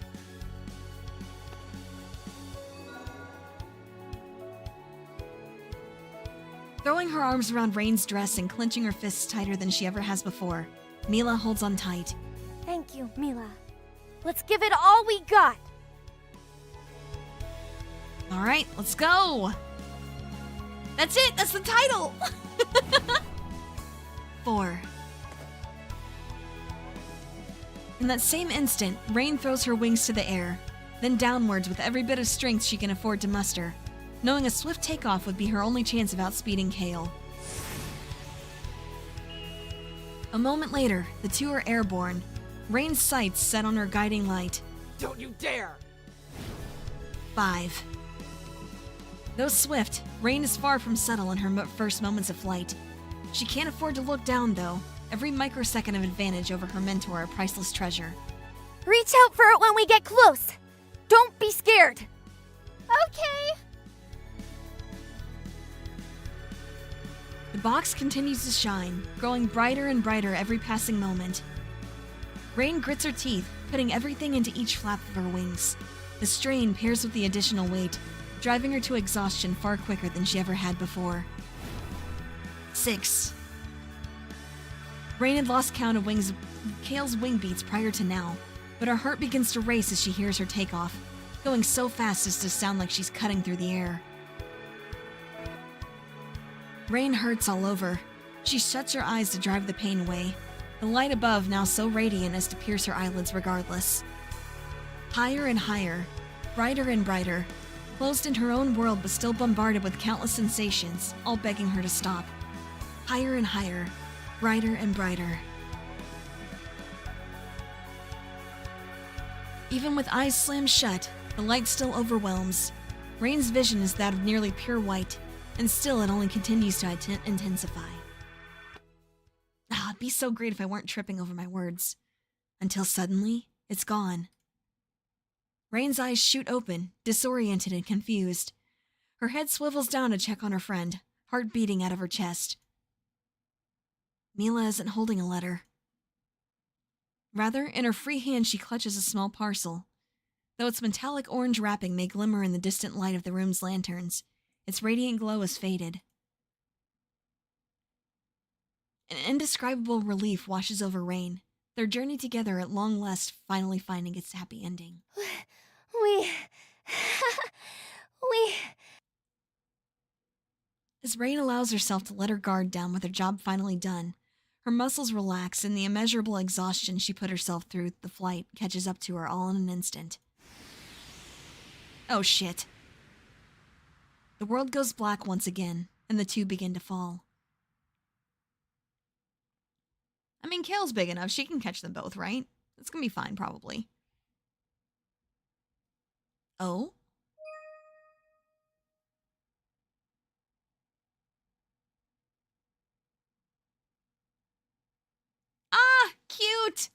Throwing her arms around Rain's dress and clenching her fists tighter than she ever has before, Mila holds on tight. Thank you, Mila. Let's give it all we got. All right, let's go. That's it. That's the title. 4. In that same instant, Rain throws her wings to the air, then downwards with every bit of strength she can afford to muster, knowing a swift takeoff would be her only chance of outspeeding Kale. A moment later, the two are airborne, Rain's sights set on her guiding light. Don't you dare! 5. Though swift, Rain is far from subtle in her first moments of flight. She can't afford to look down, though. Every microsecond of advantage over her mentor a priceless treasure. Reach out for it when we get close. Don't be scared. Okay. The box continues to shine, growing brighter and brighter every passing moment. Rain grits her teeth, putting everything into each flap of her wings. The strain pairs with the additional weight, driving her to exhaustion far quicker than she ever had before. 6. Rain had lost count of Kale's wing beats prior to now, but her heart begins to race as she hears her takeoff, going so fast as to sound like she's cutting through the air. Rain hurts all over. She shuts her eyes to drive the pain away, the light above now so radiant as to pierce her eyelids regardless. Higher and higher, brighter and brighter, closed in her own world but still bombarded with countless sensations, all begging her to stop. Higher and higher, brighter and brighter. Even with eyes slammed shut, the light still overwhelms. Rain's vision is that of nearly pure white, and still it only continues to intensify. It'd be so great if I weren't tripping over my words. Until suddenly, it's gone. Rain's eyes shoot open, disoriented and confused. Her head swivels down to check on her friend, heart beating out of her chest. Mila isn't holding a letter. Rather, in her free hand she clutches a small parcel. Though its metallic orange wrapping may glimmer in the distant light of the room's lanterns, its radiant glow is faded. An indescribable relief washes over Rain, their journey together at long last finally finding its happy ending. We... As Rain allows herself to let her guard down with her job finally done, her muscles relax and the immeasurable exhaustion she put herself through the flight catches up to her all in an instant. Oh shit. The world goes black once again, and the two begin to fall. I mean, Kale's big enough, she can catch them both, right? It's gonna be fine, probably. Oh? Ah, cute!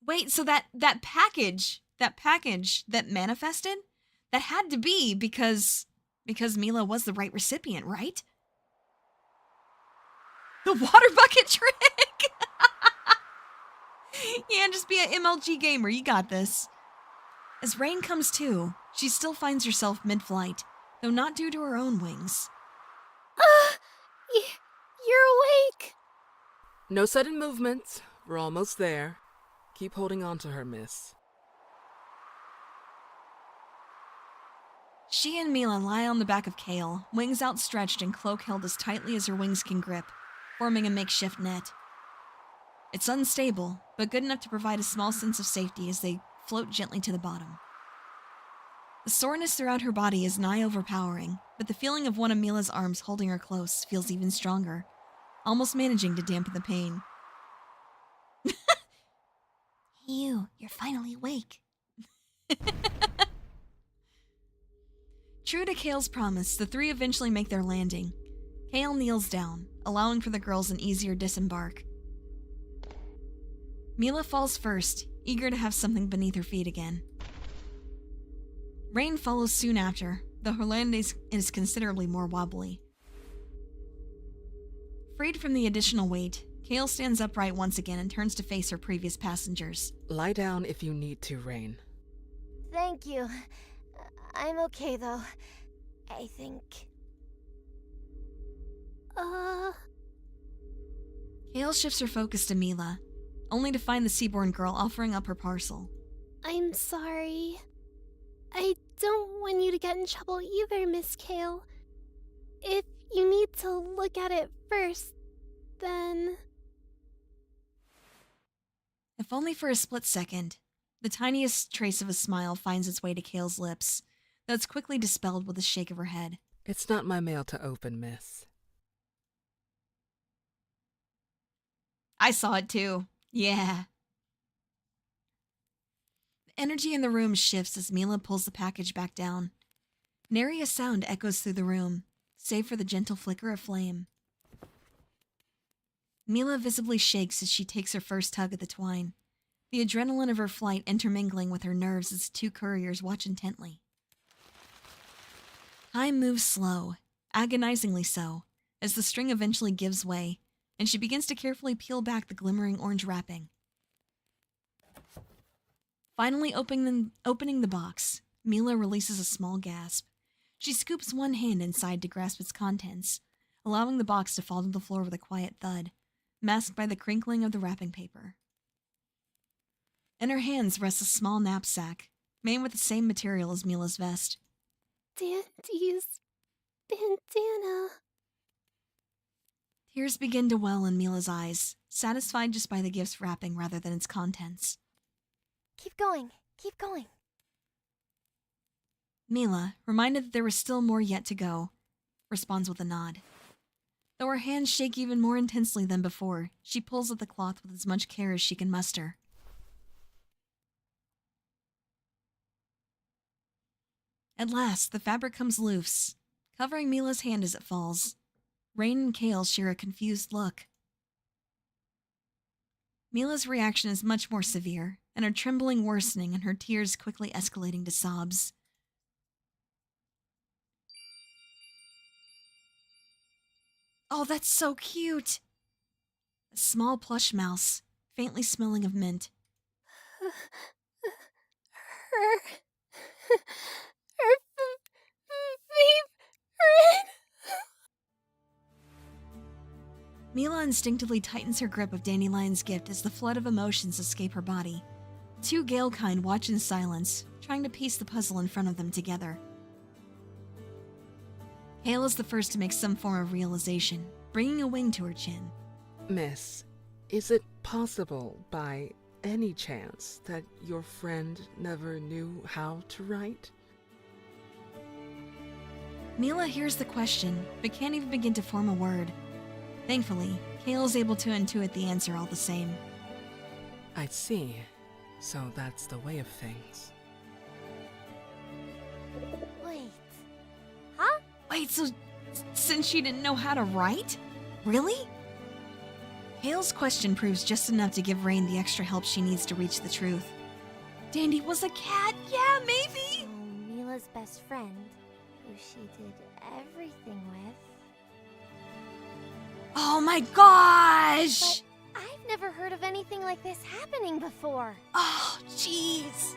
Wait, so that package that manifested, that had to be because Mila was the right recipient, right? The water bucket trick! Yeah, just be an MLG gamer, you got this. As Rain comes to, she still finds herself mid-flight, though not due to her own wings. You're awake. No sudden movements. We're almost there. Keep holding on to her, miss. She and Mila lie on the back of Kale, wings outstretched and cloak held as tightly as her wings can grip, forming a makeshift net. It's unstable, but good enough to provide a small sense of safety as they float gently to the bottom. The soreness throughout her body is nigh overpowering, but the feeling of one of Mila's arms holding her close feels even stronger, almost managing to dampen the pain. You're finally awake. True to Kale's promise, the three eventually make their landing. Kale kneels down, allowing for the girls an easier disembark. Mila falls first, eager to have something beneath her feet again. Rain follows soon after, though her landing is considerably more wobbly. Freed from the additional weight, Kale stands upright once again and turns to face her previous passengers. Lie down if you need to, Rain. Thank you. I'm okay, though. I think. Kale shifts her focus to Mila, only to find the Seaborn girl offering up her parcel. I'm sorry. I don't want you to get in trouble either, Miss Kale. If you need to look at it first, then... If only for a split second, the tiniest trace of a smile finds its way to Kale's lips, though it's quickly dispelled with a shake of her head. It's not my mail to open, miss. I saw it too. Yeah. The energy in the room shifts as Mila pulls the package back down. Nary a sound echoes through the room, save for the gentle flicker of flame. Mila visibly shakes as she takes her first tug at the twine, the adrenaline of her flight intermingling with her nerves as the two couriers watch intently. Time moves slow, agonizingly so, as the string eventually gives way, and she begins to carefully peel back the glimmering orange wrapping. Finally opening the box, Mila releases a small gasp. She scoops one hand inside to grasp its contents, allowing the box to fall to the floor with a quiet thud, masked by the crinkling of the wrapping paper. In her hands rests a small knapsack, made with the same material as Mila's vest. Dandy's bandana. Tears begin to well in Mila's eyes, satisfied just by the gift's wrapping rather than its contents. Keep going. Keep going. Mila, reminded that there was still more yet to go, responds with a nod. Though her hands shake even more intensely than before, she pulls at the cloth with as much care as she can muster. At last, the fabric comes loose, covering Mila's hand as it falls. Rain and Kale share a confused look. Mila's reaction is much more severe, and her trembling worsening and her tears quickly escalating to sobs. Oh, that's so cute! A small plush mouse, faintly smelling of mint. Her favorite. Mila instinctively tightens her grip of Dandelion's gift as the flood of emotions escape her body. Two Galekind watch in silence, trying to piece the puzzle in front of them together. Hale is the first to make some form of realization, bringing a wing to her chin. Miss, is it possible, by any chance, that your friend never knew how to write? Mila hears the question, but can't even begin to form a word. Thankfully, Kale is able to intuit the answer all the same. I see. So that's the way of things. Wait. Huh? Wait, so since she didn't know how to write? Really? Hale's question proves just enough to give Rain the extra help she needs to reach the truth. Dandy was a cat? Yeah, maybe! So Mila's best friend, who she did everything with. Oh my gosh! But I've never heard of anything like this happening before. Oh, jeez.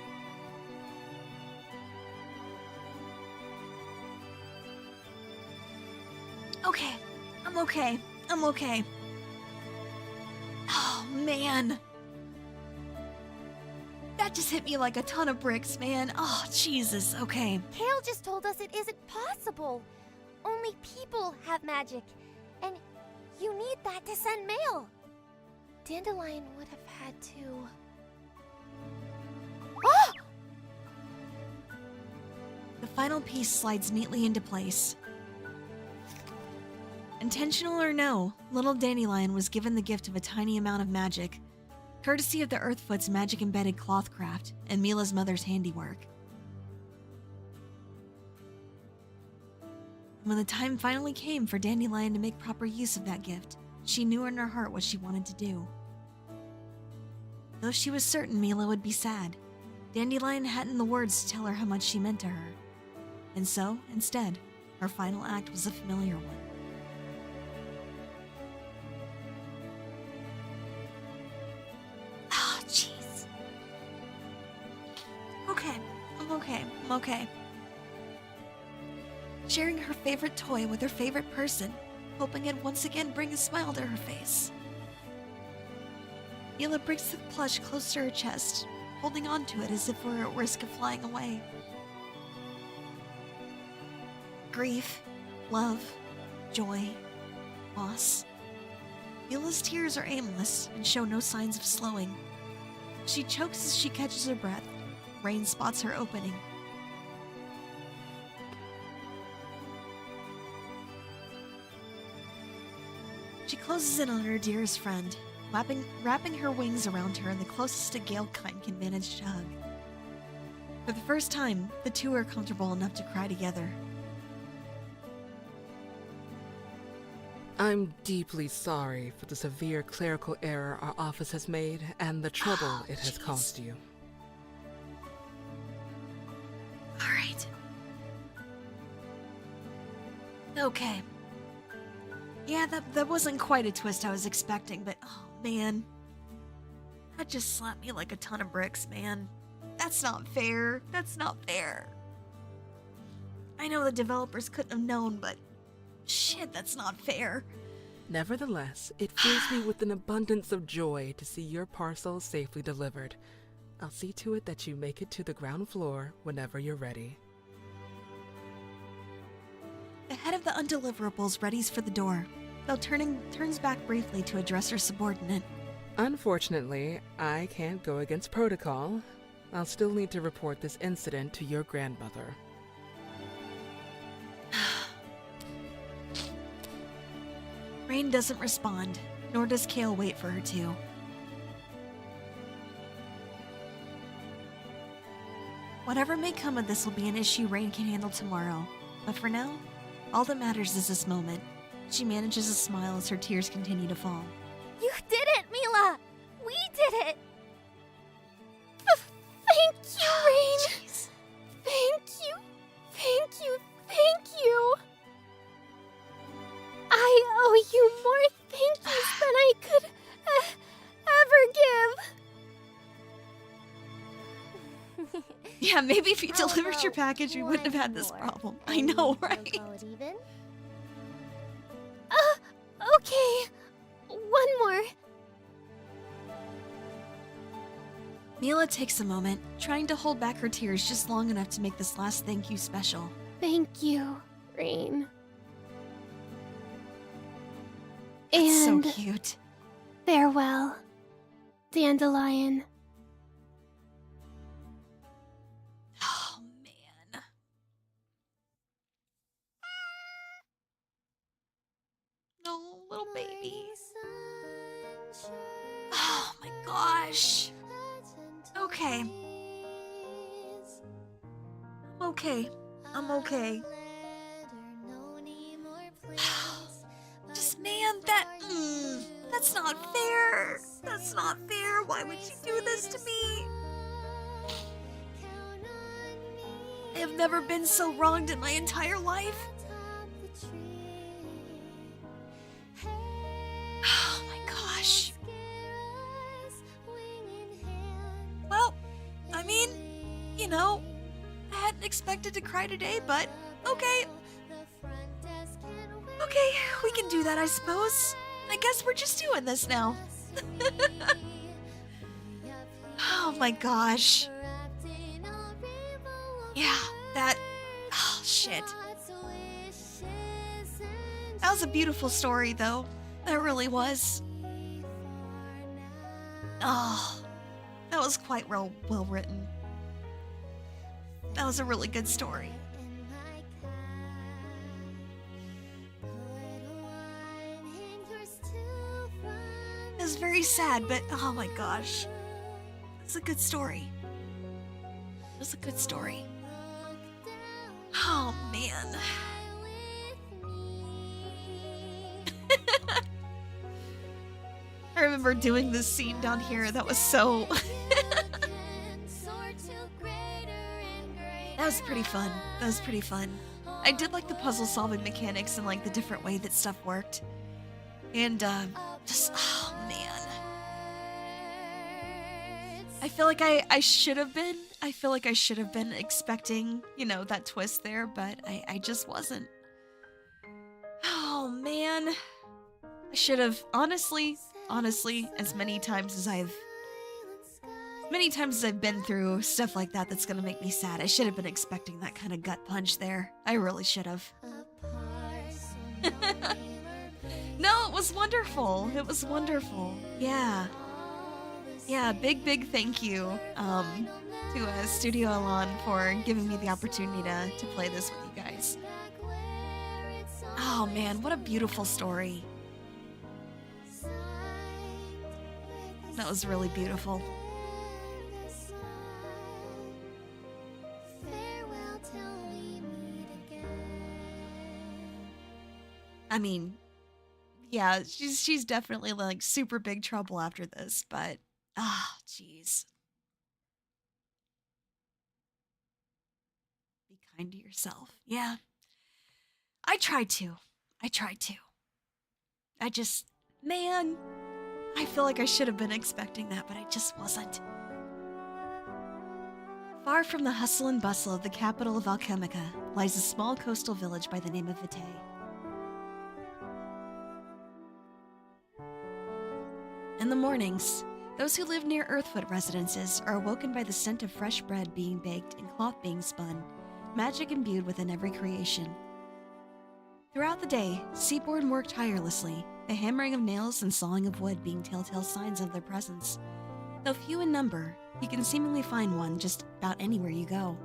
Okay, I'm okay. I'm okay. Oh, man. That just hit me like a ton of bricks, man. Oh, Jesus, okay. Kale just told us it isn't possible. Only people have magic, and you need that to send mail. Dandelion would have had to... Oh! The final piece slides neatly into place. Intentional or no, little Dandelion was given the gift of a tiny amount of magic, courtesy of the Earthfoot's magic-embedded clothcraft and Mila's mother's handiwork. When the time finally came for Dandelion to make proper use of that gift, she knew in her heart what she wanted to do. Though she was certain Mila would be sad, Dandelion hadn't the words to tell her how much she meant to her. And so, instead, her final act was a familiar one. Ah, jeez. I'm okay. Sharing her favorite toy with her favorite person, hoping it'd once again bring a smile to her face. Mila brings the plush close to her chest, holding onto it as if it were at risk of flying away. Grief, love, joy, loss. Mila's tears are aimless and show no signs of slowing. She chokes as she catches her breath. Rain spots her opening. She closes in on her dearest friend, wrapping her wings around her in the closest a Gale kind can manage to hug. For the first time, the two are comfortable enough to cry together. I'm deeply sorry for the severe clerical error our office has made and the trouble it has caused you. Alright. Okay. Yeah, that wasn't quite a twist I was expecting, but oh man. That just slapped me like a ton of bricks, man. That's not fair. That's not fair. I know the developers couldn't have known, but shit, that's not fair. Nevertheless, it fills me with an abundance of joy to see your parcel safely delivered. I'll see to it that you make it to the ground floor whenever you're ready. The head of the undeliverables readies for the door, though turns back briefly to address her subordinate. Unfortunately, I can't go against protocol. I'll still need to report this incident to your grandmother. Rain doesn't respond, nor does Kale wait for her to. Whatever may come of this will be an issue Rain can handle tomorrow, but for now, all that matters is this moment. She manages a smile as her tears continue to fall. You did it, Mila! We did it! Thank you, Rain! Thank you! Thank you! Thank you! I owe you more thank yous than I could ever give. Yeah, maybe if you How delivered your about package, we wouldn't have had this more? problem. I know, We'll right? call it even? Okay. One more. Mila takes a moment, trying to hold back her tears just long enough to make this last thank you special. Thank you, Rain. It's so And cute. farewell, Dandelion. Oh, man. No, little baby. Oh my gosh. Okay. I'm okay. Just, man, that's not fair. That's not fair. Why would you do this to me? I have never been so wronged in my entire life. Oh my gosh. Well, I mean, you know, I hadn't expected to cry today, but okay. Okay, we can do that, I suppose. I guess we're just doing this now. Oh my gosh. Yeah, that... Oh, shit. That was a beautiful story, though. That really was. Oh, that was quite well written. That was a really good story. It was very sad, but oh my gosh. It's a good story. It was a good story. Oh man. I remember doing this scene down here that was so... That was pretty fun. That was pretty fun. I did like the puzzle solving mechanics and like the different way that stuff worked. And just, oh man. I feel like I should have been. I feel like I should have been expecting, you know, that twist there, but I just wasn't. Oh man. I should have, honestly, as many times as I've been through stuff like that that's gonna make me sad, I should have been expecting that kind of gut punch there. I really should have. No, it was wonderful. It was wonderful. Yeah. Yeah, big thank you to Studio Élan for giving me the opportunity to play this with you guys. Oh man, what a beautiful story. That was really beautiful. I mean, yeah, she's definitely like super big trouble after this, but jeez. Be kind to yourself. Yeah. I tried to. Man, I feel like I should have been expecting that, but I just wasn't. Far from the hustle and bustle of the capital of Alchemica lies a small coastal village by the name of Vitae. In the mornings, those who live near Earthfoot residences are awoken by the scent of fresh bread being baked and cloth being spun, magic imbued within every creation. Throughout the day, Seaborn work tirelessly, the hammering of nails and sawing of wood being telltale signs of their presence. Though few in number, you can seemingly find one just about anywhere you go.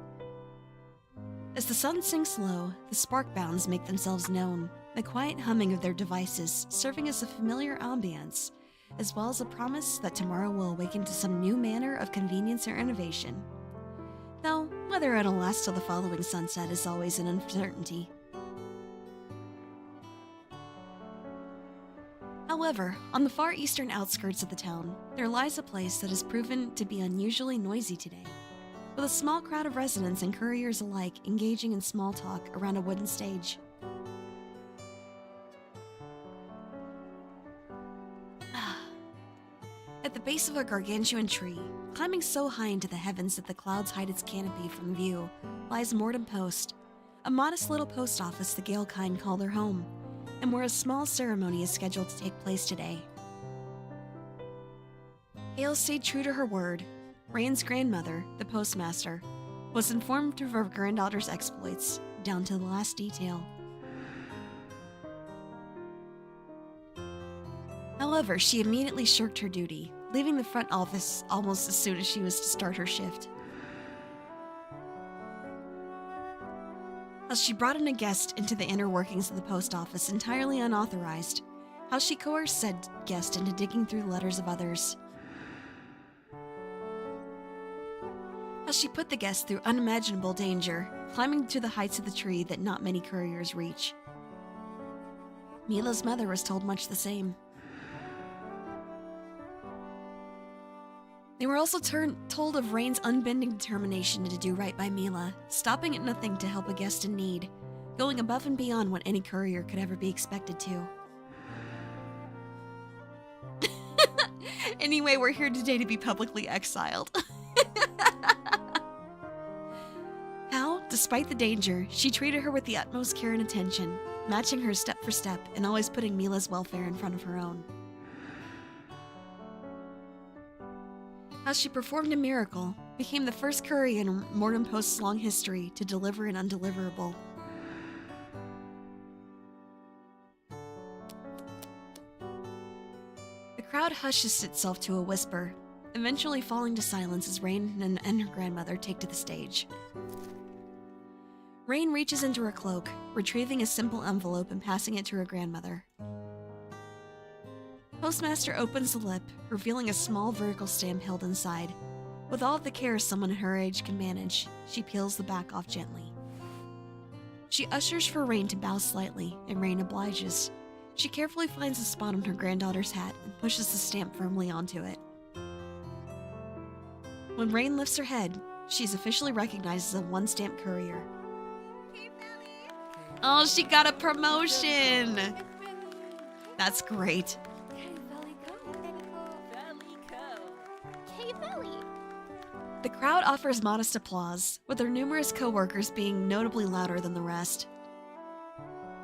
As the sun sinks low, the spark bounds make themselves known, the quiet humming of their devices serving as a familiar ambience, as well as a promise that tomorrow will awaken to some new manner of convenience or innovation. Though, whether it'll last till the following sunset is always an uncertainty. However, on the far eastern outskirts of the town, there lies a place that has proven to be unusually noisy today, with a small crowd of residents and couriers alike engaging in small talk around a wooden stage. At the base of a gargantuan tree, climbing so high into the heavens that the clouds hide its canopy from view, lies Mortem Post, a modest little post office the Gale kind call their home, and where a small ceremony is scheduled to take place today. Gale stayed true to her word. Rain's grandmother, the postmaster, was informed of her granddaughter's exploits, down to the last detail. However, she immediately shirked her duty, leaving the front office almost as soon as she was to start her shift. How she brought in a guest into the inner workings of the post office entirely unauthorized. How she coerced said guest into digging through the letters of others. How she put the guest through unimaginable danger, climbing to the heights of the tree that not many couriers reach. Mila's mother was told much the same. They were also told of Rain's unbending determination to do right by Mila, stopping at nothing to help a guest in need, going above and beyond what any courier could ever be expected to. Anyway, we're here today to be publicly exiled. How, despite the danger, she treated her with the utmost care and attention, matching her step for step and always putting Mila's welfare in front of her own. how she performed a miracle, became the first courier in Mortem Post's long history to deliver an undeliverable. The crowd hushes itself to a whisper, eventually falling to silence as Rain and her grandmother take to the stage. Rain reaches into her cloak, retrieving a simple envelope and passing it to her grandmother. Postmaster opens the lip, revealing a small vertical stamp held inside. With all of the care someone her age can manage, she peels the back off gently. She ushers for Rain to bow slightly, and Rain obliges. She carefully finds a spot on her granddaughter's hat and pushes the stamp firmly onto it. When Rain lifts her head, she's officially recognized as a one-stamp courier. Oh, she got a promotion! That's great. The crowd offers modest applause, with her numerous co-workers being notably louder than the rest.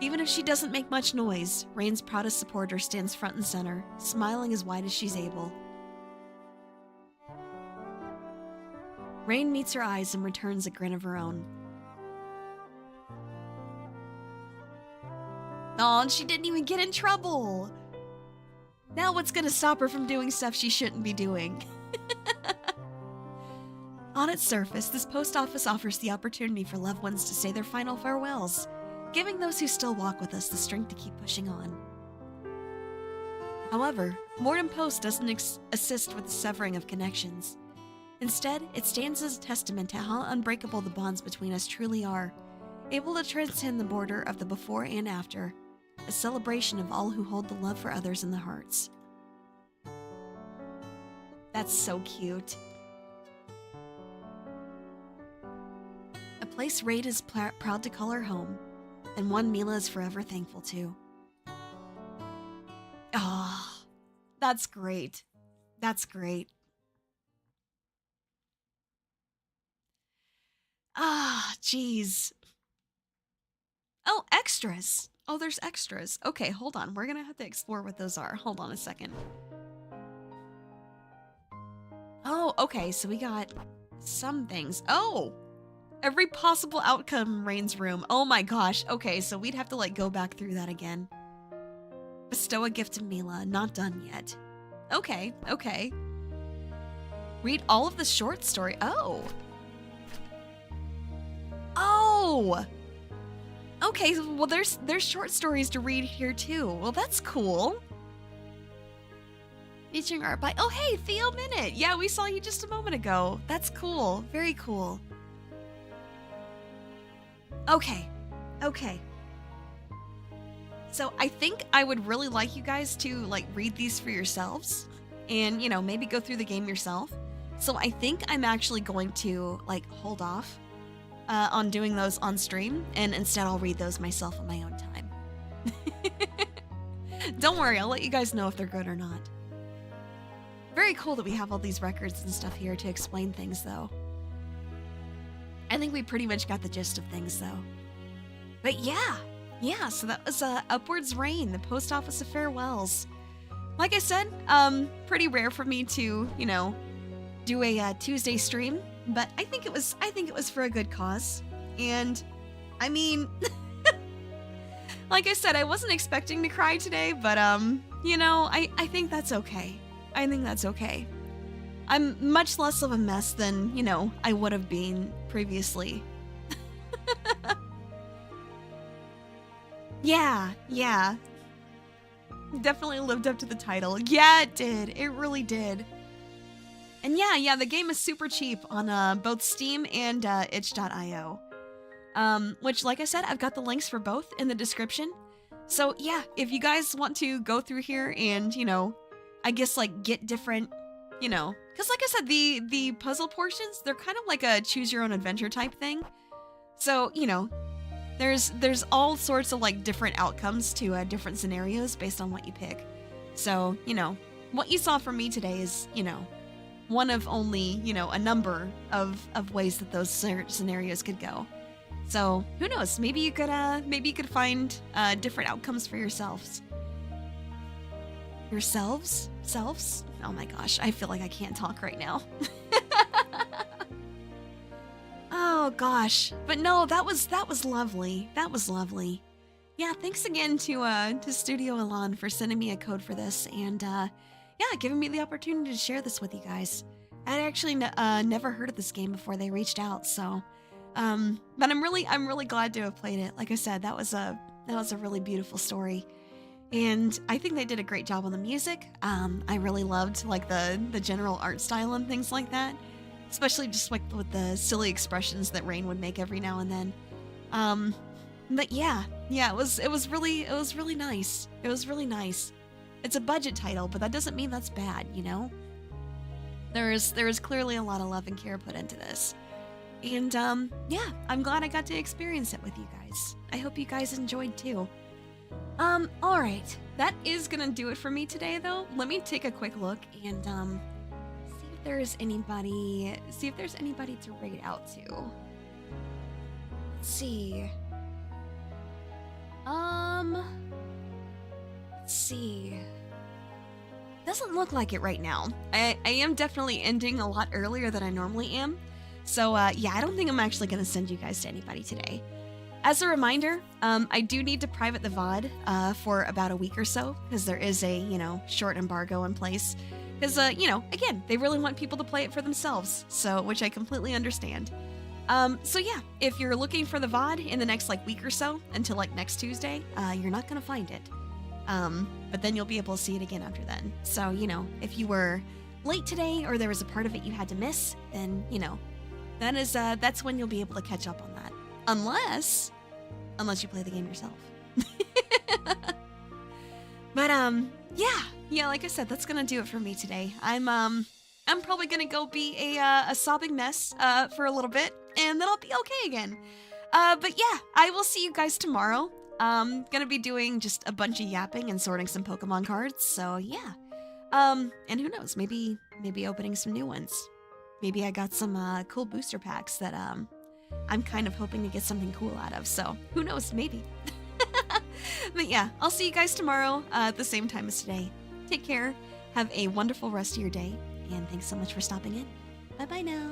Even if she doesn't make much noise, Rain's proudest supporter stands front and center, smiling as wide as she's able. Rain meets her eyes and returns a grin of her own. Aw, she didn't even get in trouble! Now what's gonna stop her from doing stuff she shouldn't be doing? On its surface, this post office offers the opportunity for loved ones to say their final farewells, giving those who still walk with us the strength to keep pushing on. However, Mortem Post doesn't assist with the severing of connections. Instead, it stands as a testament to how unbreakable the bonds between us truly are, able to transcend the border of the before and after, a celebration of all who hold the love for others in the hearts. That's so cute. A place Raid is proud to call her home, and one Mila is forever thankful to. Ah, that's great. That's great. Ah, jeez. Oh, extras. Oh, there's extras. Okay, hold on. We're gonna have to explore what those are. Hold on a second. Oh, okay, so we got some things. Oh! Every possible outcome in Rain's room. Oh my gosh. Okay, so we'd have to like go back through that again. Bestow a gift to Mila. Not done yet. Okay, okay. Read all of the short story. Oh. Oh! Okay, well there's short stories to read here too. Well, that's cool. Featuring art by, oh hey, Theo Minute. Yeah, we saw you just a moment ago. That's cool. Very cool. Okay. Okay. So I think I would really like you guys to like read these for yourselves and, you know, maybe go through the game yourself. So I think I'm actually going to like hold off on doing those on stream, and instead I'll read those myself on my own time. Don't worry, I'll let you guys know if they're good or not. Very cool that we have all these records and stuff here to explain things, though. I think we pretty much got the gist of things, though. But yeah, so that was Upwards Rain, the Post Office of Farewells. Like I said, pretty rare for me to, you know, do a Tuesday stream, but I think it was for a good cause. And I mean, like I said, I wasn't expecting to cry today, but you know, I think that's okay. I think that's okay. I'm much less of a mess than, you know, I would have been previously. Yeah. Definitely lived up to the title. Yeah, it did. It really did. And yeah, the game is super cheap on both Steam and itch.io. Which, like I said, I've got the links for both in the description. So yeah, if you guys want to go through here and, you know, I guess like get different, you know, because like I said, the puzzle portions, they're kind of like a choose your own adventure type thing. So, you know, there's all sorts of like different outcomes to different scenarios based on what you pick. So, you know, what you saw from me today is, you know, one of only, you know, a number of ways that those scenarios could go. So who knows? Maybe you could find different outcomes for yourselves. yourselves? Selves? Oh my gosh, I feel like I can't talk right now. Oh gosh. But no, that was lovely. That was lovely. Yeah, thanks again to Studio Élan for sending me a code for this and yeah, giving me the opportunity to share this with you guys. I'd actually never heard of this game before they reached out, so but I'm really glad to have played it. Like I said, that was a really beautiful story. And I think they did a great job on the music. I really loved like the general art style and things like that. Especially just like with the silly expressions that Rain would make every now and then. But yeah, it was really nice. It was really nice. It's a budget title, but that doesn't mean that's bad, you know? There is clearly a lot of love and care put into this. And yeah, I'm glad I got to experience it with you guys. I hope you guys enjoyed too. Alright. That is gonna do it for me today though. Let me take a quick look and see if there's anybody to raid out to. Let's see. Let's see. Doesn't look like it right now. I am definitely ending a lot earlier than I normally am. So yeah, I don't think I'm actually gonna send you guys to anybody today. As a reminder, I do need to private the VOD for about a week or so, because there is a, short embargo in place. Because, again, they really want people to play it for themselves, so which I completely understand. So yeah, if you're looking for the VOD in the next, week or so, until, next Tuesday, you're not gonna find it. But then you'll be able to see it again after then. So, if you were late today, or there was a part of it you had to miss, then, that's when you'll be able to catch up on that. Unless you play the game yourself. But yeah, like I said, that's gonna do it for me today. I'm probably gonna go be a sobbing mess for a little bit, and then I'll be okay again. But yeah, I will see you guys tomorrow. Gonna be doing just a bunch of yapping and sorting some Pokemon cards. So yeah, and who knows, maybe opening some new ones. Maybe I got some cool booster packs that I'm kind of hoping to get something cool out of, so who knows, maybe. But yeah, I'll see you guys tomorrow at the same time as today. Take care, have a wonderful rest of your day, and thanks so much for stopping in. Bye-bye now.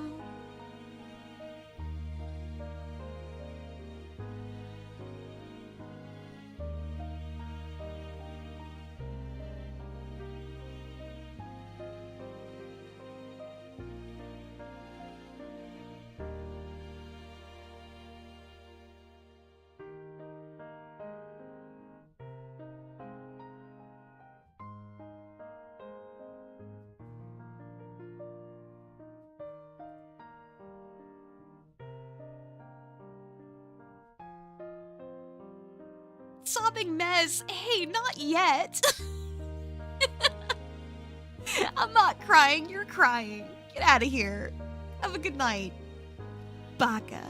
Sobbing mess. Hey, not yet. I'm not crying. You're crying. Get out of here. Have a good night. Baka.